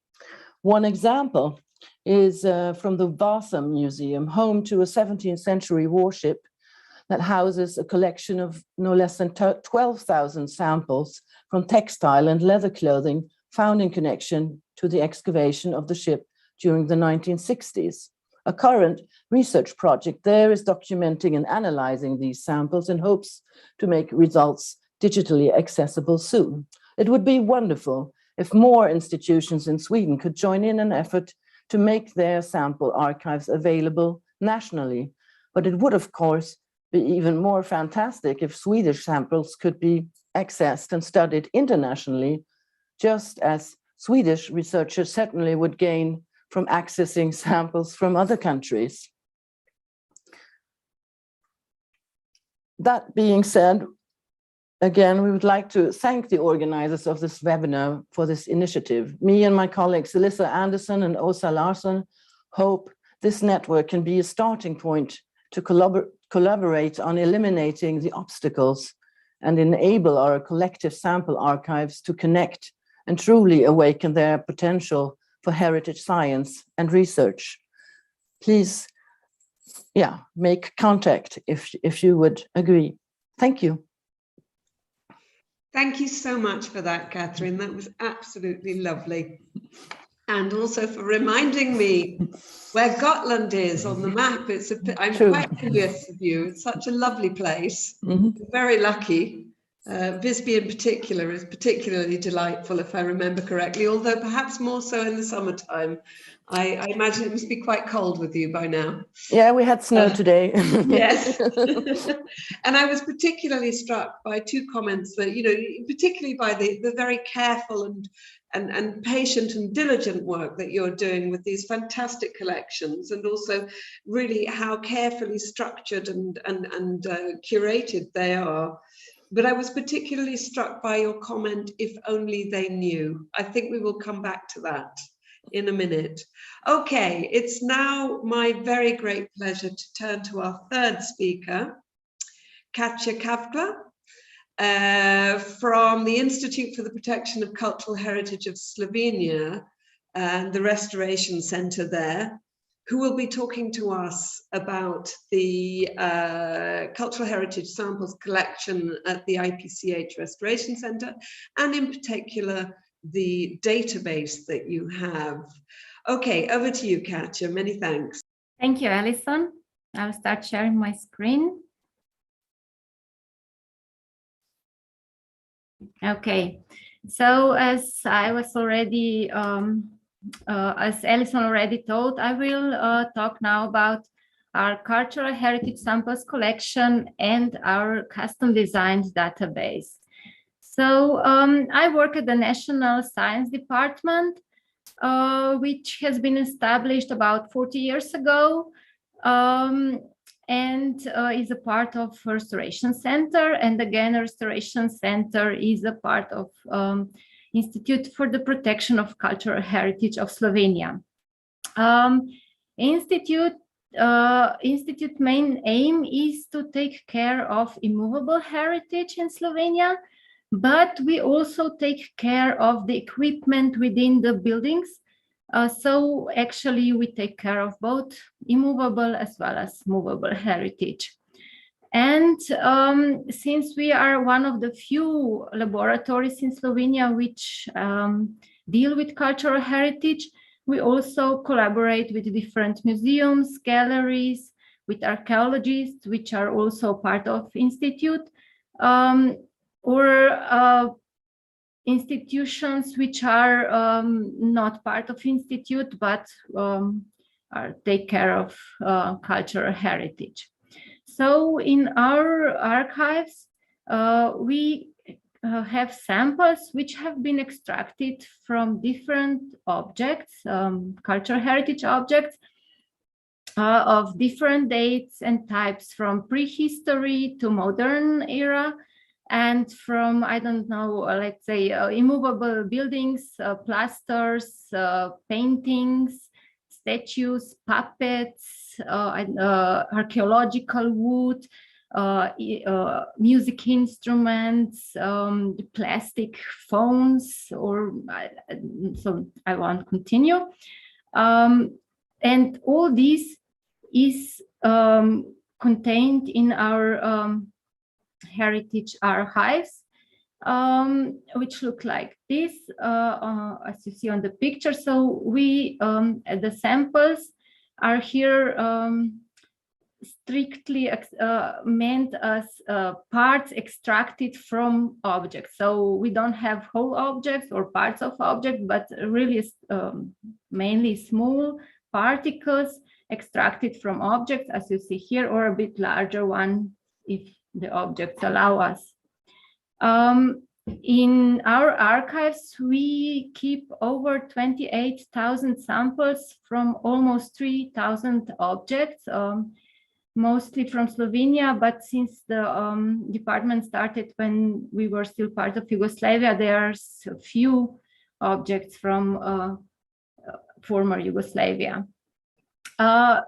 One example is from the Vasa Museum, home to a 17th century warship that houses a collection of no less than 12,000 samples from textile and leather clothing found in connection to the excavation of the ship during the 1960s. A current research project there is documenting and analyzing these samples in hopes to make results digitally accessible soon. It would be wonderful if more institutions in Sweden could join in an effort to make their sample archives available nationally. But it would, of course, be even more fantastic if Swedish samples could be accessed and studied internationally, just as Swedish researchers certainly would gain from accessing samples from other countries. That being said, again, we would like to thank the organizers of this webinar for this initiative. Me and my colleagues, Elissa Andersson and Åsa Larsson, hope this network can be a starting point to collaborate on eliminating the obstacles and enable our collective sample archives to connect and truly awaken their potential for heritage science and research. Please, make contact if you would agree. Thank you. Thank you so much for that, Catherine. That was absolutely lovely. And also for reminding me where Gotland is on the map. I'm quite envious of you. It's such a lovely place. Very lucky. Visby in particular is particularly delightful, if I remember correctly, although perhaps more so in the summertime. I imagine it must be quite cold with you by now. Yeah, we had snow today. Yes. And I was particularly struck by two comments that, particularly by the very careful and patient and diligent work that you're doing with these fantastic collections, and also really how carefully structured and curated they are. But I was particularly struck by your comment, if only they knew. I think we will come back to that in a minute. Okay, it's now my very great pleasure to turn to our third speaker, Katja Kavkla, from the Institute for the Protection of Cultural Heritage of Slovenia and the Restoration Center there, who will be talking to us about the Cultural Heritage Samples collection at the IPCH Restoration Center, and in particular, the database that you have. Okay, over to you, Katja. Many thanks. Thank you, Alison. I'll start sharing my screen. Okay, so as I was already as Alison already told, I will talk now about our Cultural Heritage Samples collection and our custom designed database. So I work at the National Science Department, which has been established about 40 years ago, and is a part of Restoration Center. And again, Restoration Center is a part of Institute for the Protection of Cultural Heritage of Slovenia. Institute main aim is to take care of immovable heritage in Slovenia, but we also take care of the equipment within the buildings So actually we take care of both immovable as well as movable heritage. And since we are one of the few laboratories in Slovenia which deal with cultural heritage, we also collaborate with different museums, galleries, with archaeologists, which are also part of institute, or institutions which are not part of institute, but take care of cultural heritage. So in our archives, we have samples which have been extracted from different objects, cultural heritage objects, of different dates and types, from prehistory to modern era, and from, I don't know, let's say immovable buildings, plasters, paintings, statues, puppets, archaeological wood, music instruments, plastic phones, or so I won't continue. And all this is contained in our heritage archives, which look like this, as you see on the picture. So we, the samples are here strictly meant as parts extracted from objects. So we don't have whole objects or parts of objects, but really mainly small particles extracted from objects, as you see here, or a bit larger one if the objects allow us. In our archives, we keep over 28,000 samples from almost 3,000 objects, mostly from Slovenia, but since the department started when we were still part of Yugoslavia, there's a few objects from former Yugoslavia.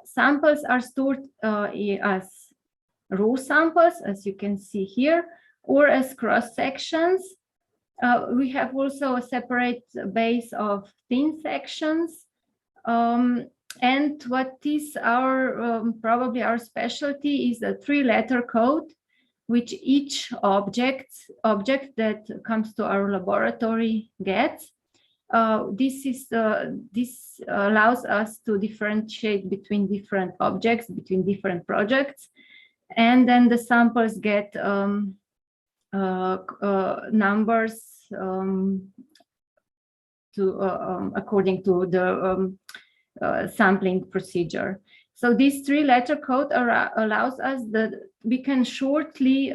Samples are stored as raw samples, as you can see here, or as cross sections. We have also a separate base of thin sections. And what is our probably our specialty is a 3-letter code, which each object that comes to our laboratory gets. This allows us to differentiate between different objects, between different projects, and then the samples get numbers according to the sampling procedure. So this 3-letter code allows us that we can shortly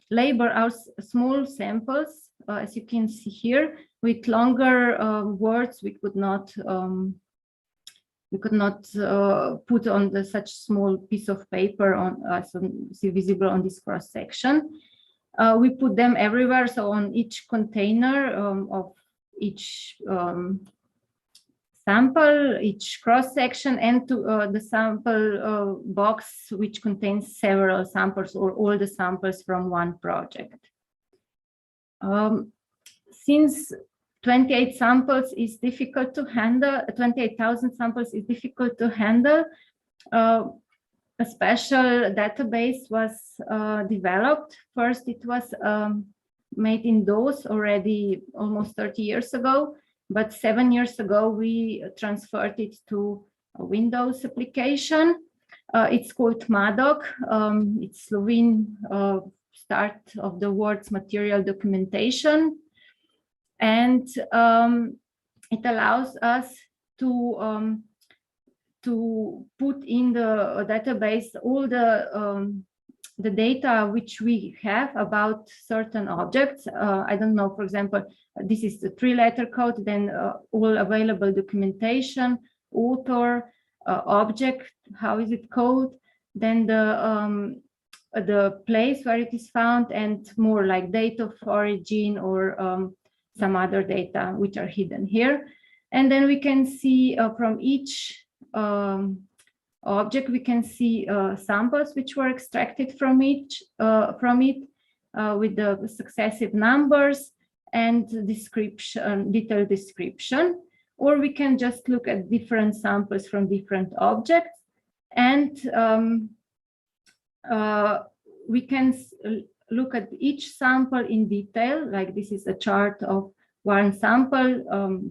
label our small samples, as you can see here, with longer words we could not put on such small piece of paper on visible on this cross section. We put them everywhere, so on each container of each sample, each cross section, and to the sample box, which contains several samples or all the samples from one project. Since 28,000 samples is difficult to handle, a special database was developed. First, it was made in DOS already almost 30 years ago, but 7 years ago, we transferred it to a Windows application. It's called MADOC. It's Slovene start of the words material documentation. And it allows us to put in the database all the data which we have about certain objects. I don't know, for example, this is the 3-letter code, then all available documentation, author, object, how is it called, then the place where it is found, and more like date of origin or some other data which are hidden here. And then we can see from each object, we can see samples which were extracted from it with the successive numbers and description, detailed description. or we can just look at different samples from different objects, and we can look at each sample in detail. Like this is a chart of one sample.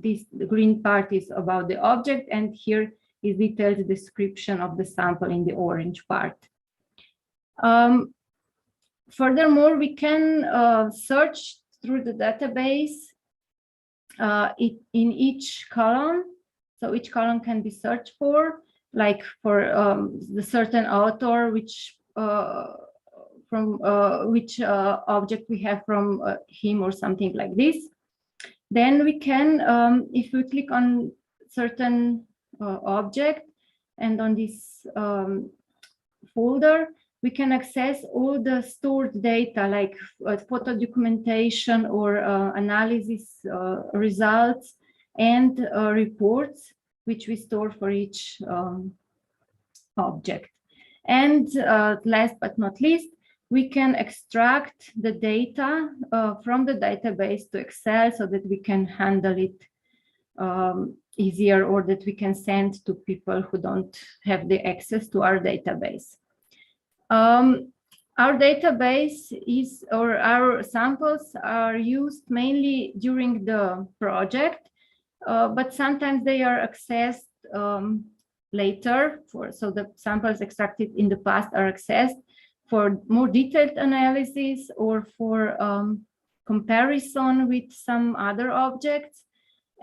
The green part is about the object, and here is detailed description of the sample in the orange part. Furthermore, we can search through the database in each column. So each column can be searched for, like for the certain author, which object we have from him or something like this. Then we can, if we click on certain object and on this folder, we can access all the stored data, like photo documentation or analysis results and reports, which we store for each object. And last but not least, we can extract the data from the database to Excel so that we can handle it easier, or that we can send to people who don't have the access to our database. Our database is, or our samples are used mainly during the project, but sometimes they are accessed later. So the samples extracted in the past are accessed for more detailed analysis or for comparison with some other objects.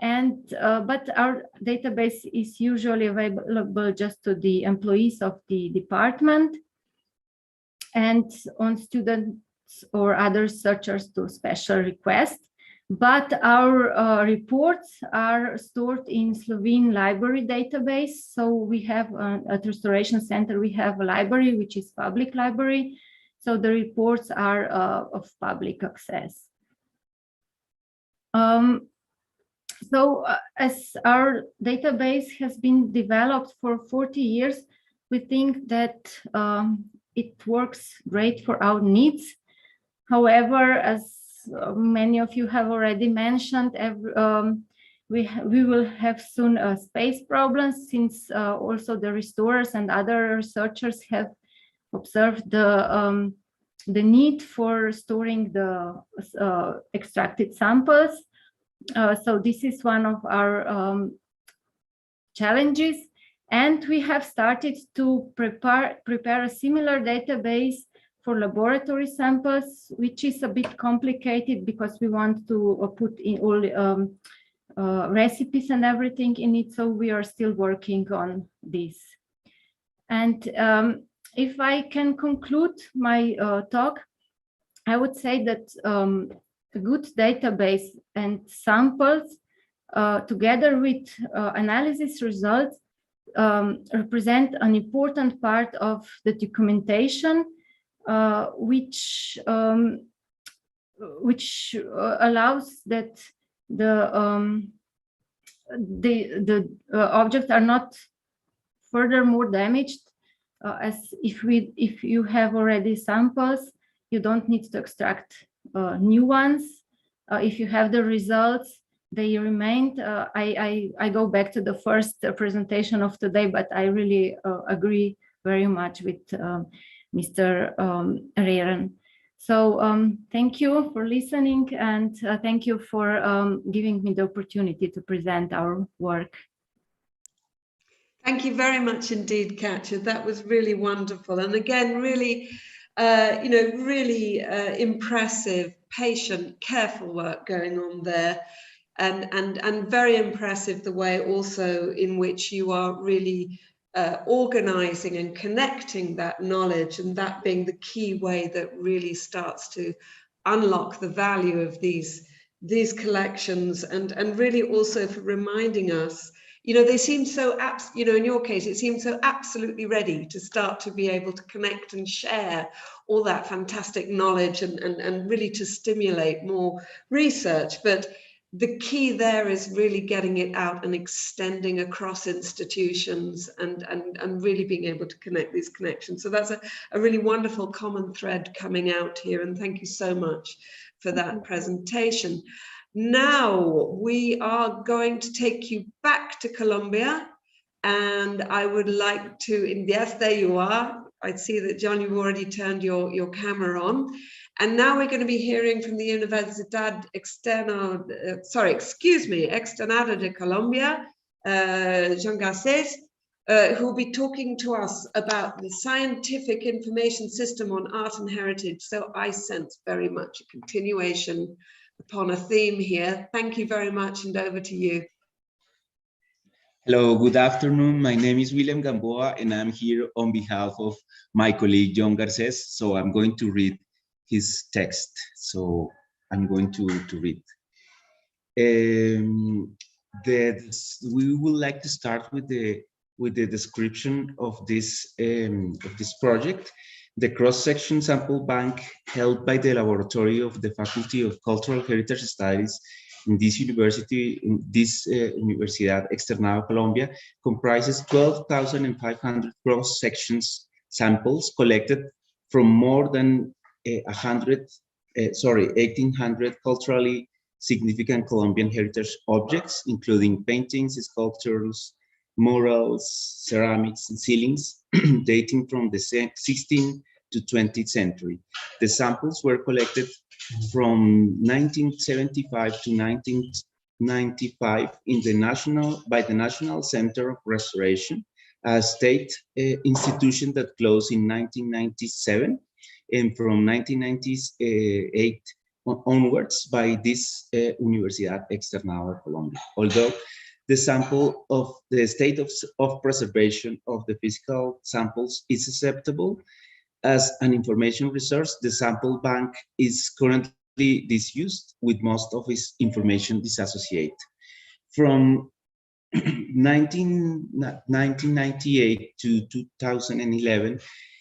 And but our database is usually available just to the employees of the department, and on students or other searchers to special request. But our reports are stored in Slovene library database. So we have at Restoration Center, we have a library, which is public library. So the reports are of public access. As our database has been developed for 40 years, we think that it works great for our needs. However, as many of you have already mentioned, we will have soon space problems, since also the restorers and other researchers have observed the need for storing the extracted samples. So this is one of our challenges. And we have started to prepare a similar database for laboratory samples, which is a bit complicated because we want to put in all recipes and everything in it. So we are still working on this. And if I can conclude my talk, I would say that a good database and samples together with analysis results represent an important part of the documentation, which allows that the objects are not furthermore damaged, as if you have already samples, you don't need to extract new ones. If you have the results, they remained. I go back to the first presentation of today, but I really agree very much with Mr. Rehren. So thank you for listening, and thank you for giving me the opportunity to present our work. Thank you very much indeed, Katja. That was really wonderful. And again, really, really impressive, patient, careful work going on there. And very impressive the way also in which you are really organizing and connecting that knowledge, and that being the key way that really starts to unlock the value of these collections, and really also for reminding us, they seem so, in your case, it seems so absolutely ready to start to be able to connect and share all that fantastic knowledge and really to stimulate more research. But the key there is really getting it out and extending across institutions and really being able to connect these connections. So that's a really wonderful common thread coming out here. And thank you so much for that presentation. Now we are going to take you back to Colombia, and I would like to, yes, there you are. I see that, John, you've already turned your camera on. And now we're going to be hearing from the Externada de Colombia, Jean Garcés, who will be talking to us about the scientific information system on art and heritage. So I sense very much a continuation upon a theme here. Thank you very much, and over to you. Hello, good afternoon. My name is William Gamboa, and I'm here on behalf of my colleague John Garcés. So I'm going to read his text. So I'm going to read. We would like to start with the description of this project. The cross-section sample bank held by the laboratory of the Faculty of Cultural Heritage Studies in this university, Universidad Externada de Colombia, comprises 12,500 cross-sections samples collected from more than 1,800 culturally significant Colombian heritage objects, including paintings, sculptures, murals, ceramics, and ceilings, dating from the 16th to 20th century. The samples were collected from 1975 to 1995 by the National Center of Restoration, a state institution that closed in 1997, and from 1998 onwards by this Universidad Externada de Colombia. Although the sample of the state of preservation of the physical samples is acceptable as an information resource, the sample bank is currently disused, with most of its information disassociated. From 1998 to 2011,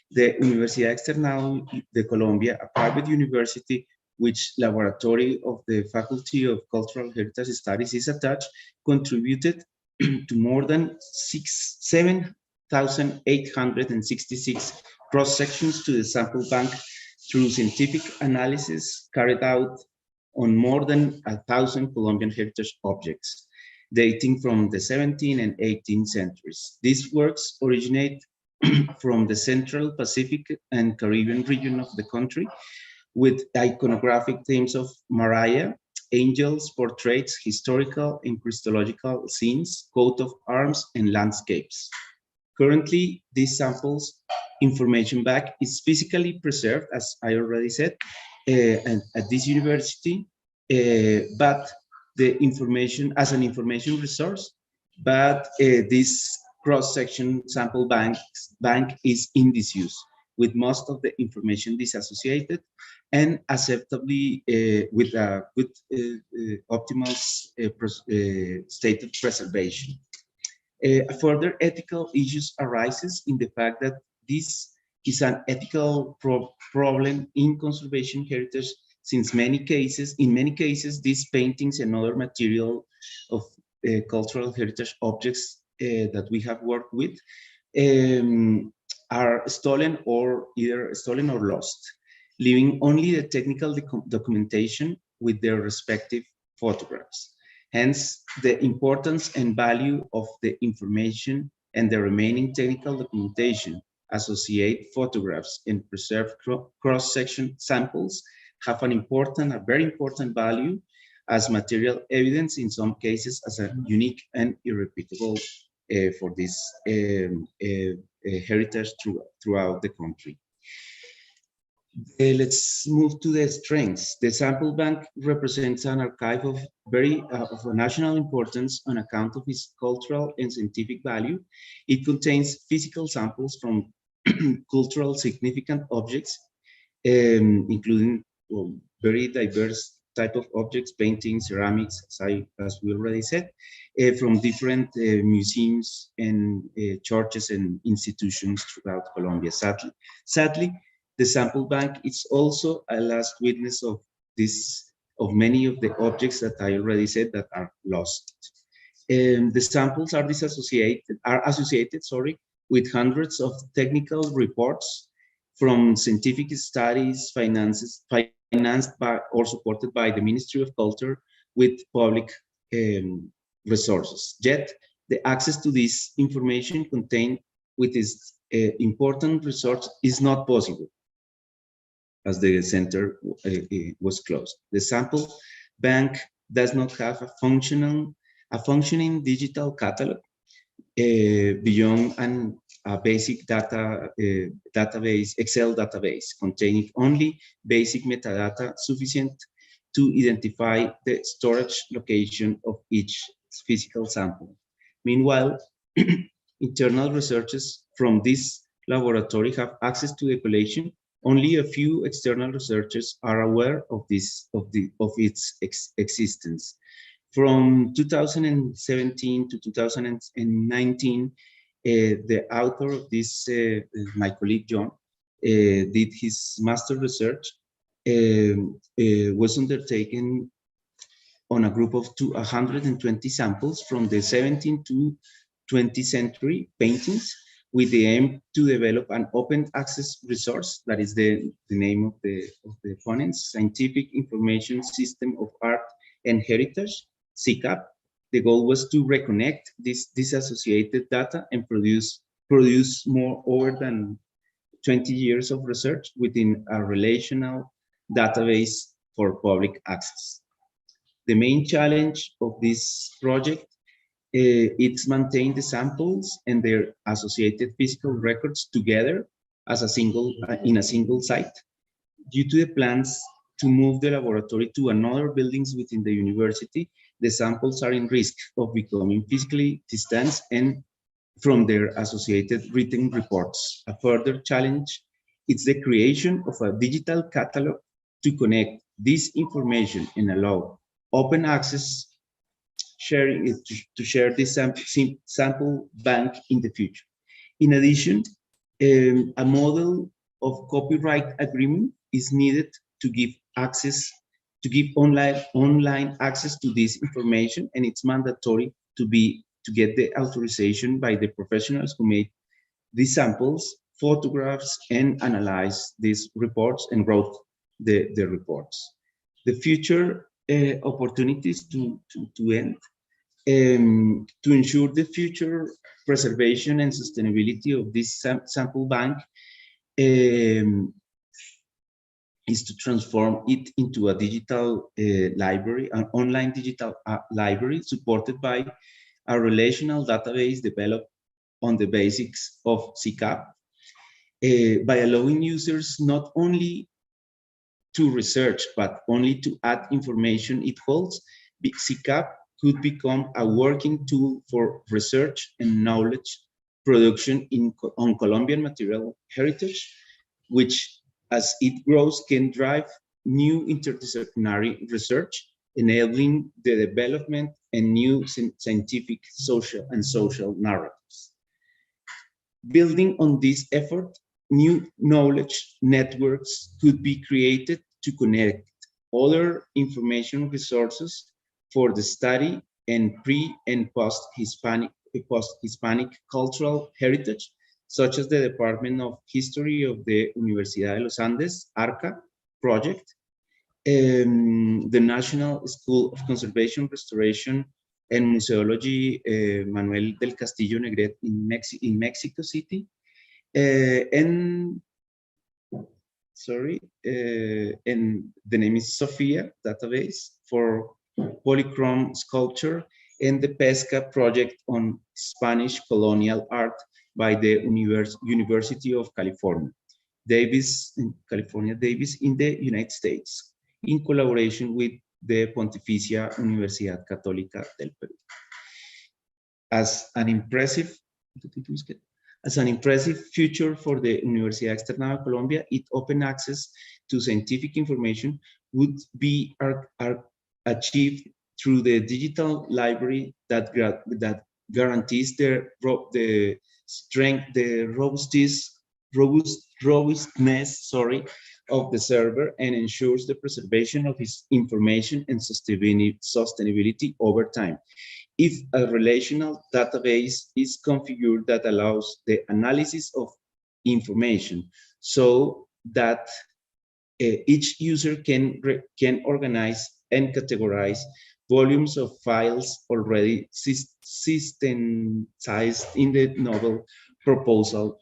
the Universidad Externada de Colombia, a private university which laboratory of the Faculty of Cultural Heritage Studies is attached, contributed to more than 7,866 cross-sections to the sample bank through scientific analysis carried out on more than 1,000 Colombian heritage objects, dating from the 17th and 18th centuries. These works originate from the Central Pacific and Caribbean region of the country, with iconographic themes of Maria, angels, portraits, historical and Christological scenes, coat of arms, and landscapes. Currently, these samples information bank is physically preserved, as I already said, and at this university, but the information as an information resource, but this cross-section sample bank is in disuse, with most of the information disassociated and acceptably with a good optimal state of preservation. Further ethical issues arises in the fact that this is an ethical problem in conservation heritage, since in many cases, these paintings and other material of cultural heritage objects that we have worked with are stolen or lost, leaving only the technical documentation with their respective photographs. Hence, the importance and value of the information and the remaining technical documentation, associate photographs, and preserve cross-section samples have a very important value as material evidence, in some cases as a unique and irrepeatable for this heritage throughout the country. Let's move to the strengths. The sample bank represents an archive of of national importance on account of its cultural and scientific value. It contains physical samples from cultural significant objects, including very diverse type of objects, paintings, ceramics, as we already said, from different museums and churches and institutions throughout Colombia. Sadly, the sample bank is also a last witness of many of the objects that I already said that are lost. The samples are associated with hundreds of technical reports from scientific studies financed by or supported by the Ministry of Culture, with public resources. Yet, the access to this information contained with this important resource is not possible, as the center was closed. The sample bank does not have a functioning digital catalog beyond a basic database, Excel database, containing only basic metadata sufficient to identify the storage location of each physical sample. Meanwhile, internal researchers from this laboratory have access to the collection. Only a few external researchers are aware of its existence. From 2017 to 2019, the author of this, my colleague John, did his master research, was undertaken on a group of 120 samples from the 17th to 20th century paintings, with the aim to develop an open access resource, that is the name of the opponents, Scientific Information System of Art and Heritage, SICAP. The goal was to reconnect this disassociated data and produce more over than 20 years of research within a relational database for public access. The main challenge of this project is maintain the samples and their associated physical records together as a single in a single site. Due to the plans to move the laboratory to another buildings within the university, the samples are in risk of becoming physically distant and from their associated written reports. A further challenge is the creation of a digital catalog to connect this information and allow open access sharing to share this sample bank in the future. In addition, a model of copyright agreement is needed to give online access to this information, and it's mandatory to get the authorization by the professionals who made these samples, photographs, and analyze these reports and wrote the reports. The future opportunities to end, to ensure the future preservation and sustainability of this sample bank is to transform it into a digital library, an online digital library supported by a relational database developed on the basics of SICAP, by allowing users not only to research, but only to add information it holds. SICAP could become a working tool for research and knowledge production on Colombian material heritage, which, as it grows, can drive new interdisciplinary research, enabling the development and new scientific, social narratives. Building on this effort, new knowledge networks could be created to connect other information resources for the study and pre- and post-Hispanic cultural heritage, such as the Department of History of the Universidad de los Andes, ARCA project, the National School of Conservation, Restoration, and Museology, Manuel del Castillo Negret in Mexico City, and the name is Sophia database for polychrome sculpture, and the Pesca project on Spanish colonial art by the University of California, Davis in the United States, in collaboration with the Pontificia Universidad Católica del Perú. As an impressive future for the Universidad Externada de Colombia, its open access to scientific information would be achieved through the digital library that guarantees the robustness of the server and ensures the preservation of its information and sustainability over time. If a relational database is configured that allows the analysis of information so that each user can organize and categorize volumes of files already systematized in the novel proposal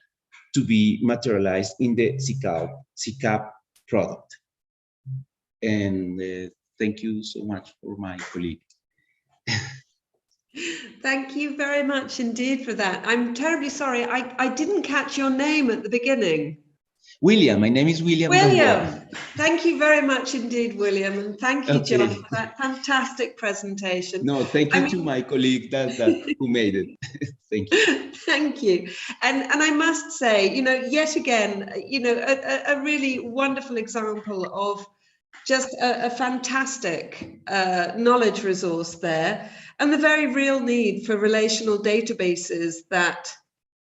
to be materialized in the CCAP product. And thank you so much for my colleague. Thank you very much indeed for that. I'm terribly sorry, I didn't catch your name at the beginning. William, my name is William. William, thank you very much indeed, William, and thank you, Okay. John, for that fantastic presentation. No, thank you to my colleague that who made it. Thank you. Thank you. And I must say, yet again, a really wonderful example of just a fantastic knowledge resource there, and the very real need for relational databases that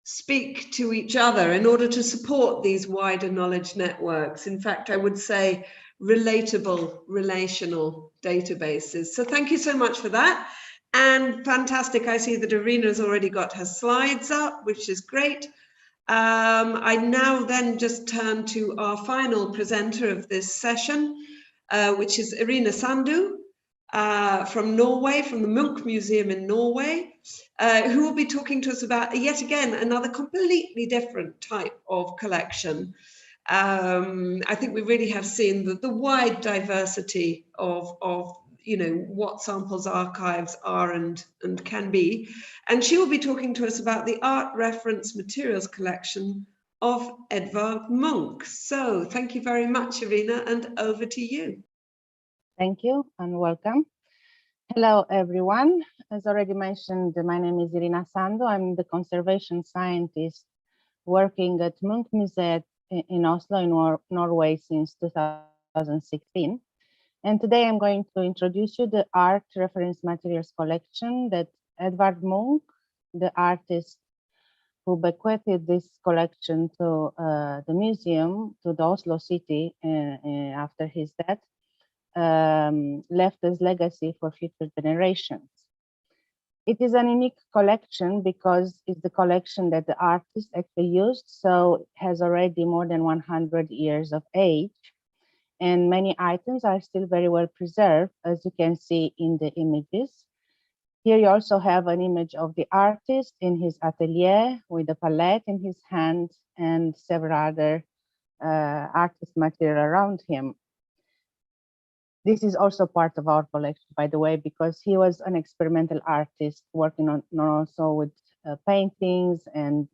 speak to each other in order to support these wider knowledge networks. In fact, I would say relatable relational databases. So thank you so much for that. And fantastic, I see that Irina's already got her slides up, which is great. I now then just turn to our final presenter of this session, which is Irina Sandu from Norway, from the Munch Museum in Norway, who will be talking to us about, yet again, another completely different type of collection. I think we really have seen the wide diversity of what samples archives are and can be. And she will be talking to us about the art reference materials collection of Edvard Munch. So thank you very much, Irina, and over to you. Thank you and welcome. Hello, everyone. As already mentioned, my name is Irina Sandu. I'm the conservation scientist working at Munch Museum in Oslo, in Norway since 2016. And today I'm going to introduce you the art reference materials collection that Edvard Munch, the artist who bequeathed this collection to the museum, to the Oslo city after his death, left as legacy for future generations. It is an unique collection because it's the collection that the artist actually used, so it has already more than 100 years of age, and many items are still very well preserved, as you can see in the images. Here you also have an image of the artist in his atelier with a palette in his hand and several other artist material around him. This is also part of our collection, by the way, because he was an experimental artist working on also with paintings and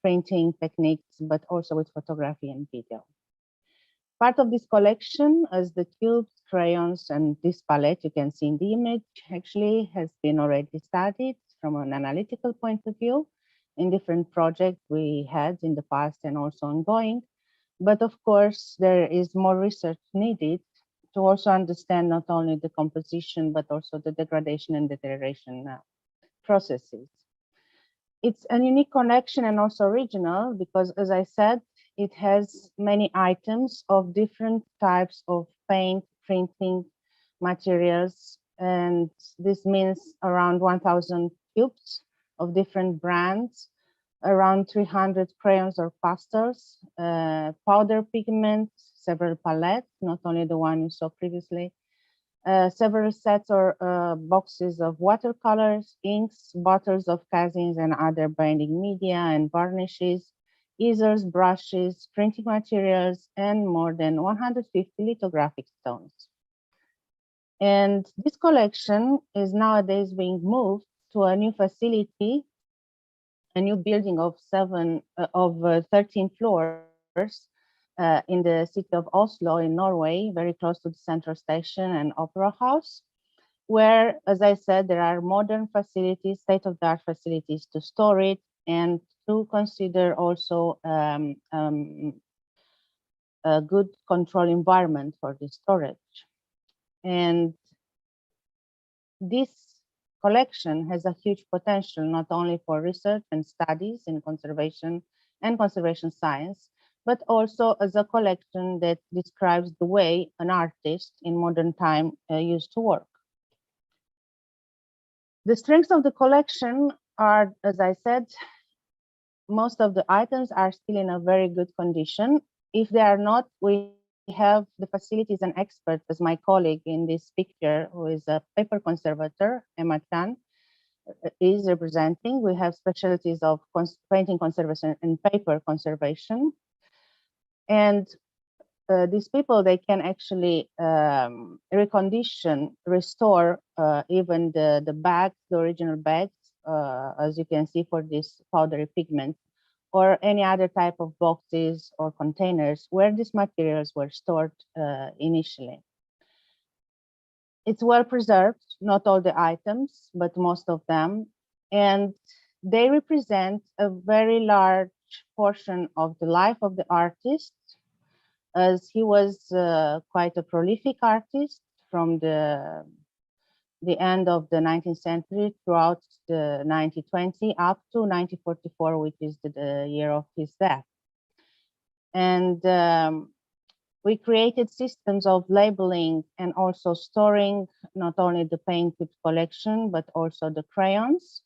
printing techniques, but also with photography and video. Part of this collection, as the tubes, crayons, and this palette you can see in the image, actually has been already studied from an analytical point of view in different projects we had in the past and also ongoing. But of course, there is more research needed to also understand not only the composition, but also the degradation and deterioration processes. It's a unique collection and also original because, as I said, it has many items of different types of paint, printing materials, and this means around 1,000 tubes of different brands, around 300 crayons or pastels, powder pigments, several palettes, not only the one you saw previously, several sets or boxes of watercolors, inks, bottles of casings and other binding media and varnishes, easels, brushes, printing materials, and more than 150 lithographic stones. And this collection is nowadays being moved to a new facility, a new building of 13 floors in the city of Oslo in Norway, very close to the central station and opera house, where, as I said, there are modern facilities, state-of-the-art facilities to store it and to consider also a good control environment for the storage. And this collection has a huge potential, not only for research and studies in conservation and conservation science, but also as a collection that describes the way an artist in modern time used to work. The strengths of the collection are, as I said, most of the items are still in a very good condition. If they are not, we have the facilities and expert as my colleague in this picture, who is a paper conservator, Emma Chan, is representing. We have specialties of painting conservation and paper conservation. And these people, they can actually recondition, restore even the bags, the original bags, as you can see for this powdery pigment, or any other type of boxes or containers where these materials were stored initially. It's well preserved, not all the items, but most of them, and they represent a very large portion of the life of the artist, as he was quite a prolific artist from the end of the 19th century throughout the 1920 up to 1944, which is the year of his death. And we created systems of labeling and also storing not only the paint collection, but also the crayons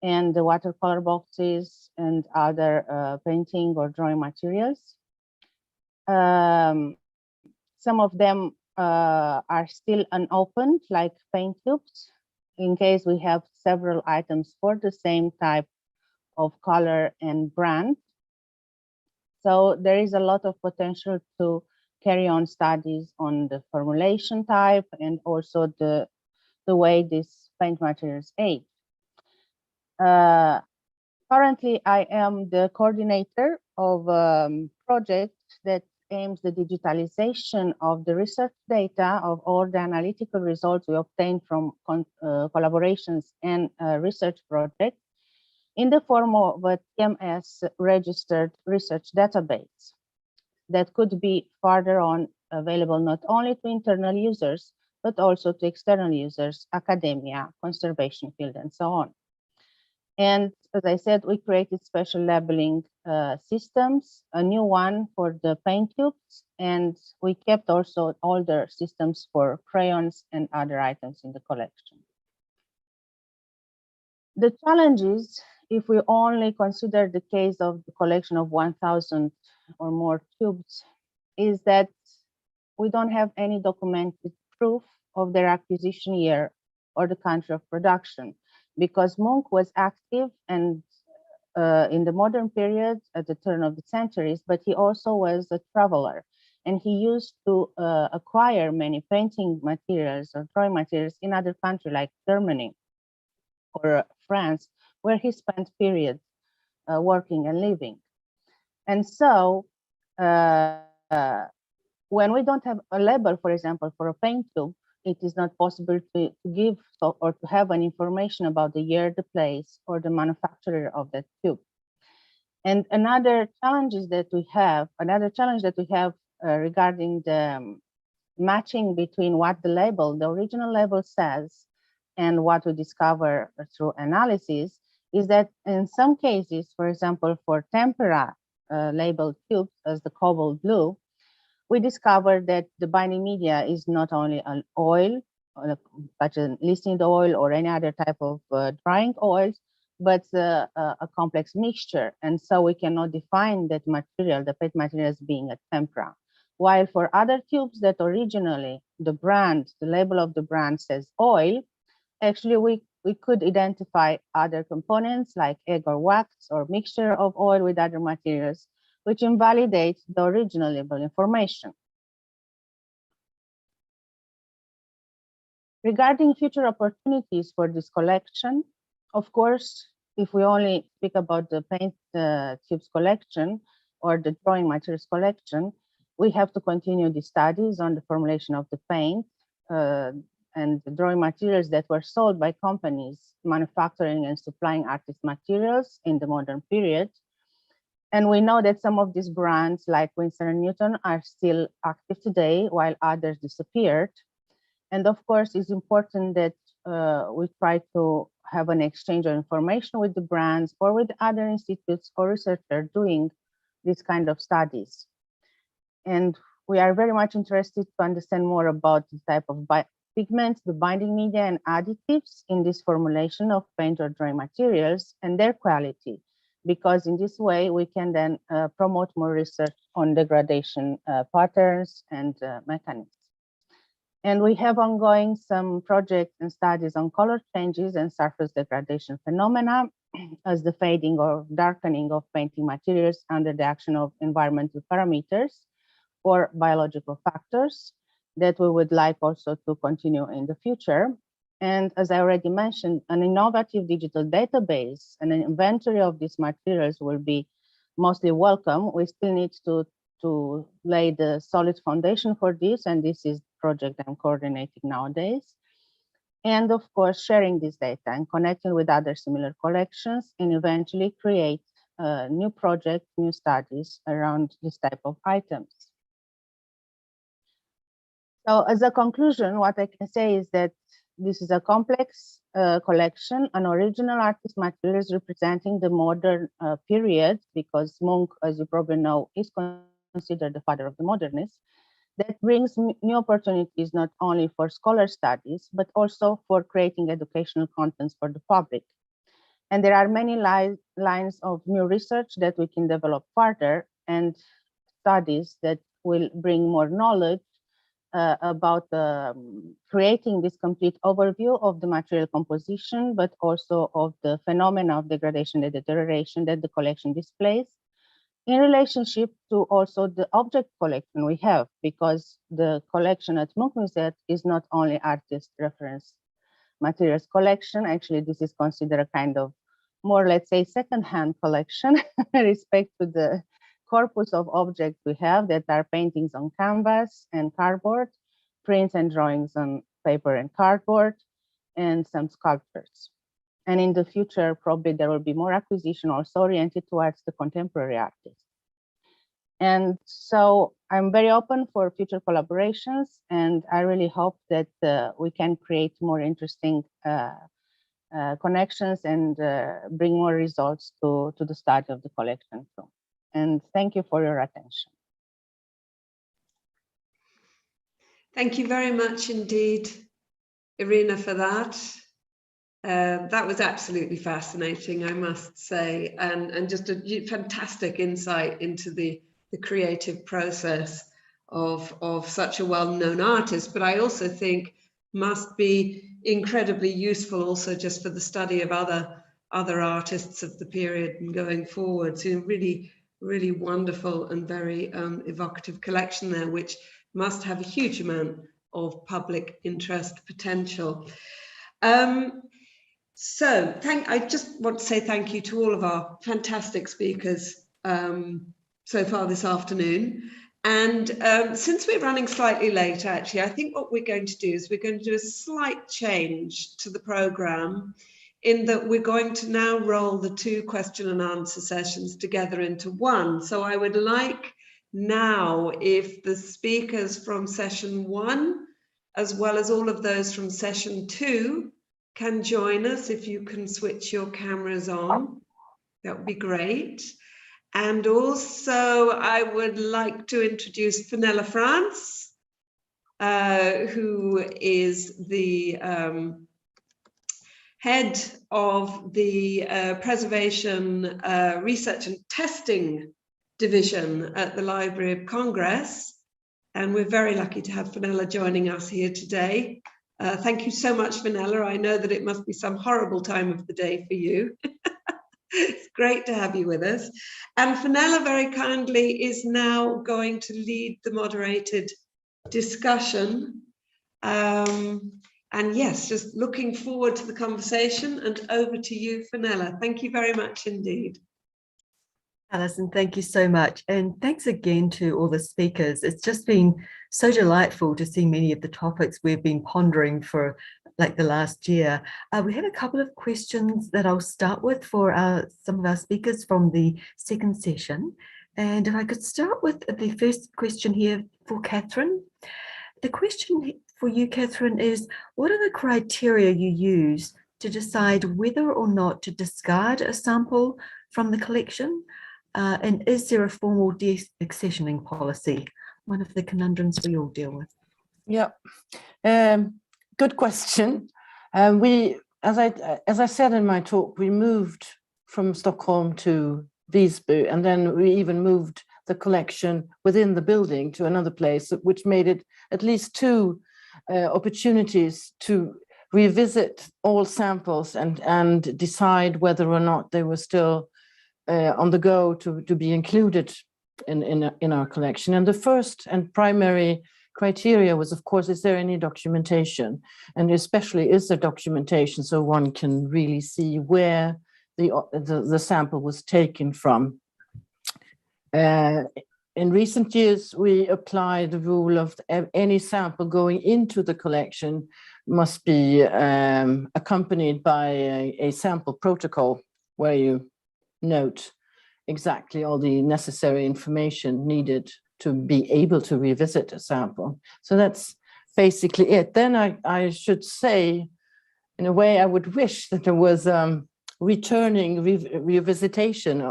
and the watercolor boxes and other painting or drawing materials. Some of them are still unopened, like paint tubes, in case we have several items for the same type of color and brand. So there is a lot of potential to carry on studies on the formulation type and also the way these paint materials age. Currently, I am the coordinator of a project that aims the digitalization of the research data of all the analytical results we obtain from collaborations and research projects in the form of a TMS registered research database that could be further on available not only to internal users, but also to external users, academia, conservation field, and so on. And as I said, we created special labeling systems, a new one for the paint tubes, and we kept also older systems for crayons and other items in the collection. The challenges, if we only consider the case of the collection of 1,000 or more tubes, is that we don't have any documented proof of their acquisition year or the country of production, because Munch was active and in the modern period at the turn of the centuries, but he also was a traveler, and he used to acquire many painting materials or drawing materials in other countries like Germany or France, where he spent periods working and living. And so when we don't have a label, for example, for a paint tube, it is not possible to give or to have an information about the year, the place, or the manufacturer of that tube. And another challenge that we have regarding the matching between what the label, the original label says, and what we discover through analysis is that in some cases, for example, for tempera labeled tubes as the cobalt blue, we discovered that the binding media is not only an oil, such as linseed oil or any other type of drying oils, but a complex mixture. And so we cannot define that material, the paint material, as being a tempera. While for other tubes that originally the label of the brand says oil, actually we could identify other components like egg or wax or mixture of oil with other materials, which invalidates the original label information. Regarding future opportunities for this collection, of course, if we only speak about the paint tubes collection or the drawing materials collection, we have to continue the studies on the formulation of the paint and the drawing materials that were sold by companies manufacturing and supplying artist materials in the modern period. And we know that some of these brands like Winsor & Newton are still active today, while others disappeared. And of course, it's important that we try to have an exchange of information with the brands or with other institutes or researchers doing this kind of studies. And we are very much interested to understand more about the type of pigments, the binding media and additives in this formulation of paint or drawing materials and their quality. because in this way we can then promote more research on degradation patterns and mechanisms. And we have ongoing some projects and studies on color changes and surface degradation phenomena as the fading or darkening of painting materials under the action of environmental parameters or biological factors that we would like also to continue in the future. And as I already mentioned, an innovative digital database and an inventory of these materials will be mostly welcome. We still need to lay the solid foundation for this, and this is the project I'm coordinating nowadays. And of course, sharing this data and connecting with other similar collections and eventually create new projects, new studies around this type of items. So as a conclusion, what I can say is that this is a complex collection, an original artist materials representing the modern period, because Munch, as you probably know, is considered the father of the modernists, that brings new opportunities not only for scholar studies, but also for creating educational contents for the public. And there are many lines of new research that we can develop further and studies that will bring more knowledge about creating this complete overview of the material composition, but also of the phenomena of degradation and deterioration that the collection displays in relationship to also the object collection we have, because the collection at Munch Museum is not only artist reference materials collection. Actually, this is considered a kind of more, let's say, second-hand collection with respect to the corpus of objects we have that are paintings on canvas and cardboard, prints and drawings on paper and cardboard, and some sculptures. And in the future, probably there will be more acquisition also oriented towards the contemporary artists. And so I'm very open for future collaborations, and I really hope that we can create more interesting connections and bring more results to the study of the collection too. And thank you for your attention. Thank you very much indeed, Irina, for that. That was absolutely fascinating, I must say, and just a fantastic insight into the creative process of such a well-known artist. But I also think must be incredibly useful also just for the study of other artists of the period and going forward. So really, really wonderful and very evocative collection there, which must have a huge amount of public interest potential. So I just want to say thank you to all of our fantastic speakers so far this afternoon. And since we're running slightly late, actually, I think what we're going to do is we're going to do a slight change to the programme, in that we're going to now roll the 2 question and answer sessions together into one. So I would like now if the speakers from session 1, as well as all of those from session 2, can join us. If you can switch your cameras on, that would be great. And also I would like to introduce Fenella France, who is the head of the Preservation Research and Testing Division at the Library of Congress. And we're very lucky to have Fenella joining us here today. Thank you so much, Fenella. I know that it must be some horrible time of the day for you. It's great to have you with us. And Fenella very kindly is now going to lead the moderated discussion. And yes, just looking forward to the conversation, and over to you, Fenella. Thank you very much indeed. Alison, thank you so much. And thanks again to all the speakers. It's just been so delightful to see many of the topics we've been pondering for like the last year. We have a couple of questions that I'll start with for some of our speakers from the second session. And if I could start with the first question here for Catherine. The question for you, Catherine, is what are the criteria you use to decide whether or not to discard a sample from the collection? And is there a formal deaccessioning policy? One of the conundrums we all deal with. Yeah, good question. As I said in my talk, we moved from Stockholm to Visby, and then we even moved the collection within the building to another place, which made it at least 2 opportunities to revisit all samples and decide whether or not they were still on the go to be included in our collection. And the first and primary criteria was, of course, is there any documentation? And especially, is there documentation so one can really see where the sample was taken from? In recent years, we apply the rule of any sample going into the collection must be accompanied by a sample protocol where you note exactly all the necessary information needed to be able to revisit a sample. So that's basically it. Then I should say, in a way, I would wish that there was returning revisitation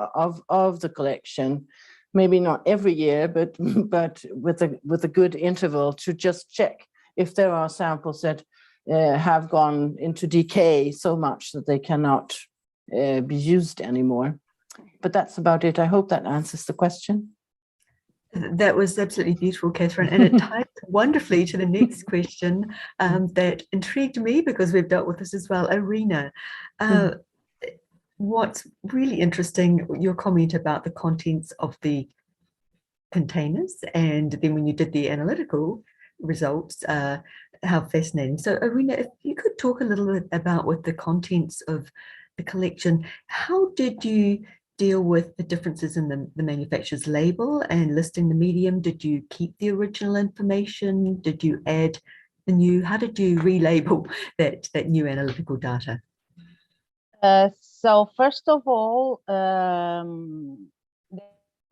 of the collection, maybe not every year, but with a good interval to just check if there are samples that have gone into decay so much that they cannot be used anymore. But that's about it. I hope that answers the question. That was absolutely beautiful, Catherine, and it ties wonderfully to the next question that intrigued me, because we've dealt with this as well. Irina, what's really interesting, your comment about the contents of the containers, and then when you did the analytical results, how fascinating. So Irina, if you could talk a little bit about with the contents of the collection, how did you deal with the differences in the manufacturer's label and listing the medium? Did you keep the original information? Did you add the new? How did you relabel that new analytical data? So first of all, there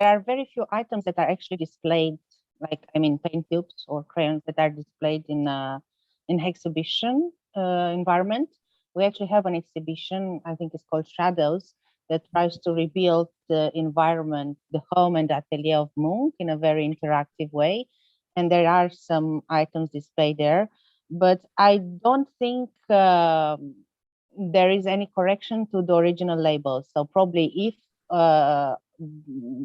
are very few items that are actually displayed, like paint tubes or crayons that are displayed in exhibition environment. We actually have an exhibition, I think it's called Shadows, that tries to rebuild the environment, the home and the atelier of Munch in a very interactive way. And there are some items displayed there, but I don't think there is any correction to the original label. So probably if,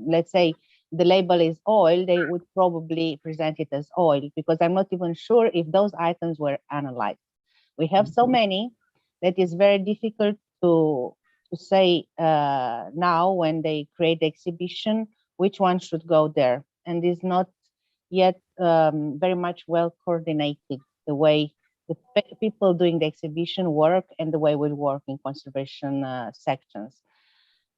let's say, the label is oil, they would probably present it as oil, because I'm not even sure if those items were analyzed. We have so many that is very difficult to say now when they create the exhibition which one should go there, and is not yet very much well coordinated, the way the people doing the exhibition work and the way we work in conservation sections.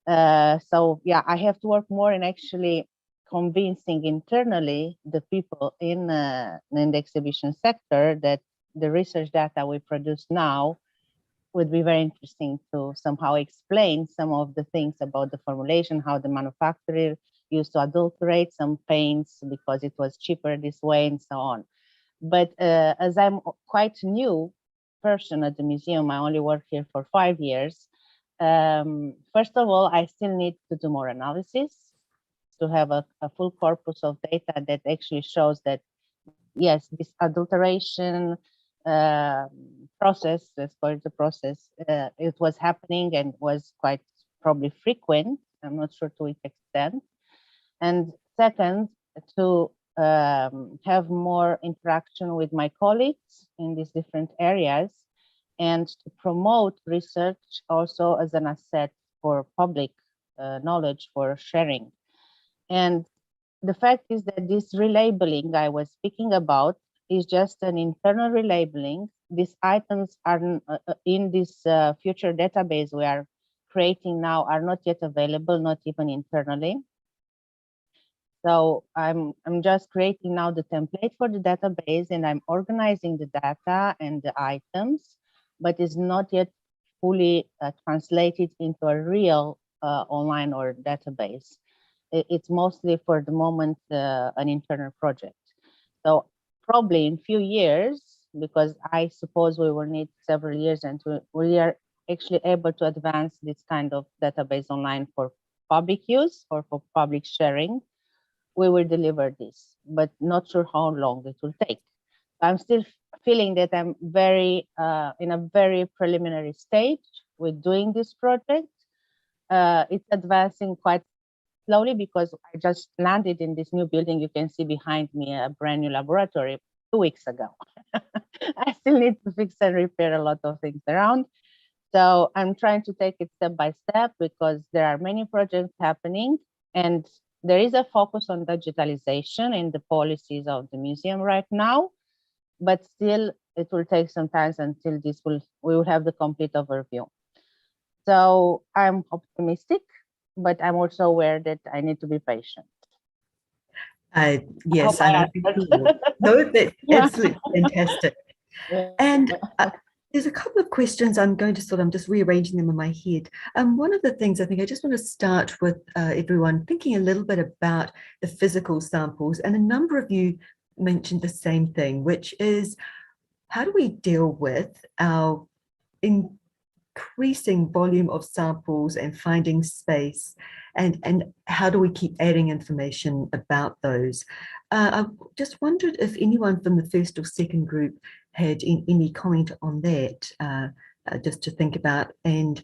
So yeah, I have to work more in actually convincing internally the people in the exhibition sector that the research data we produce now would be very interesting to somehow explain some of the things about the formulation, how the manufacturer used to adulterate some paints because it was cheaper this way and so on. But as I'm quite new person at the museum, I only work here for 5 years. First of all, I still need to do more analysis to have a full corpus of data that actually shows that, yes, this adulteration process, let's call it the process, it was happening and was quite probably frequent. I'm not sure to which extent. And second, to have more interaction with my colleagues in these different areas, and to promote research also as an asset for public knowledge, for sharing. And the fact is that this relabeling I was speaking about is just an internal relabeling. These items are in this future database we are creating now are not yet available, not even internally. So I'm just creating now the template for the database, and I'm organizing the data and the items, but it's not yet fully translated into a real online or database. It's mostly for the moment an internal project. So probably in few years, because I suppose we will need several years, and we are actually able to advance this kind of database online for public use or for public sharing, we will deliver this, but not sure how long it will take. I'm still feeling that I'm very in a very preliminary stage with doing this project. It's advancing quite slowly because I just landed in this new building. You can see behind me a brand new laboratory 2 weeks ago. I still need to fix and repair a lot of things around. So I'm trying to take it step by step because there are many projects happening and there is a focus on digitalization in the policies of the museum right now, but still it will take some time until we will have the complete overview. So I'm optimistic, but I'm also aware that I need to be patient. Yes, I and no, that's Yeah. absolutely fantastic. And there's a couple of questions I'm just rearranging them in my head. One of the things I think I just want to start with everyone thinking a little bit about the physical samples, and a number of you mentioned the same thing, which is how do we deal with our increasing volume of samples and finding space, and how do we keep adding information about those? I just wondered if anyone from the first or second group had any comment on that, just to think about. And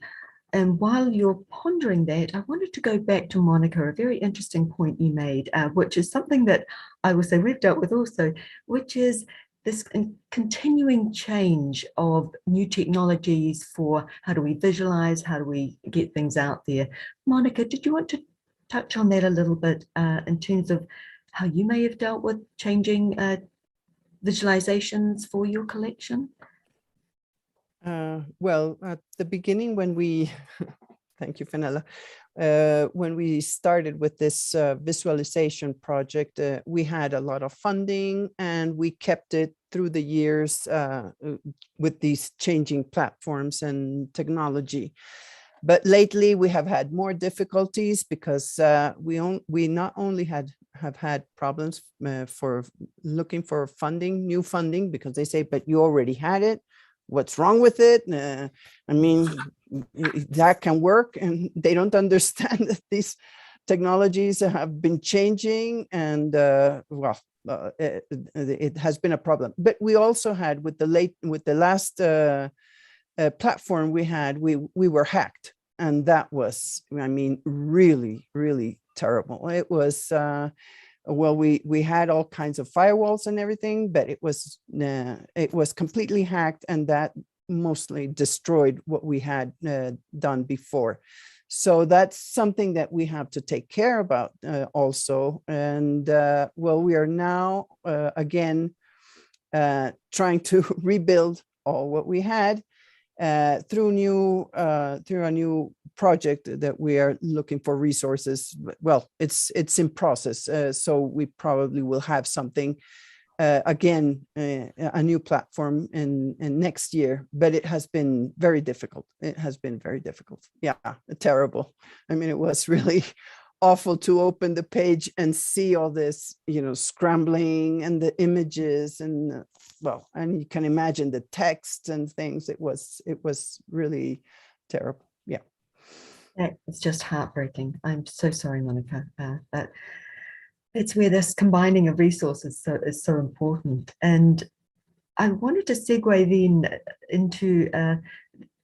while you're pondering that, I wanted to go back to Monica, a very interesting point you made, which is something that I will say we've dealt with also, which is this continuing change of new technologies for how do we visualize, how do we get things out there. Monica, did you want to touch on that a little bit in terms of how you may have dealt with changing visualizations for your collection? Well, at the beginning when we, thank you, Fenella, when we started with this visualization project, we had a lot of funding and we kept it through the years with these changing platforms and technology. But lately we have had more difficulties because we not only have had problems for looking for funding, new funding, because they say, but you already had it. What's wrong with it? I mean, that can work, and they don't understand that these technologies have been changing, and it has been a problem. But we also had with the last platform we had, we were hacked, and that was, I mean, really, really terrible. It was. Well, we had all kinds of firewalls and everything, but it was completely hacked, and that mostly destroyed what we had done before. So that's something that we have to take care about also. And well, we are now again trying to rebuild all what we had through a new project that we are looking for resources. Well, it's in process, so we probably will have something again, a new platform in next year. But it has been very difficult. It has been very difficult. Yeah, terrible. I mean, it was really awful to open the page and see all this, scrambling and the images and well, and you can imagine the text and things. It was really terrible. Yeah. It's just heartbreaking. I'm so sorry, Monica, but it's where this combining of resources is so important. And I wanted to segue then into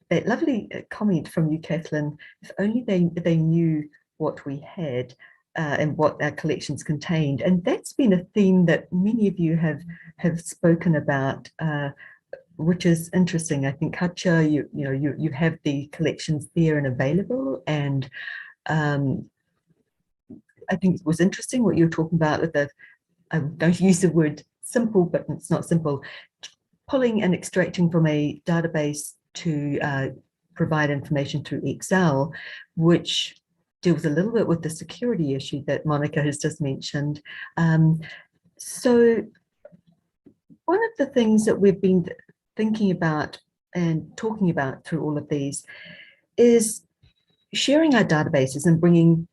that lovely comment from you, Kathleen. If only they knew what we had and what our collections contained. And that's been a theme that many of you have spoken about, which is interesting. I think Katja, you have the collections there and available, and I think it was interesting what you were talking about with the, I'm going to use the word simple, but it's not simple, pulling and extracting from a database to provide information through Excel, which deals a little bit with the security issue that Monica has just mentioned. So one of the things that we've been thinking about and talking about through all of these is sharing our databases and bringing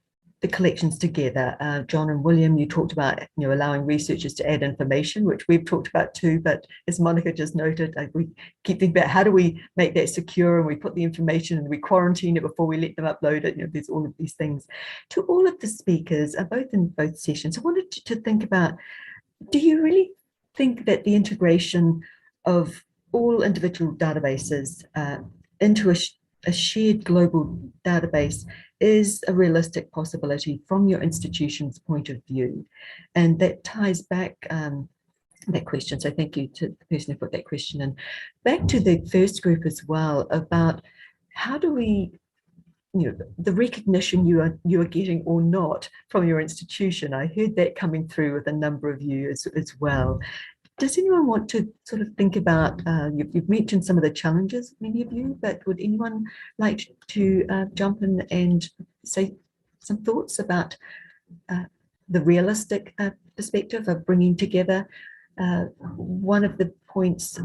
the collections together. John and William, you talked about allowing researchers to add information, which we've talked about too, but as Monica just noted, we keep thinking about how do we make that secure, and we put the information and we quarantine it before we let them upload it. There's all of these things. To all of the speakers, both in both sessions, I wanted to think about, do you really think that the integration of all individual databases into a shared global database is a realistic possibility from your institution's point of view? And that ties back that question. So thank you to the person who put that question in. Back to the first group as well, about how do we, the recognition you are getting or not from your institution. I heard that coming through with a number of you as well. Does anyone want to sort of think about, you've mentioned some of the challenges, many of you, but would anyone like to jump in and say some thoughts about the realistic perspective of bringing together? One of the points a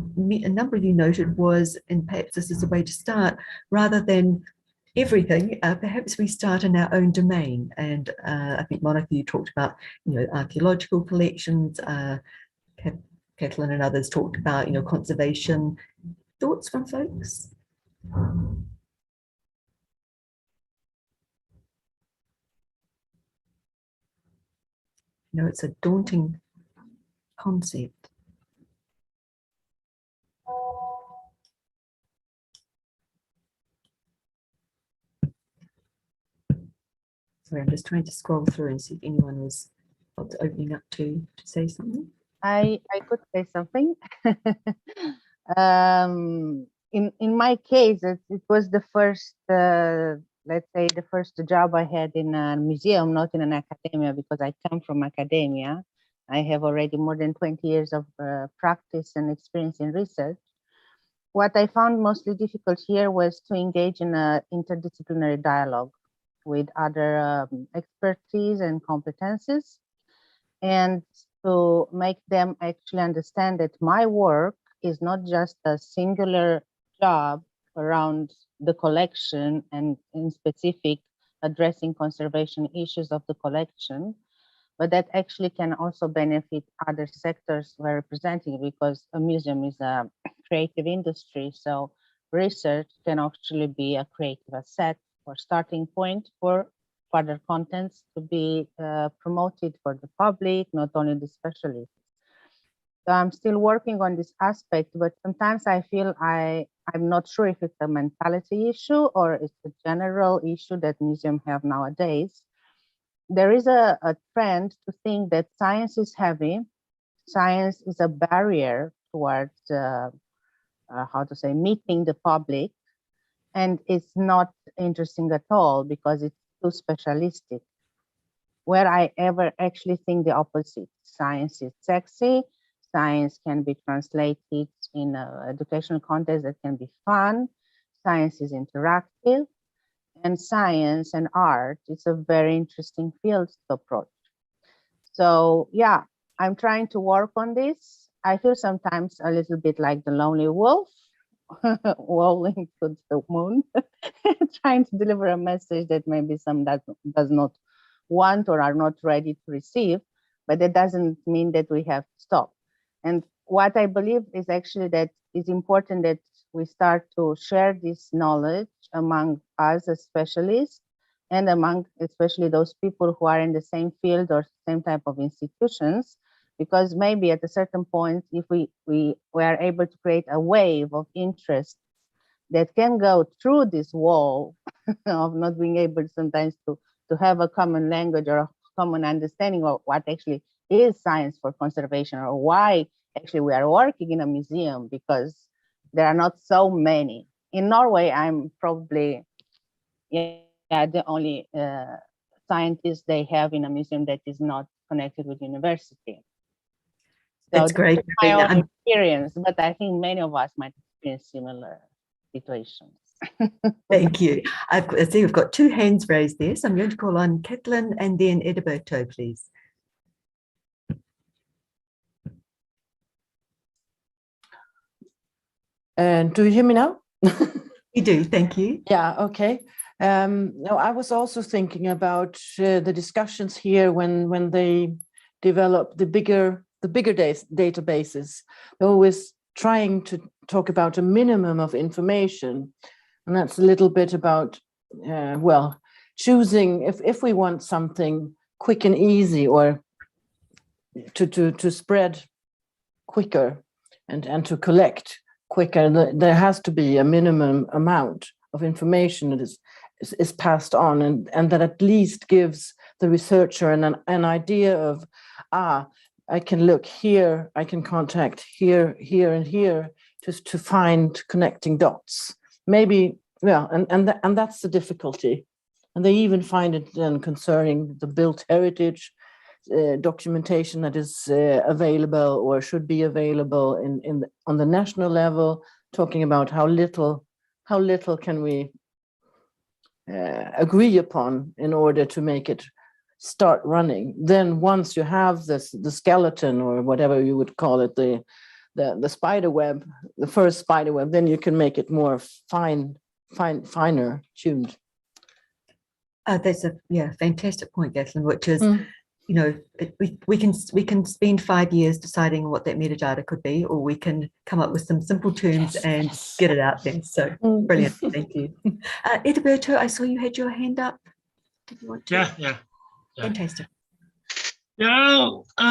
number of you noted was, and perhaps this is a way to start, rather than everything, perhaps we start in our own domain. And I think Monica, you talked about, archaeological collections, Kathleen and others talked about, conservation. Thoughts from folks? It's a daunting concept. Sorry, I'm just trying to scroll through and see if anyone was opening up to say something. I could say something. In my case, it was the first, let's say, the first job I had in a museum, not in an academia, because I come from academia. I have already more than 20 years of practice and experience in research. What I found mostly difficult here was to engage in an interdisciplinary dialogue with other expertise and competences, and to make them actually understand that my work is not just a singular job around the collection and in specific addressing conservation issues of the collection, but that actually can also benefit other sectors we're representing, because a museum is a creative industry. So research can actually be a creative asset or starting point for further contents to be promoted for the public, not only the specialists. So I'm still working on this aspect, but sometimes I feel I'm not sure if it's a mentality issue or it's a general issue that museums have nowadays. There is a trend to think that science is heavy, science is a barrier towards, meeting the public, and it's not interesting at all because it's too specialistic. Where I ever actually think the opposite. Science is sexy, science can be translated in an educational context that can be fun, science is interactive, and science and art is a very interesting field to approach. So yeah, I'm trying to work on this. I feel sometimes a little bit like the lonely wolf rolling to the moon, trying to deliver a message that maybe some does not want or are not ready to receive, but that doesn't mean that we have to stop. And what I believe is actually that it's important that we start to share this knowledge among us as specialists and among especially those people who are in the same field or same type of institutions, because maybe at a certain point, if we are able to create a wave of interest that can go through this wall of not being able sometimes to have a common language or a common understanding of what actually is science for conservation, or why actually we are working in a museum, because there are not so many. In Norway, I'm probably the only scientist they have in a museum that is not connected with university. So that's great. My own experience, but I think many of us might experience similar situations. Thank you. I see we've got two hands raised there, so I'm going to call on Kathleen and then Edberto, please. And do you hear me now? You do, thank you. Yeah, okay. No, I was also thinking about the discussions here when they develop the bigger databases. They're always trying to talk about a minimum of information, and that's a little bit about choosing if we want something quick and easy, or to spread quicker and to collect quicker. There has to be a minimum amount of information that is is passed on, and that at least gives the researcher an idea of, I can look here, I can contact here, here, and here, just to find connecting dots. Maybe, yeah, and that's the difficulty. And they even find it then concerning the built heritage documentation that is available or should be available on the national level, talking about how little can we agree upon in order to make it start running. Then once you have the skeleton, or whatever you would call it, the spider web, the first spider web, then you can make it more finer tuned. That's a fantastic point, Gatlin, which is, you know, we can spend 5 years deciding what that metadata could be, or we can come up with some simple terms and get it out there. So brilliant, thank you. Edberto, I saw you had your hand up. Did you want to? Yeah. Fantastic. Yeah,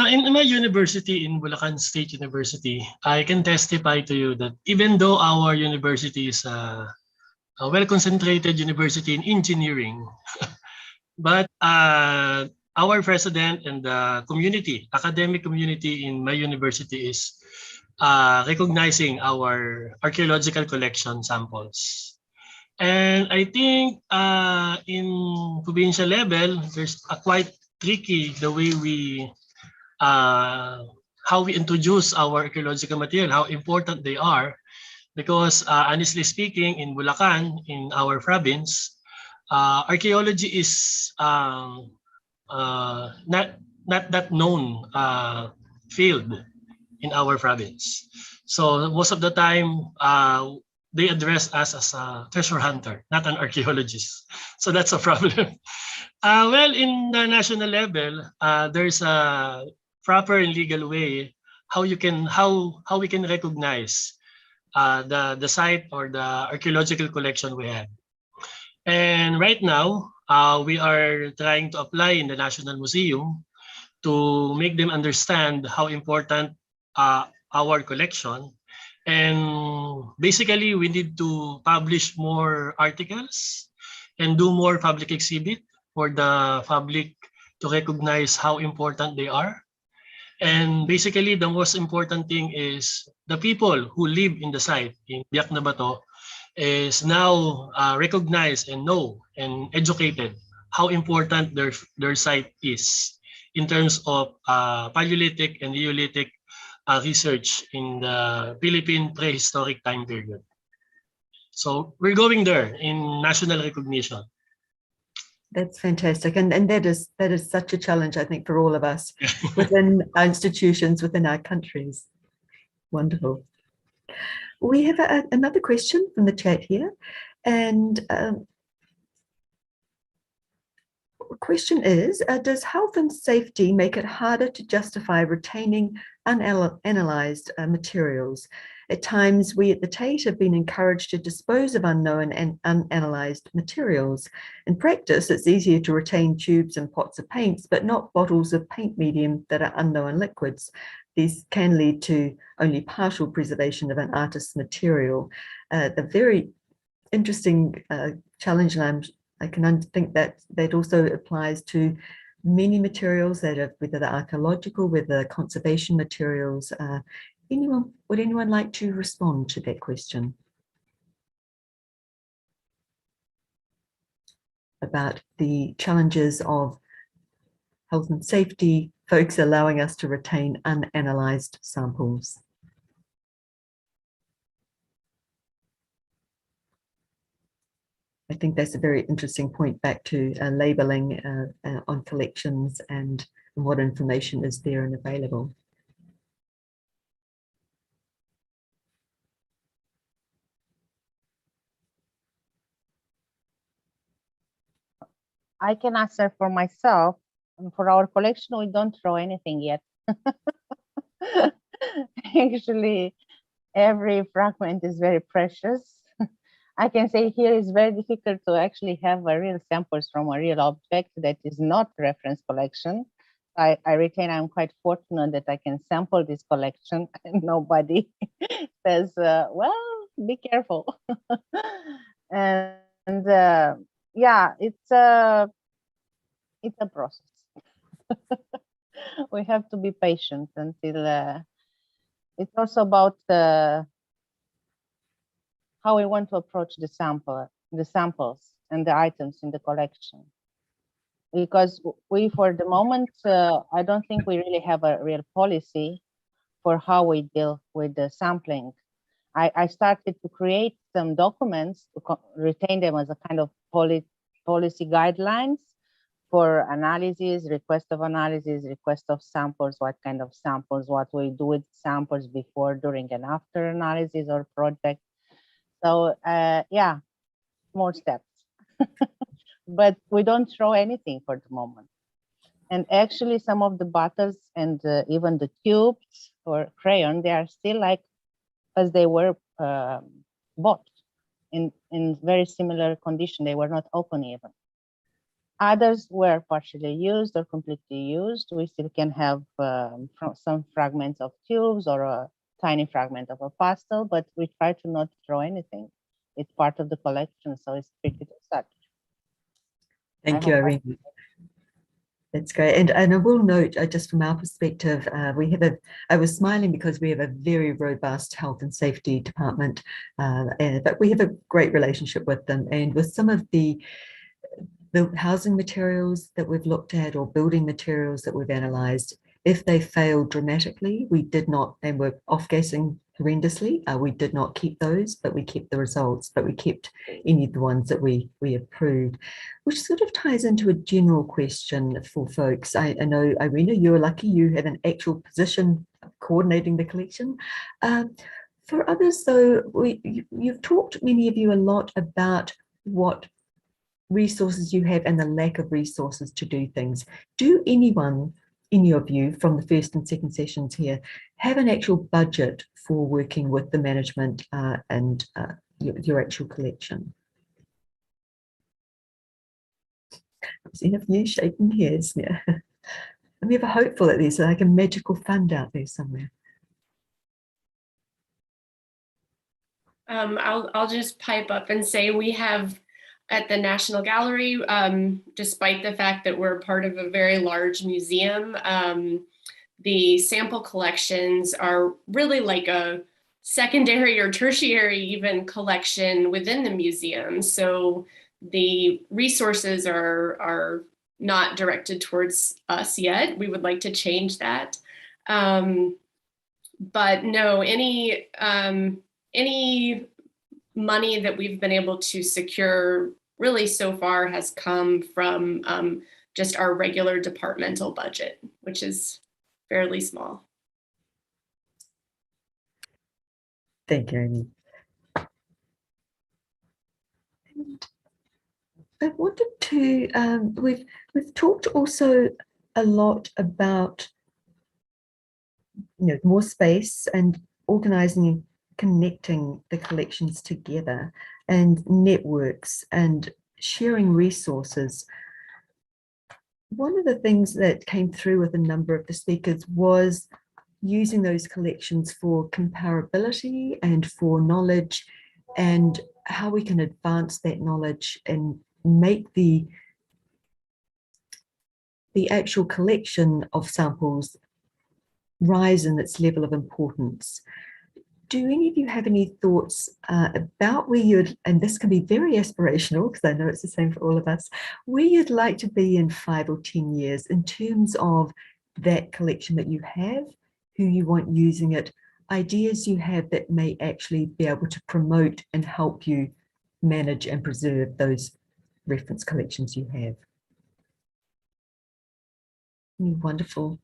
in my university, in Bulacan State University, I can testify to you that even though our university is a well-concentrated university in engineering, but our president and the community, academic community in my university is recognizing our archaeological collection samples. And I think in provincial level, there's a quite tricky the way we how we introduce our archaeological material, how important they are, because honestly speaking, in Bulacan, in our province, archaeology is not that known field in our province. So most of the time, they address us as a treasure hunter, not an archaeologist. So that's a problem. Well, in the national level, there's a proper and legal way how we can recognize the site or the archaeological collection we have. And right now, we are trying to apply in the National Museum to make them understand how important our collection. And basically, we need to publish more articles and do more public exhibit for the public to recognize how important they are. And basically, the most important thing is the people who live in the site in Biak na Bato is now recognized and know and educated how important their site is in terms of Paleolithic and Neolithic research in the Philippine prehistoric time period. So we're going there in national recognition. That's fantastic, and that is such a challenge, I think, for all of us within our institutions, within our countries. Wonderful. We have another question from the chat here, and the question is, does health and safety make it harder to justify retaining unanalyzed materials? At times, we at the Tate have been encouraged to dispose of unknown and unanalyzed materials. In practice, it's easier to retain tubes and pots of paints, but not bottles of paint medium that are unknown liquids. These can lead to only partial preservation of an artist's material. The very interesting challenge, and I can think that also applies to many materials that are, whether they're archaeological, whether conservation materials. Would anyone like to respond to that question about the challenges of health and safety, folks allowing us to retain unanalyzed samples? I think that's a very interesting point back to labeling on collections and what information is there and available. I can answer for myself. And for our collection, we don't throw anything yet. Actually, every fragment is very precious. I can say here it's very difficult to actually have a real samples from a real object that is not reference collection. I retain, I'm quite fortunate that I can sample this collection and nobody says, well, be careful. And yeah, it's a process. We have to be patient until it's also about how we want to approach the samples and the items in the collection. Because we, for the moment, I don't think we really have a real policy for how we deal with the sampling. I started to create some documents to retain them as a kind of policy guidelines for analysis, request of analysis, request of samples, what kind of samples, what we do with samples before, during, and after analysis or project. So yeah, more steps. But we don't throw anything for the moment. And actually some of the bottles and even the tubes or crayon, they are still like as they were bought in very similar condition. They were not open even. Others were partially used or completely used. We still can have some fragments of tubes or a tiny fragment of a pastel, but we try to not throw anything. It's part of the collection, so it's treated as such. Thank you, Irene. That's great. And I will note, just from our perspective, I was smiling because we have a very robust health and safety department, but we have a great relationship with them. And with some of the housing materials that we've looked at or building materials that we've analysed, if they failed dramatically, we did not, and were off-gassing horrendously, we did not keep those, but we kept the results, but we kept any of the ones that we approved, which sort of ties into a general question for folks. I know, Irina, you're lucky you have an actual position coordinating the collection. For others, though, you've talked, many of you, a lot about what resources you have and the lack of resources to do things. Do anyone, any of you from the first and second sessions here, have an actual budget for working with the management and your actual collection? I've seen a few shaking heads. Yeah. I'm ever hopeful that there's like a magical fund out there somewhere. I'll just pipe up and say we have at the National Gallery, despite the fact that we're part of a very large museum, the sample collections are really like a secondary or tertiary even collection within the museum. So the resources are not directed towards us yet. We would like to change that. But no, any money that we've been able to secure really so far has come from just our regular departmental budget, which is fairly small. Thank you, Amy. I wanted to, we've talked also a lot about, more space and organising and connecting the collections together and networks and sharing resources. One of the things that came through with a number of the speakers was using those collections for comparability and for knowledge, and how we can advance that knowledge and make the actual collection of samples rise in its level of importance. Do any of you have any thoughts about where you'd, and this can be very aspirational because I know it's the same for all of us, where you'd like to be in 5 or 10 years in terms of that collection that you have, who you want using it, ideas you have that may actually be able to promote and help you manage and preserve those reference collections you have? Any wonderful,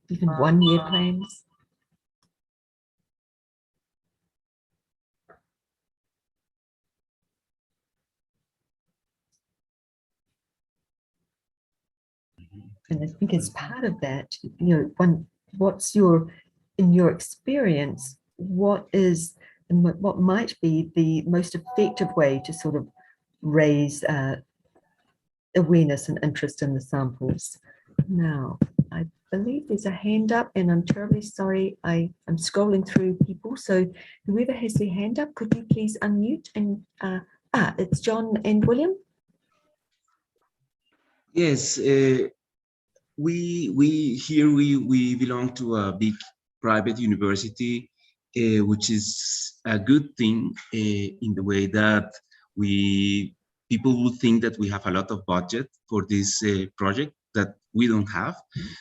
even 1 year plans? And I think as part of that, what's in your experience, what might be the most effective way to sort of raise awareness and interest in the samples? Now, I believe there's a hand up, and I'm terribly sorry, I'm scrolling through people. So whoever has their hand up, could you please unmute? And it's John and William. Yes, we belong to a big private university, which is a good thing in the way that people would think that we have a lot of budget for this project that we don't have.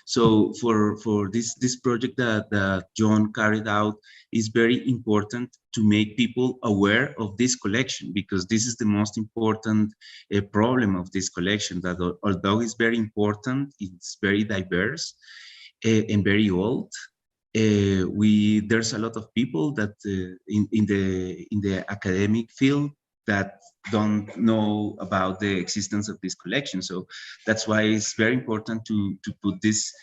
So for this project that John carried out is very important to make people aware of this collection, because this is the most important problem of this collection, that although it's very important, it's very diverse and very old. There's a lot of people that in the academic field that don't know about the existence of this collection. So that's why it's very important to put this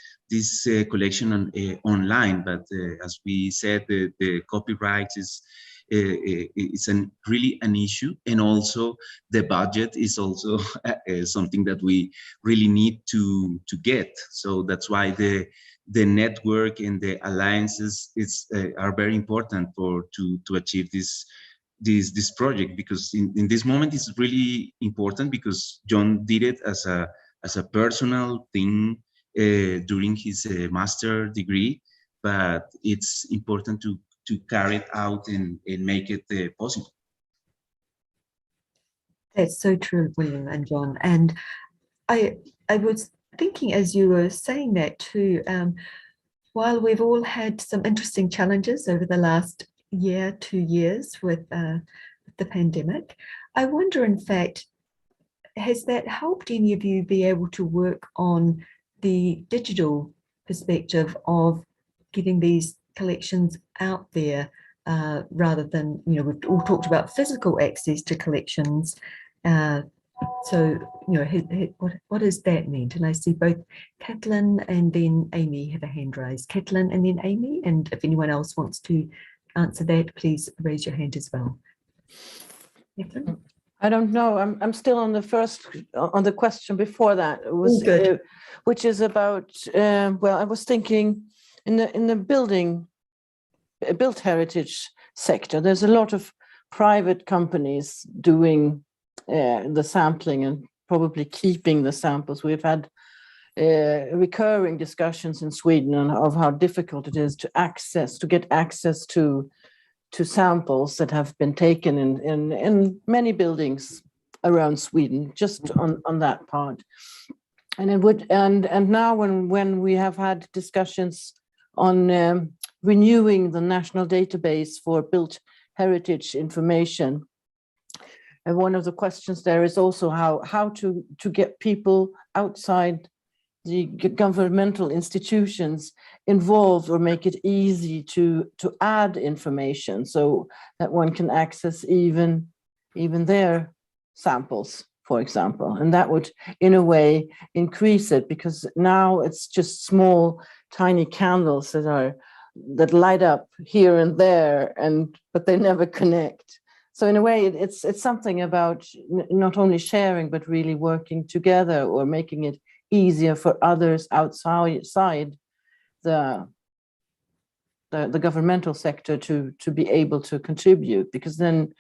collection online. But as we said, the copyright is it's really an issue, and also the budget is also something that we really need to get. So that's why the network and the alliances are very important to achieve this project, because in this moment it's really important, because John did it as a personal thing during his master degree, but it's important to carry it out and make it possible. That's so true, William and John. And I was thinking as you were saying that too, while we've all had some interesting challenges over the last year, 2 years with the pandemic, I wonder, in fact, has that helped any of you be able to work on the digital perspective of getting these collections out there, rather than, you know, we've all talked about physical access to collections. So, you know, what does that mean? And I see both Caitlin and then Amy have a hand raised. Caitlin and then Amy, and if anyone else wants to answer that, please raise your hand as well. Caitlin? I don't know. I'm still on the question before that. It was which is about well, I was thinking in the built heritage sector, there's a lot of private companies doing the sampling and probably keeping the samples. We've had recurring discussions in Sweden of how difficult it is to get access to samples that have been taken in many buildings around Sweden, just on that part. And it would and now when we have had discussions on renewing the national database for built heritage information, and one of the questions there is also how to get people outside the governmental institutions involved, or make it easy to add information so that one can access even their samples, for example. And that would, in a way, increase it, because now it's just small, tiny candles that light up here and there, but they never connect. So in a way, it's something about not only sharing, but really working together, or making it easier for others outside the governmental sector to be able to contribute, because then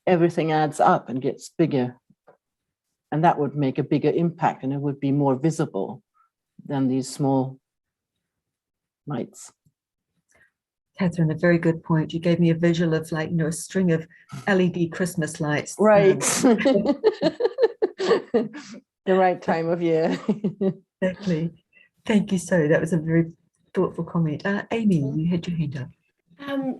everything adds up and gets bigger, and that would make a bigger impact, and it would be more visible than these small lights. Catherine, a very good point. You gave me a visual of, like, you know, a string of LED Christmas lights. Right. The right time of year. Exactly. Thank you so. That was a very thoughtful comment. Amy, you had your hand up.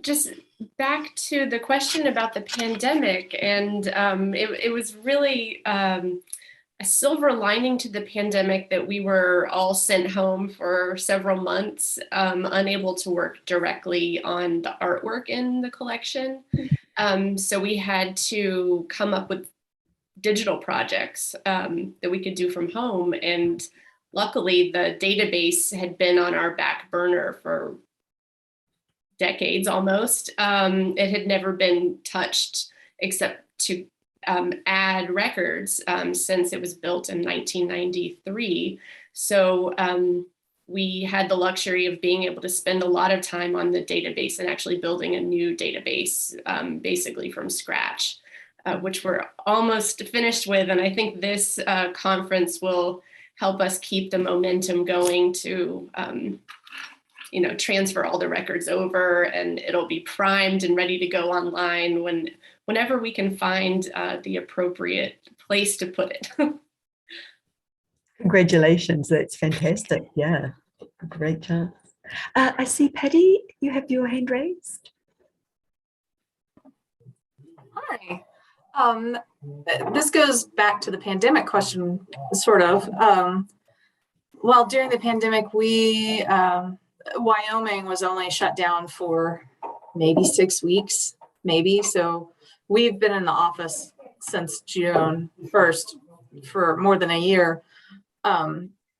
Just back to the question about the pandemic, and it was really a silver lining to the pandemic that we were all sent home for several months, unable to work directly on the artwork in the collection. So we had to come up with digital projects that we could do from home. And luckily, the database had been on our back burner for decades almost. It had never been touched except to add records since it was built in 1993. So we had the luxury of being able to spend a lot of time on the database and actually building a new database basically from scratch. which we're almost finished with. And I think this conference will help us keep the momentum going to transfer all the records over, and it'll be primed and ready to go online whenever we can find the appropriate place to put it. Congratulations, that's fantastic. Yeah, a great chance. I see, Patty, you have your hand raised. Hi. This goes back to the pandemic question, sort of. Well, during the pandemic, Wyoming was only shut down for maybe 6 weeks, maybe. So we've been in the office since June 1st for more than a year.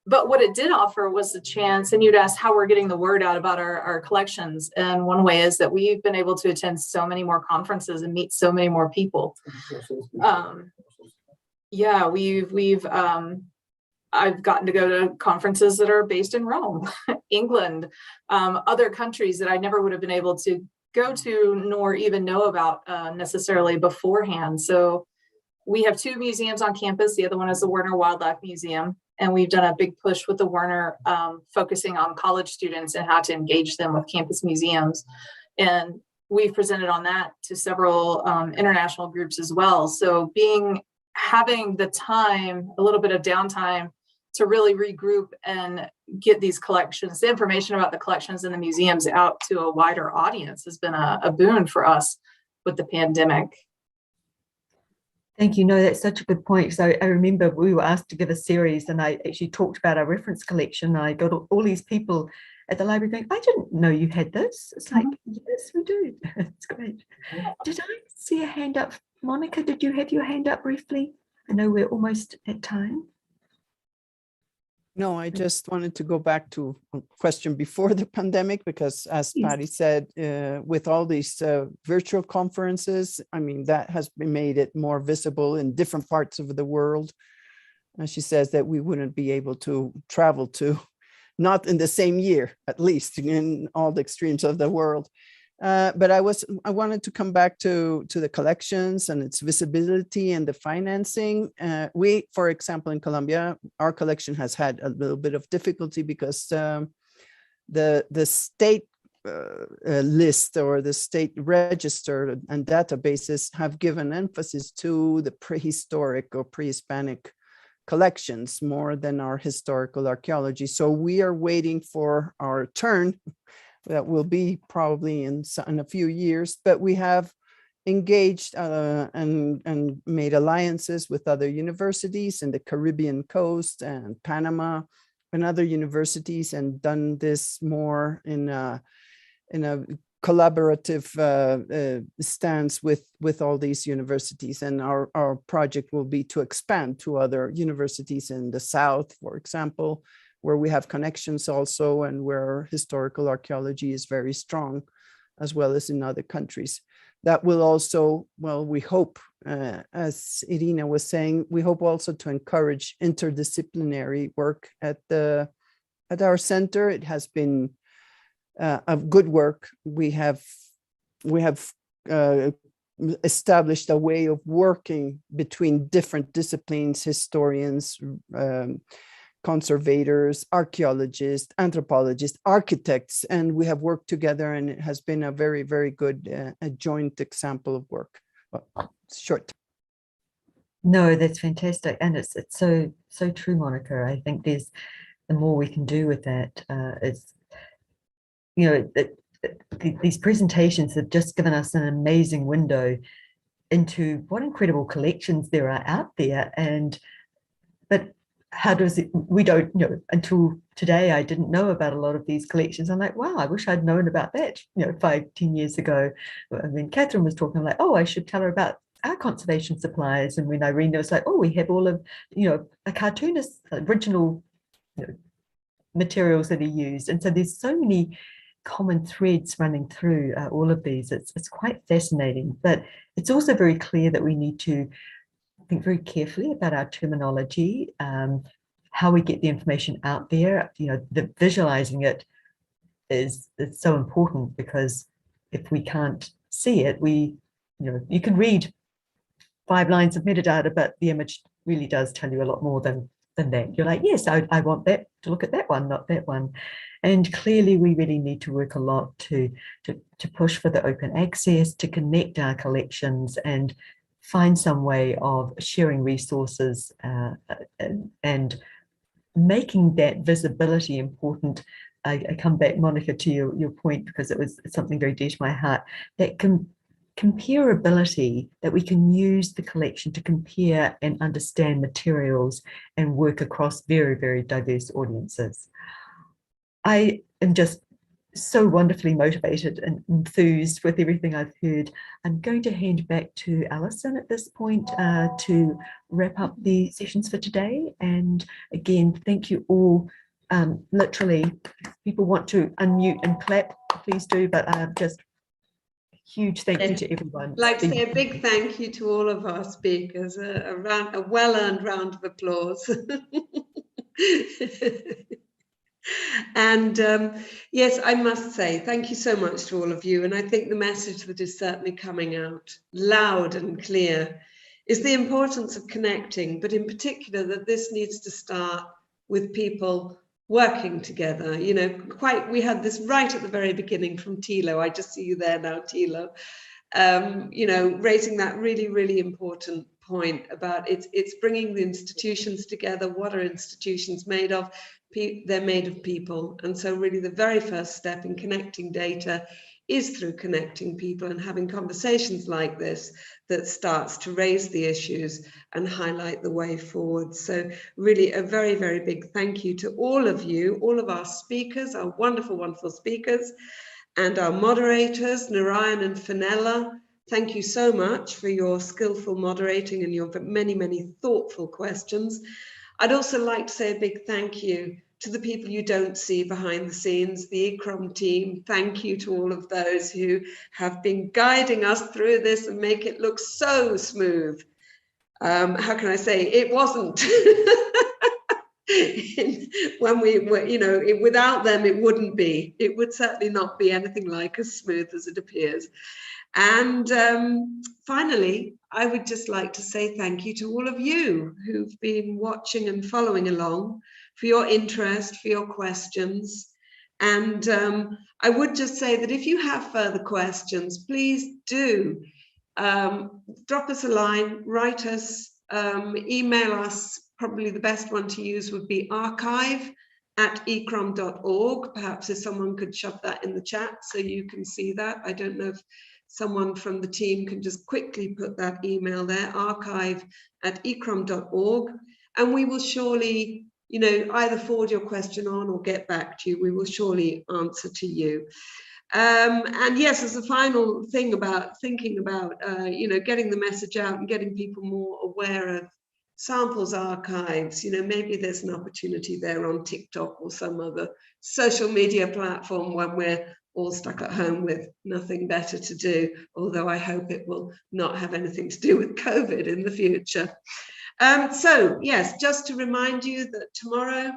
But what it did offer was the chance, and you'd ask how we're getting the word out about our collections. And one way is that we've been able to attend so many more conferences and meet so many more people. Yeah, I've gotten to go to conferences that are based in Rome, England, other countries that I never would have been able to go to nor even know about necessarily beforehand. So we have 2 museums on campus. The other one is the Werner Wildlife Museum. And we've done a big push with the Werner, focusing on college students and how to engage them with campus museums. And we've presented on that to several international groups as well. So having the time, a little bit of downtime to really regroup and get these collections, the information about the collections in the museums out to a wider audience has been a boon for us with the pandemic. Thank you. No, that's such a good point. So I remember we were asked to give a series, and I actually talked about our reference collection. I got all these people at the library going, I didn't know you had this. It's like, yes, we do. It's great. Did I see a hand up? Monica, did you have your hand up briefly? I know we're almost at time. No, I just wanted to go back to a question before the pandemic, because as Patty said, with all these virtual conferences, I mean, that has made it more visible in different parts of the world. And she says that we wouldn't be able to travel to, not in the same year, at least in all the extremes of the world. But I wanted to come back to the collections and its visibility and the financing. We, for example, in Colombia, our collection has had a little bit of difficulty because the state list or the state register and databases have given emphasis to the prehistoric or pre-Hispanic collections more than our historical archaeology. So we are waiting for our turn. That will be probably in a few years, but we have engaged and made alliances with other universities in the Caribbean coast and Panama and other universities, and done this more in a collaborative stance with all these universities. And our project will be to expand to other universities in the South, for example, where we have connections also, and where historical archaeology is very strong, as well as in other countries. That will also, well, we hope, as Irina was saying, we hope also to encourage interdisciplinary work at our center. It has been a good work. We have established a way of working between different disciplines, historians, conservators, archaeologists, anthropologists, architects, and we have worked together, and it has been a very, very good a joint example of work. Well, short. No, that's fantastic, and it's so true, Monica. I think the more we can do with that. It's, you know, these presentations have just given us an amazing window into what incredible collections there are out there, but how does it, we don't, you know, until today, I didn't know about a lot of these collections. I'm like, wow, I wish I'd known about that, you know, 5-10 years ago. And then Catherine was talking, like, oh, I should tell her about our conservation supplies. And when Irene was like, oh, we have all of, you know, a cartoonist original, you know, materials that he used. And so there's so many common threads running through all of these. It's quite fascinating, but it's also very clear that we need to think very carefully about our terminology, how we get the information out there. You know, the visualizing it is so important, because if we can't see it, you know, you can read 5 lines of metadata, but the image really does tell you a lot more than that. You're like, yes, I want that to look at that one, not that one. And clearly we really need to work a lot to push for the open access, to connect our collections and find some way of sharing resources and making that visibility important. I come back, Monica, to your point, because it was something very dear to my heart, that comparability, that we can use the collection to compare and understand materials and work across very, very diverse audiences. I am just so wonderfully motivated and enthused with everything I've heard. I'm going to hand back to Alison at this point to wrap up the sessions for today. And again, thank you all. Literally, if people want to unmute and clap, please do, but just huge thank you to everyone. I'd like to say a big thank you to all of our speakers, a well-earned round of applause. And yes, I must say thank you so much to all of you. And I think the message that is certainly coming out loud and clear is the importance of connecting, but in particular that this needs to start with people working together. You know, we had this right at the very beginning from Thilo. I just see you there now, Thilo. You know, raising that really, really important point about it's bringing the institutions together. What are institutions made of? They're made of people. And so really the very first step in connecting data is through connecting people and having conversations like this that starts to raise the issues and highlight the way forward. So really a very, very big thank you to all of you, all of our speakers, our wonderful, wonderful speakers, and our moderators, Narayan and Fenella. Thank you so much for your skillful moderating and your many, many thoughtful questions. I'd also like to say a big thank you to the people you don't see behind the scenes, the ICROM team. Thank you to all of those who have been guiding us through this and make it look so smooth. How can I say, it wasn't. When we were, you know, without them, it wouldn't be. It would certainly not be anything like as smooth as it appears. And finally, I would just like to say thank you to all of you who've been watching and following along, for your interest, for your questions. And I would just say that if you have further questions, please do drop us a line, write us, email us. Probably the best one to use would be archive@ecrom.org. Perhaps if someone could shove that in the chat so you can see that. I don't know if someone from the team can just quickly put that email there, archive@ecrom.org. And we will surely, you know, either forward your question on or get back to you. We will surely answer to you. And yes, as a final thing about thinking about, you know, getting the message out and getting people more aware of samples archives, you know, maybe there's an opportunity there on TikTok or some other social media platform when we're all stuck at home with nothing better to do, although I hope it will not have anything to do with COVID in the future. So yes, just to remind you that tomorrow,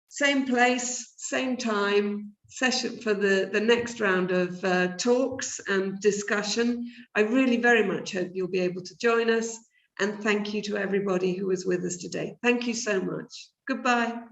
same place, same time, session for the next round of talks and discussion. I really very much hope you'll be able to join us. And thank you to everybody who was with us today. Thank you so much. Goodbye.